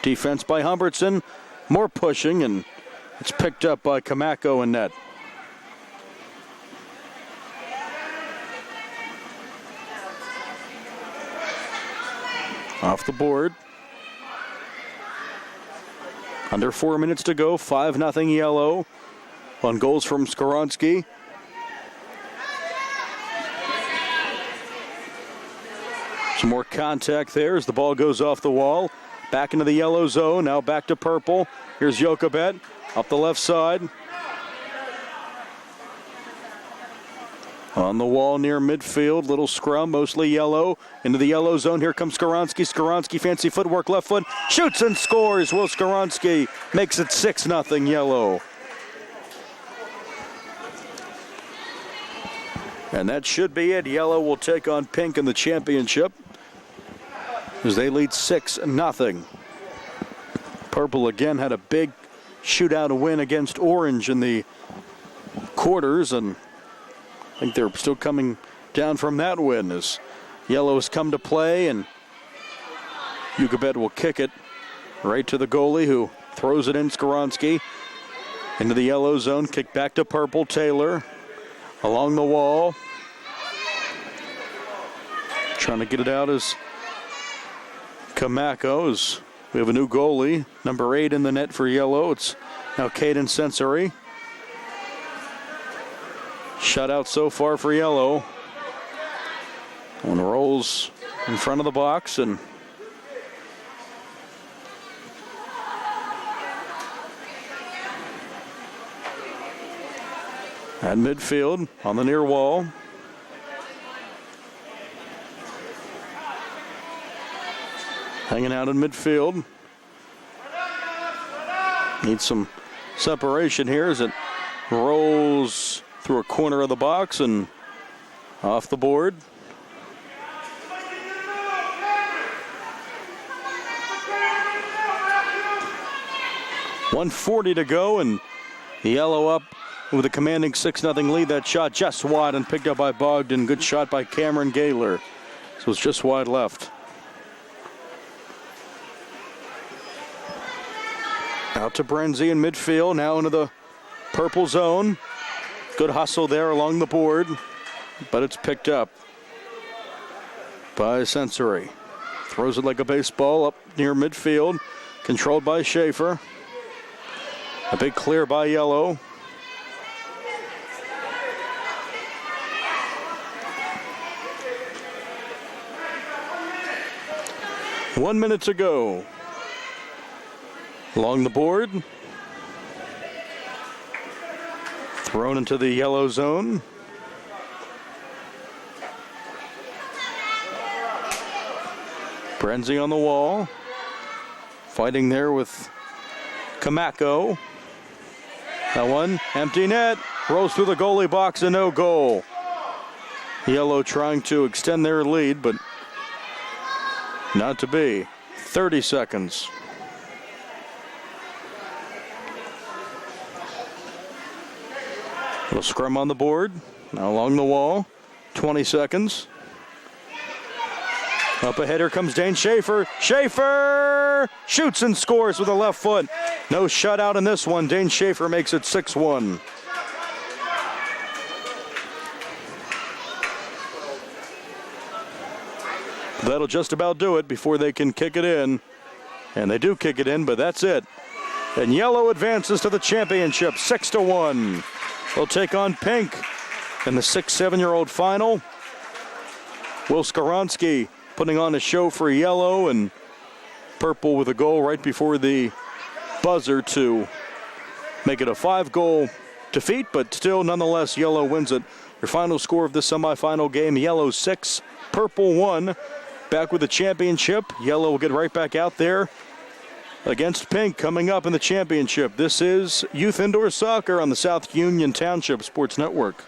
Defense by Humbertson. More pushing, and it's picked up by Kamako and net. Off the board. Under 4 minutes to go, 5-0 Yellow on goals from Skoronsky. Some more contact there as the ball goes off the wall. Back into the Yellow zone, now back to Purple. Here's Jokabet up the left side. On the wall near midfield, little scrum, mostly Yellow. Into the Yellow zone, here comes Skoronsky. Skoronsky, fancy footwork, left foot, shoots and scores. Will Skoronsky makes it 6-0 Yellow. And that should be it. Yellow will take on Pink in the championship as they lead 6-0. Purple again had a big shootout win against Orange in the quarters, and I think they're still coming down from that win as Yellow has come to play, and Jokabet will kick it right to the goalie who throws it in. Skoronsky into the Yellow zone, kick back to Purple. Taylor along the wall. Trying to get it out as Kamako, as we have a new goalie, number 8 in the net for Yellow. It's now Caden Sensory. Shutout so far for Yellow. One rolls in front of the box, and at midfield on the near wall. Hanging out in midfield. Needs some separation here as it rolls through a corner of the box and off the board. .140 to go, and Yellow up with a commanding 6-0 lead. That shot just wide and picked up by Bogdan. Good shot by Cameron Gaylor. So it's just wide left. Out to Brenzy in midfield, now into the Purple zone. Good hustle there along the board, but it's picked up by Sensory. Throws it like a baseball up near midfield, controlled by Schaefer. A big clear by Yellow. One minute to go. Along the board. Thrown into the Yellow zone. Brenzy on the wall. Fighting there with Kamako. That one, empty net. Rolls through the goalie box and no goal. Yellow trying to extend their lead, but not to be. 30 seconds. Little scrum on the board. Now along the wall. 20 seconds. Up ahead, here comes Dane Schaefer. Schaefer shoots and scores with a left foot. No shutout in this one. Dane Schaefer makes it 6-1. That'll just about do it before they can kick it in. And they do kick it in, but that's it. And Yellow advances to the championship, 6-1. They'll take on Pink in the 6-7-year-old final. Will Skoronsky putting on a show for Yellow, and Purple with a goal right before the buzzer to make it a 5-goal defeat, but still nonetheless Yellow wins it. Your final score of the semifinal game, Yellow 6, Purple 1. Back with the championship. Yellow will get right back out there against Pink coming up in the championship. This is Youth Indoor Soccer on the South Union Township Sports Network.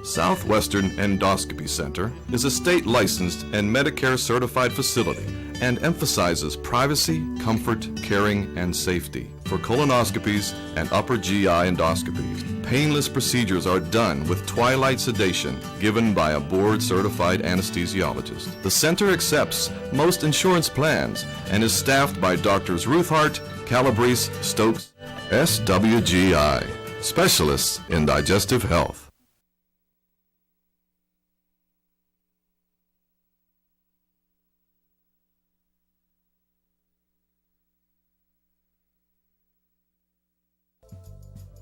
Southwestern Endoscopy Center is a state-licensed and Medicare-certified facility and emphasizes privacy, comfort, caring, and safety. For colonoscopies and upper GI endoscopies, painless procedures are done with twilight sedation given by a board-certified anesthesiologist. The center accepts most insurance plans and is staffed by Drs. Ruthhart, Calabrese, Stokes, SWGI, specialists in digestive health.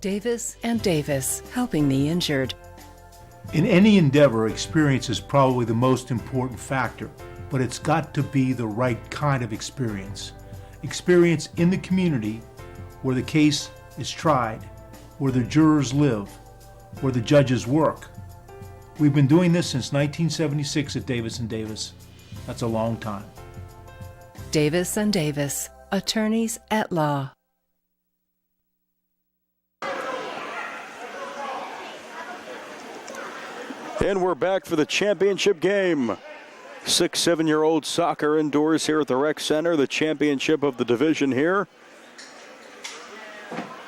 Davis and Davis, helping the injured. In any endeavor, experience is probably the most important factor, but it's got to be the right kind of experience. Experience in the community where the case is tried, where the jurors live, where the judges work. We've been doing this since 1976 at Davis and Davis. That's a long time. Davis and Davis, attorneys at law. And we're back for the championship game. 6-7-year-old soccer indoors here at the Rec Center, the championship of the division here.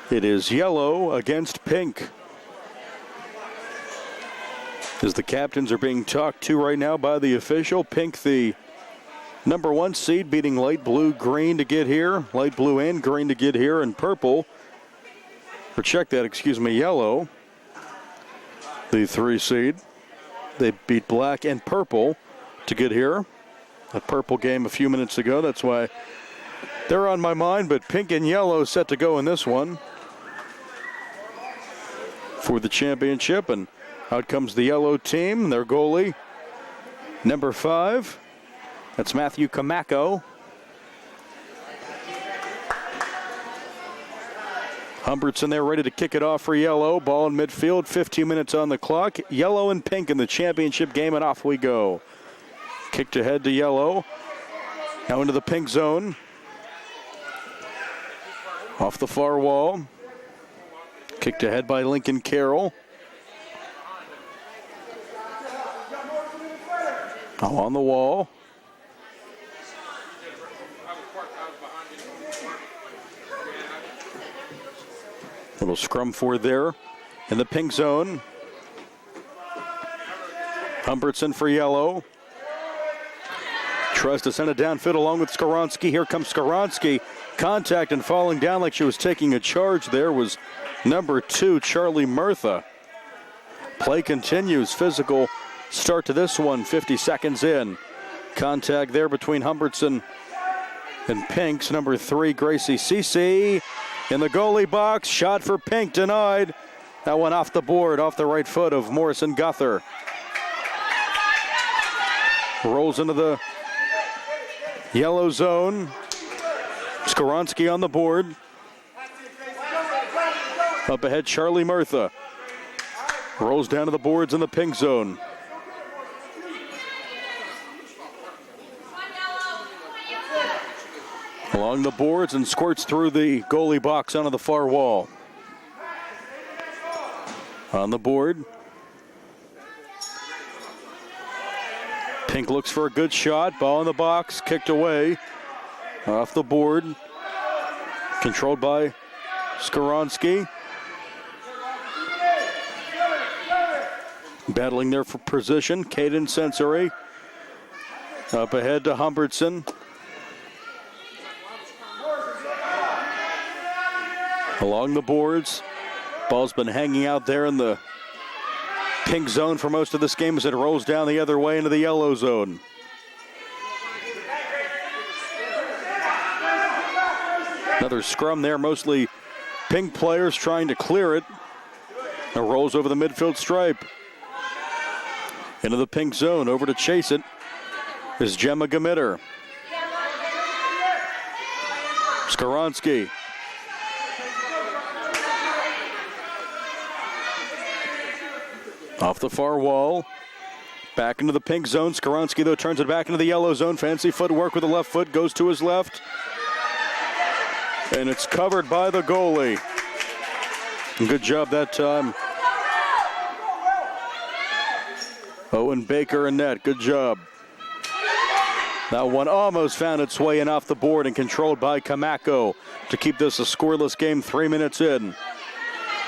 It is yellow against pink. As the captains are being talked to right now by the official. Pink, the number 1 seed, beating light blue, green to get here. Light blue and green to get here, and purple, or check that, excuse me, yellow, the 3 seed. They beat black and purple to get here. A purple game a few minutes ago. That's why they're on my mind, but pink and yellow set to go in this one for the championship. And out comes the yellow team, their goalie, number 5. That's Matthew Kamako. Humbertson there ready to kick it off for yellow. Ball in midfield, 15 minutes on the clock. Yellow and pink in the championship game, and off we go. Kicked ahead to yellow. Now into the pink zone. Off the far wall. Kicked ahead by Lincoln Carroll. Now on the wall. Little scrum for there in the pink zone. Humbertson for yellow. Tries to send it downfield along with Skoronsky. Here comes Skoronsky. Contact and falling down like she was taking a charge there was number 2, Charlie Murtha. Play continues. Physical start to this one, 50 seconds in. Contact there between Humbertson and Pink's number 3, Gracie Cece. In the goalie box, shot for Pink denied. That one off the board, off the right foot of Morrison Guther. Rolls into the yellow zone. Skoronsky on the board. Up ahead, Charlie Murtha. Rolls down to the boards in the pink zone. Along the boards and squirts through the goalie box onto the far wall. On the board. Pink looks for a good shot. Ball in the box, kicked away. Off the board. Controlled by Skoronsky. Battling there for position. Caden Sensory. Up ahead to Humbertson. Along the boards. Ball's been hanging out there in the pink zone for most of this game as it rolls down the other way into the yellow zone. Another scrum there, mostly pink players trying to clear it. It rolls over the midfield stripe. Into the pink zone, over to chase it is Gemma Gamitter. Skoronsky. Off the far wall. Back into the pink zone. Skoronsky, though, turns it back into the yellow zone. Fancy footwork with the left foot. Goes to his left. And it's covered by the goalie. Good job that time. Owen Baker and net. Good job. That one almost found its way in off the board and controlled by Kamako to keep this a scoreless game 3 minutes in.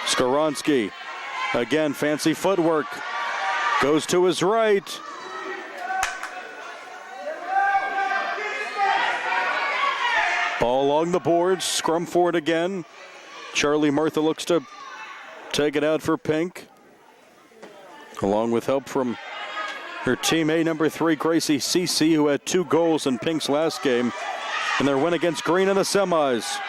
Skoronsky. Again, fancy footwork. Goes to his right. Ball along the boards. Scrum for it again. Charlie Murtha looks to take it out for Pink. Along with help from her teammate, number 3, Gracie Cece, who had 2 goals in Pink's last game in their win against Green in the semis.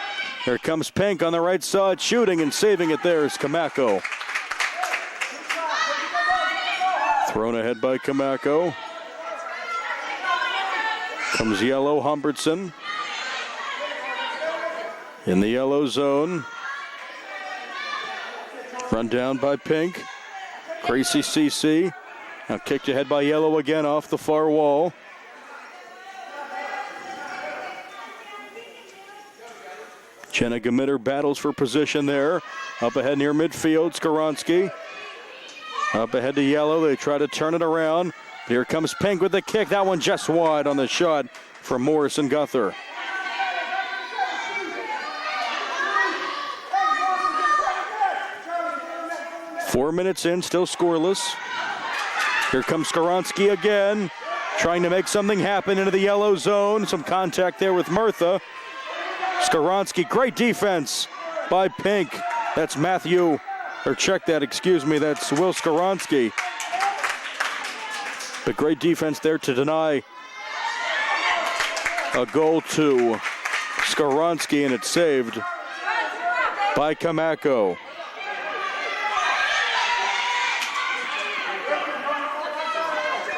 Here comes Pink on the right side, shooting and saving it there is Kamako. Thrown ahead by Kamako. Comes Yellow, Humbertson. In the yellow zone. Run down by Pink. Gracie CC. Now kicked ahead by Yellow again off the far wall. Jenna Gamitter battles for position there. Up ahead near midfield, Skaronski. Up ahead to Yellow. They try to turn it around. Here comes Pink with the kick. That one just wide on the shot from Morrison Guthrie. Four minutes in, still scoreless. Here comes Skaronski again, trying to make something happen into the yellow zone. Some contact there with Murtha. Skaronski, great defense by Pink. That's Matthew, or check that, excuse me, that's Will Skaronski. But great defense there to deny a goal to Skaronski, and it's saved by Kamako.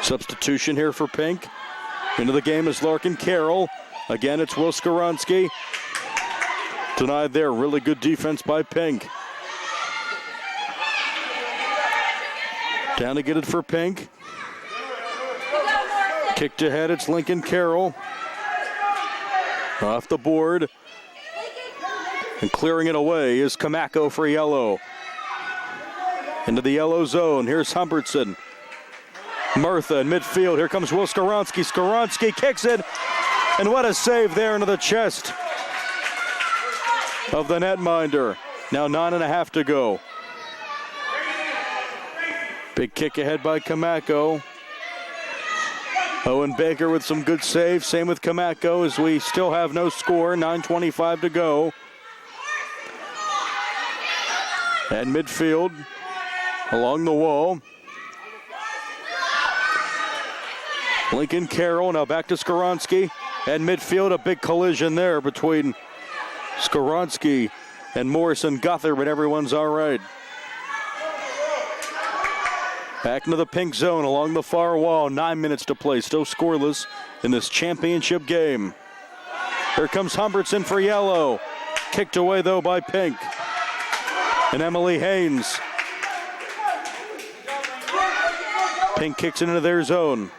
Substitution here for Pink. Into the game is Larkin Carroll. Again, it's Will Skaronski. Denied there. Really good defense by Pink. Down to get it for Pink. Kicked ahead, it's Lincoln Carroll. Off the board. And clearing it away is Kamako for Yellow. Into the yellow zone. Here's Humbertson. Murtha in midfield. Here comes Will Skaronski. Skaronski kicks it. And what a save there into the chest of the netminder. Now 9.5 to go. Big kick ahead by Kamako. Owen Baker with some good saves. Same with Kamako as we still have no score. 9:25 to go. And midfield along the wall. Lincoln Carroll now back to Skaronski. And midfield, a big collision there between Skaronski and Morrison Guthrie, but everyone's all right. Back into the Pink zone along the far wall. 9 minutes to play. Still scoreless in this championship game. Here comes Humbertson for Yellow. Kicked away, though, by Pink. And Emily Haynes. Pink kicks it into their zone.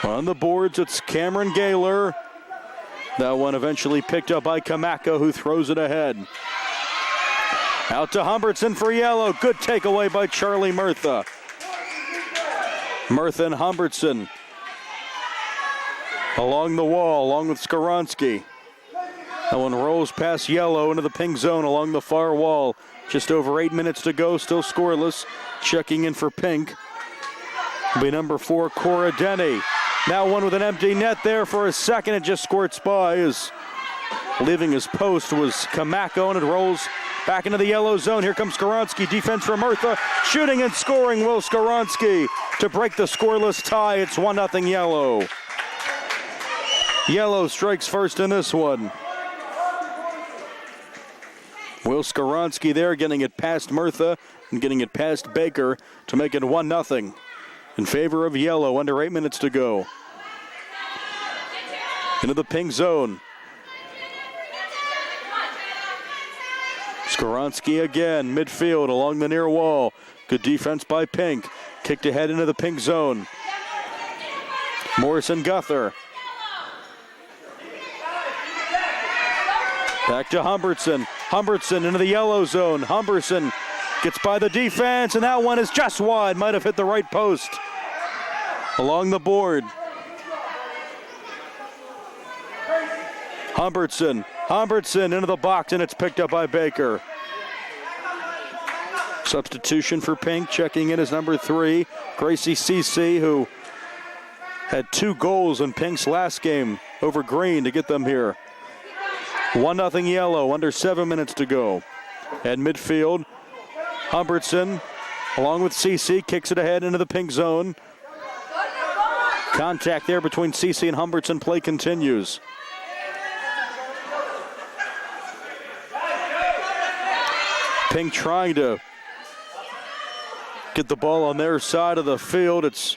On the boards, it's Cameron Gaylor. That one eventually picked up by Kamako, who throws it ahead. Out to Humbertson for Yellow. Good takeaway by Charlie Murtha. Murtha and Humbertson along the wall, along with Skaronski. That one rolls past Yellow into the Pink zone along the far wall. Just over 8 minutes to go, still scoreless. Checking in for Pink will be number 4, Cora Denny. Now one with an empty net there for a second. It just squirts by as leaving his post was Kamako, and it rolls back into the yellow zone. Here comes Skaronski. Defense from Murtha. Shooting and scoring Will Skaronski to break the scoreless tie. It's 1-0 Yellow. Yellow strikes first in this one. Will Skaronski there getting it past Murtha and getting it past Baker to make it 1-0 in favor of Yellow. Under 8 minutes to go. Into the Pink zone. Skaronski again, midfield along the near wall. Good defense by Pink. Kicked ahead into the Pink zone. Morrison Guthrie. Back to Humbertson. Humbertson into the yellow zone. Humbertson gets by the defense, and that one is just wide. Might have hit the right post. Along the board. Humbertson into the box, and it's picked up by Baker. Substitution for Pink. Checking in as number 3, Gracie CC, who had 2 goals in Pink's last game over Green to get them here. 1-0 Yellow, under 7 minutes to go. At midfield, Humbertson, along with CC, kicks it ahead into the Pink zone. Contact there between Cece and Humbertson. Play continues. Pink trying to get the ball on their side of the field. It's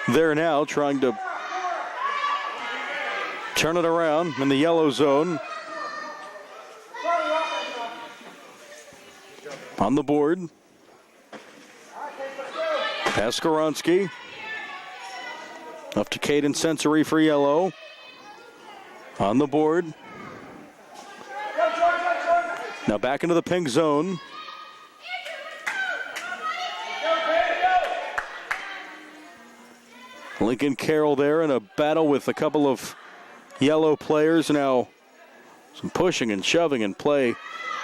there now, trying to turn it around in the yellow zone. On the board. Pass Skoronsky. Up to Caden Sensory for yellow. On the board. Now back into the pink zone. Lincoln Carroll there in a battle with a couple of yellow players. Now some pushing and shoving and play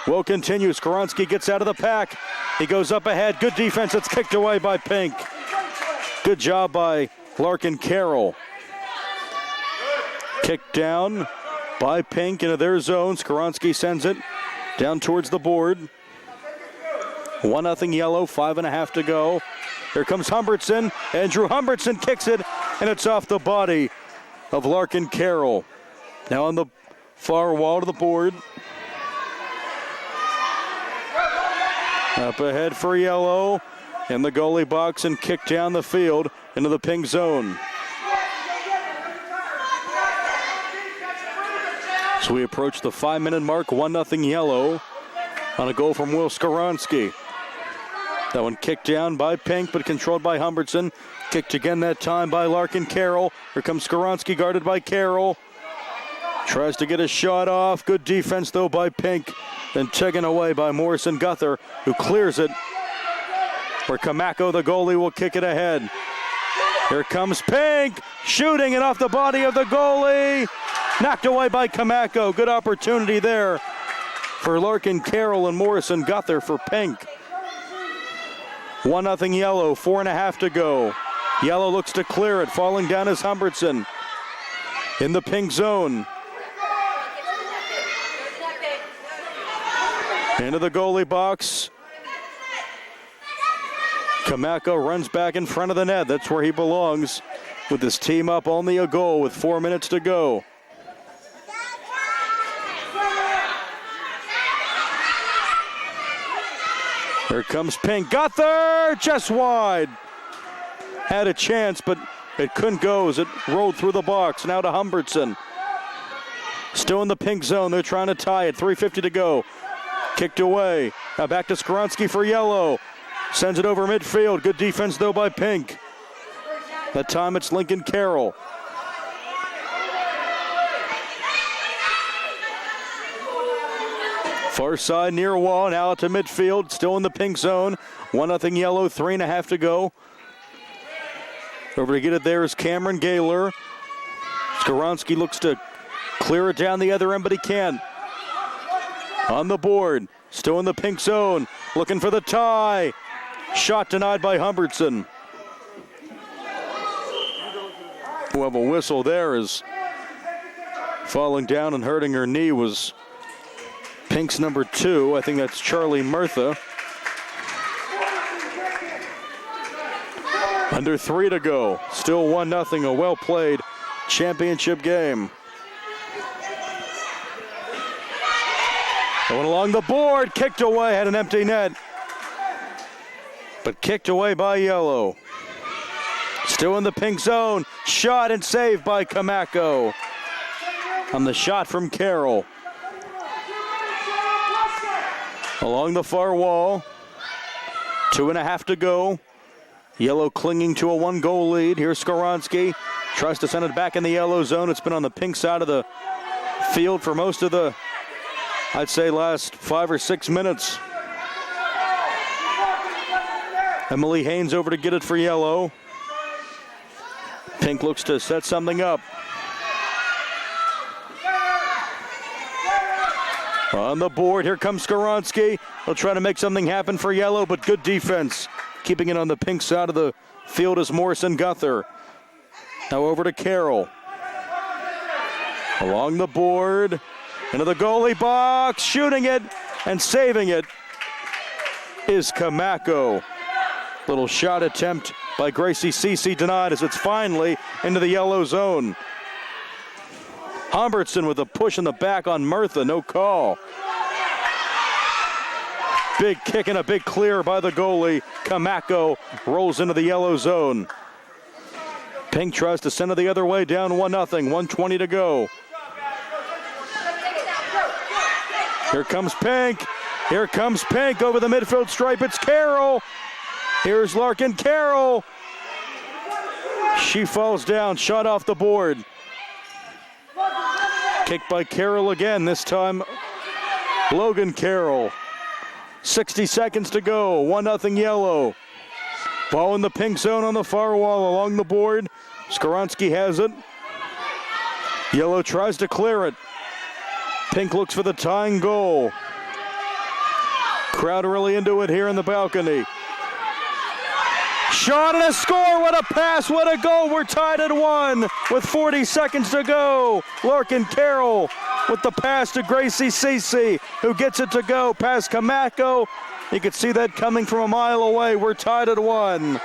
will continue. Skoronsky gets out of the pack. He goes up ahead. Good defense. It's kicked away by Pink. Good job by Larkin Carroll. Kicked down by Pink into their zone. Skoronsky sends it down towards the board. 1-0 yellow, 5.5 to go. Here comes Humbertson. Andrew Humbertson kicks it, and it's off the body of Larkin Carroll. Now on the far wall to the board. Up ahead for yellow in the goalie box and kicked down the field into the pink zone. So we approach the 5-minute mark, 1-0 yellow on a goal from Will Skoronsky. That one kicked down by Pink, but controlled by Humbertson. Kicked again that time by Larkin Carroll. Here comes Skoronsky, guarded by Carroll. Tries to get a shot off. Good defense, though, by Pink. Then taken away by Morrison Guthrie, who clears it. Where Kamako, the goalie, will kick it ahead. Here comes Pink, shooting it off the body of the goalie. Knocked away by Kamako. Good opportunity there for Larkin Carroll and Morrison Guthrie for Pink. 1-0 yellow, 4.5 to go. Yellow looks to clear it. Falling down is Humbertson in the pink zone. Into the goalie box. Kamako runs back in front of the net. That's where he belongs. With his team up only a goal with 4 minutes to go. Here comes Pink. Guthrie just wide. Had a chance, but it couldn't go as it rolled through the box. Now to Humbertson. Still in the pink zone. They're trying to tie it. 3:50 to go. Kicked away. Now back to Skoronsky for yellow. Sends it over midfield. Good defense, though, by Pink. That time it's Lincoln Carroll. Far side near wall. Now to midfield. Still in the pink zone. 1-0 yellow. 3.5 to go. Over to get it there is Cameron Gaylor. Skoronsky looks to clear it down the other end, but he can't. On the board. Still in the pink zone. Looking for the tie. Shot denied by Humbertson. We'll have a whistle there as falling down and hurting her knee was Pink's number 2. I think that's Charlie Murtha. Under 3 to go. Still 1-0. A well-played championship game. Going along the board. Kicked away. Had an empty net. But kicked away by yellow. Still in the pink zone. Shot and saved by Kamako. On the shot from Carroll. Along the far wall. 2.5 to go. Yellow clinging to a 1-goal lead. Here's Skoronsky. Tries to send it back in the yellow zone. It's been on the pink side of the field for most of the, I'd say, last 5 or 6 minutes. Emily Haynes over to get it for yellow. Pink looks to set something up. On the board, here comes Skoronsky. He'll try to make something happen for yellow, but good defense. Keeping it on the pink side of the field is Morrison Guthrie. Now over to Carroll. Along the board, into the goalie box, shooting it and saving it is Kamako. Little shot attempt by Gracie Cece denied as it's finally into the yellow zone. Humbertson with a push in the back on Murtha, no call. Big kick and a big clear by the goalie. Kamako rolls into the yellow zone. Pink tries to send it the other way, down 1-0, 1:20 to go. Here comes Pink. Here comes Pink over the midfield stripe. It's Carroll. Here's Larkin Carroll. She falls down, shot off the board. Kicked by Carroll again, this time Logan Carroll. 60 seconds to go, 1-0 yellow. Ball in the pink zone on the far wall along the board. Skaronski has it. Yellow tries to clear it. Pink looks for the tying goal. Crowd really into it here in the balcony. Shot and a score, what a pass, what a goal. We're tied at 1 with 40 seconds to go. Larkin Carroll with the pass to Gracie Cece, who gets it to go past Kamako. You can see that coming from a mile away. We're tied at 1.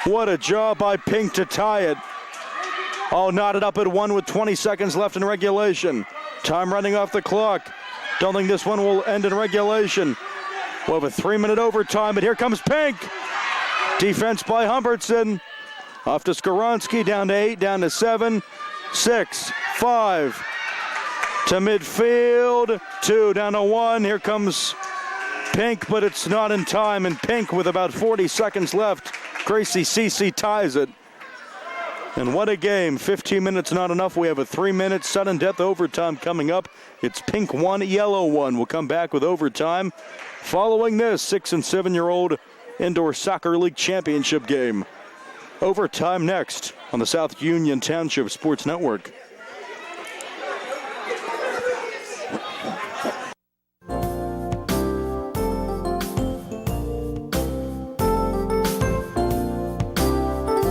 What a job by Pink to tie it. All knotted up at 1 with 20 seconds left in regulation. Time running off the clock. Don't think this one will end in regulation. We'll have a 3-minute overtime, but here comes Pink. Defense by Humbertson. Off to Skaronski, down to 8, down to 7, 6, 5. To midfield, 2, down to 1. Here comes Pink, but it's not in time. And Pink with about 40 seconds left. Gracie Cece ties it. And what a game. 15 minutes not enough. We have a 3-minute sudden death overtime coming up. It's Pink 1, Yellow 1. We'll come back with overtime. Following this 6- and 7-year-old Indoor Soccer League Championship game. Overtime next on the South Union Township Sports Network.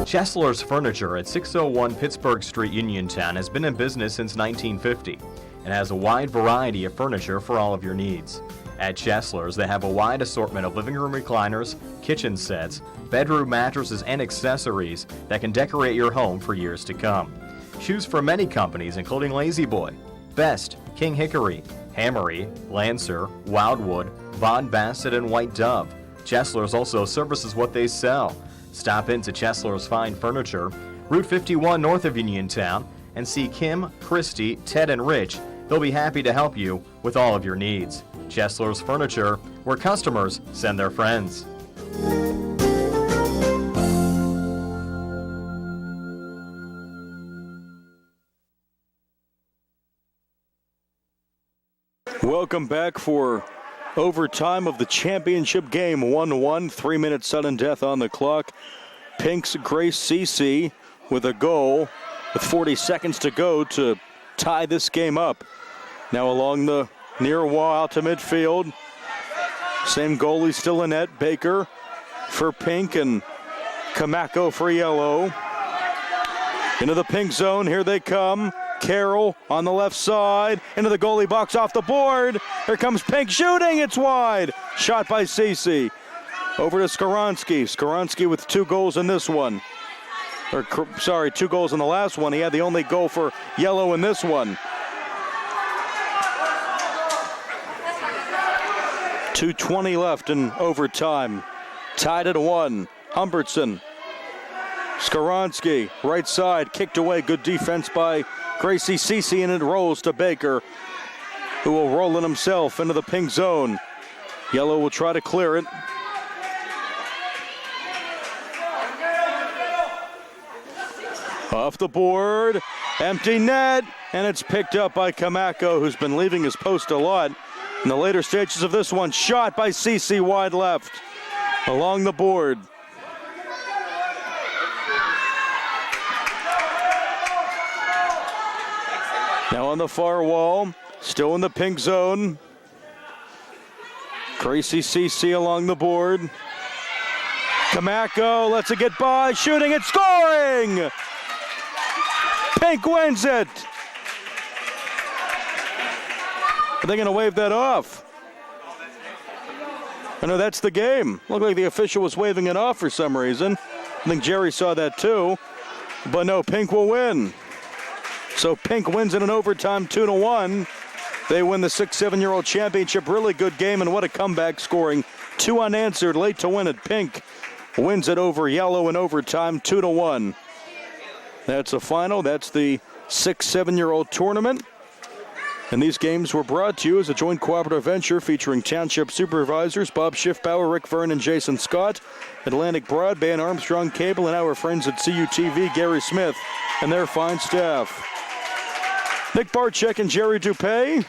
Chesler's Furniture at 601 Pittsburgh Street, Uniontown has been in business since 1950 and has a wide variety of furniture for all of your needs. At Chesler's, they have a wide assortment of living room recliners, kitchen sets, bedroom mattresses, and accessories that can decorate your home for years to come. Choose from many companies including La-Z-Boy, Best, King Hickory, Hammery, Lancer, Wildwood, Von Bassett, and White Dove. Chesler's also services what they sell. Stop into Chesler's Fine Furniture, Route 51 north of Uniontown, and see Kim, Christy, Ted, and Rich. They'll be happy to help you with all of your needs. Chesler's Furniture, where customers send their friends. Welcome back for overtime of the championship game. 1-1, 3-minute sudden death on the clock. Pink's Grace Cece with a goal with 40 seconds to go to tie this game up. Now along the near wall out to midfield. Same goalie still in net. Baker for Pink and Kamako for Yellow. Into the pink zone. Here they come. Carroll on the left side. Into the goalie box off the board. Here comes Pink shooting. It's wide. Shot by Cece. Over to Skaronski. Skaronski with 2 goals in this one. 2 goals in the last one. He had the only goal for Yellow in this one. 2:20 left in overtime. Tied at 1. Humbertson. Skaronski, right side, kicked away. Good defense by Gracie Cece, and it rolls to Baker, who will roll it himself into the pink zone. Yellow will try to clear it. Off the board, empty net, and it's picked up by Kamako, who's been leaving his post a lot. In the later stages of this one, shot by Cece wide left, along the board. Now on the far wall, still in the pink zone. Gracie Cece along the board. Kamako lets it get by, shooting and scoring! Pink wins it! Are they going to wave that off? I know that's the game. Looked like the official was waving it off for some reason. I think Jerry saw that too. But no, Pink will win. So Pink wins it in overtime 2-1. They win the 6-7-year-old championship. Really good game, and what a comeback, scoring 2 unanswered late to win it. Pink wins it over Yellow in overtime 2-1. That's the final. That's the 6-7-year-old tournament. And these games were brought to you as a joint cooperative venture featuring Township Supervisors Bob Schiffbauer, Rick Verne, and Jason Scott, Atlantic Broadband, Armstrong Cable, and our friends at CUTV, Gary Smith, and their fine staff. Nick Barczyk and Jerry Dupay.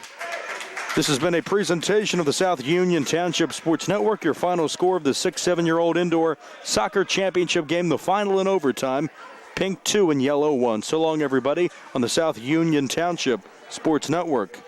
This has been a presentation of the South Union Township Sports Network. Your final score of the 6-7-year-old indoor soccer championship game, the final in overtime. Pink 2 and Yellow 1. So long, everybody, on the South Union Township Sports Network.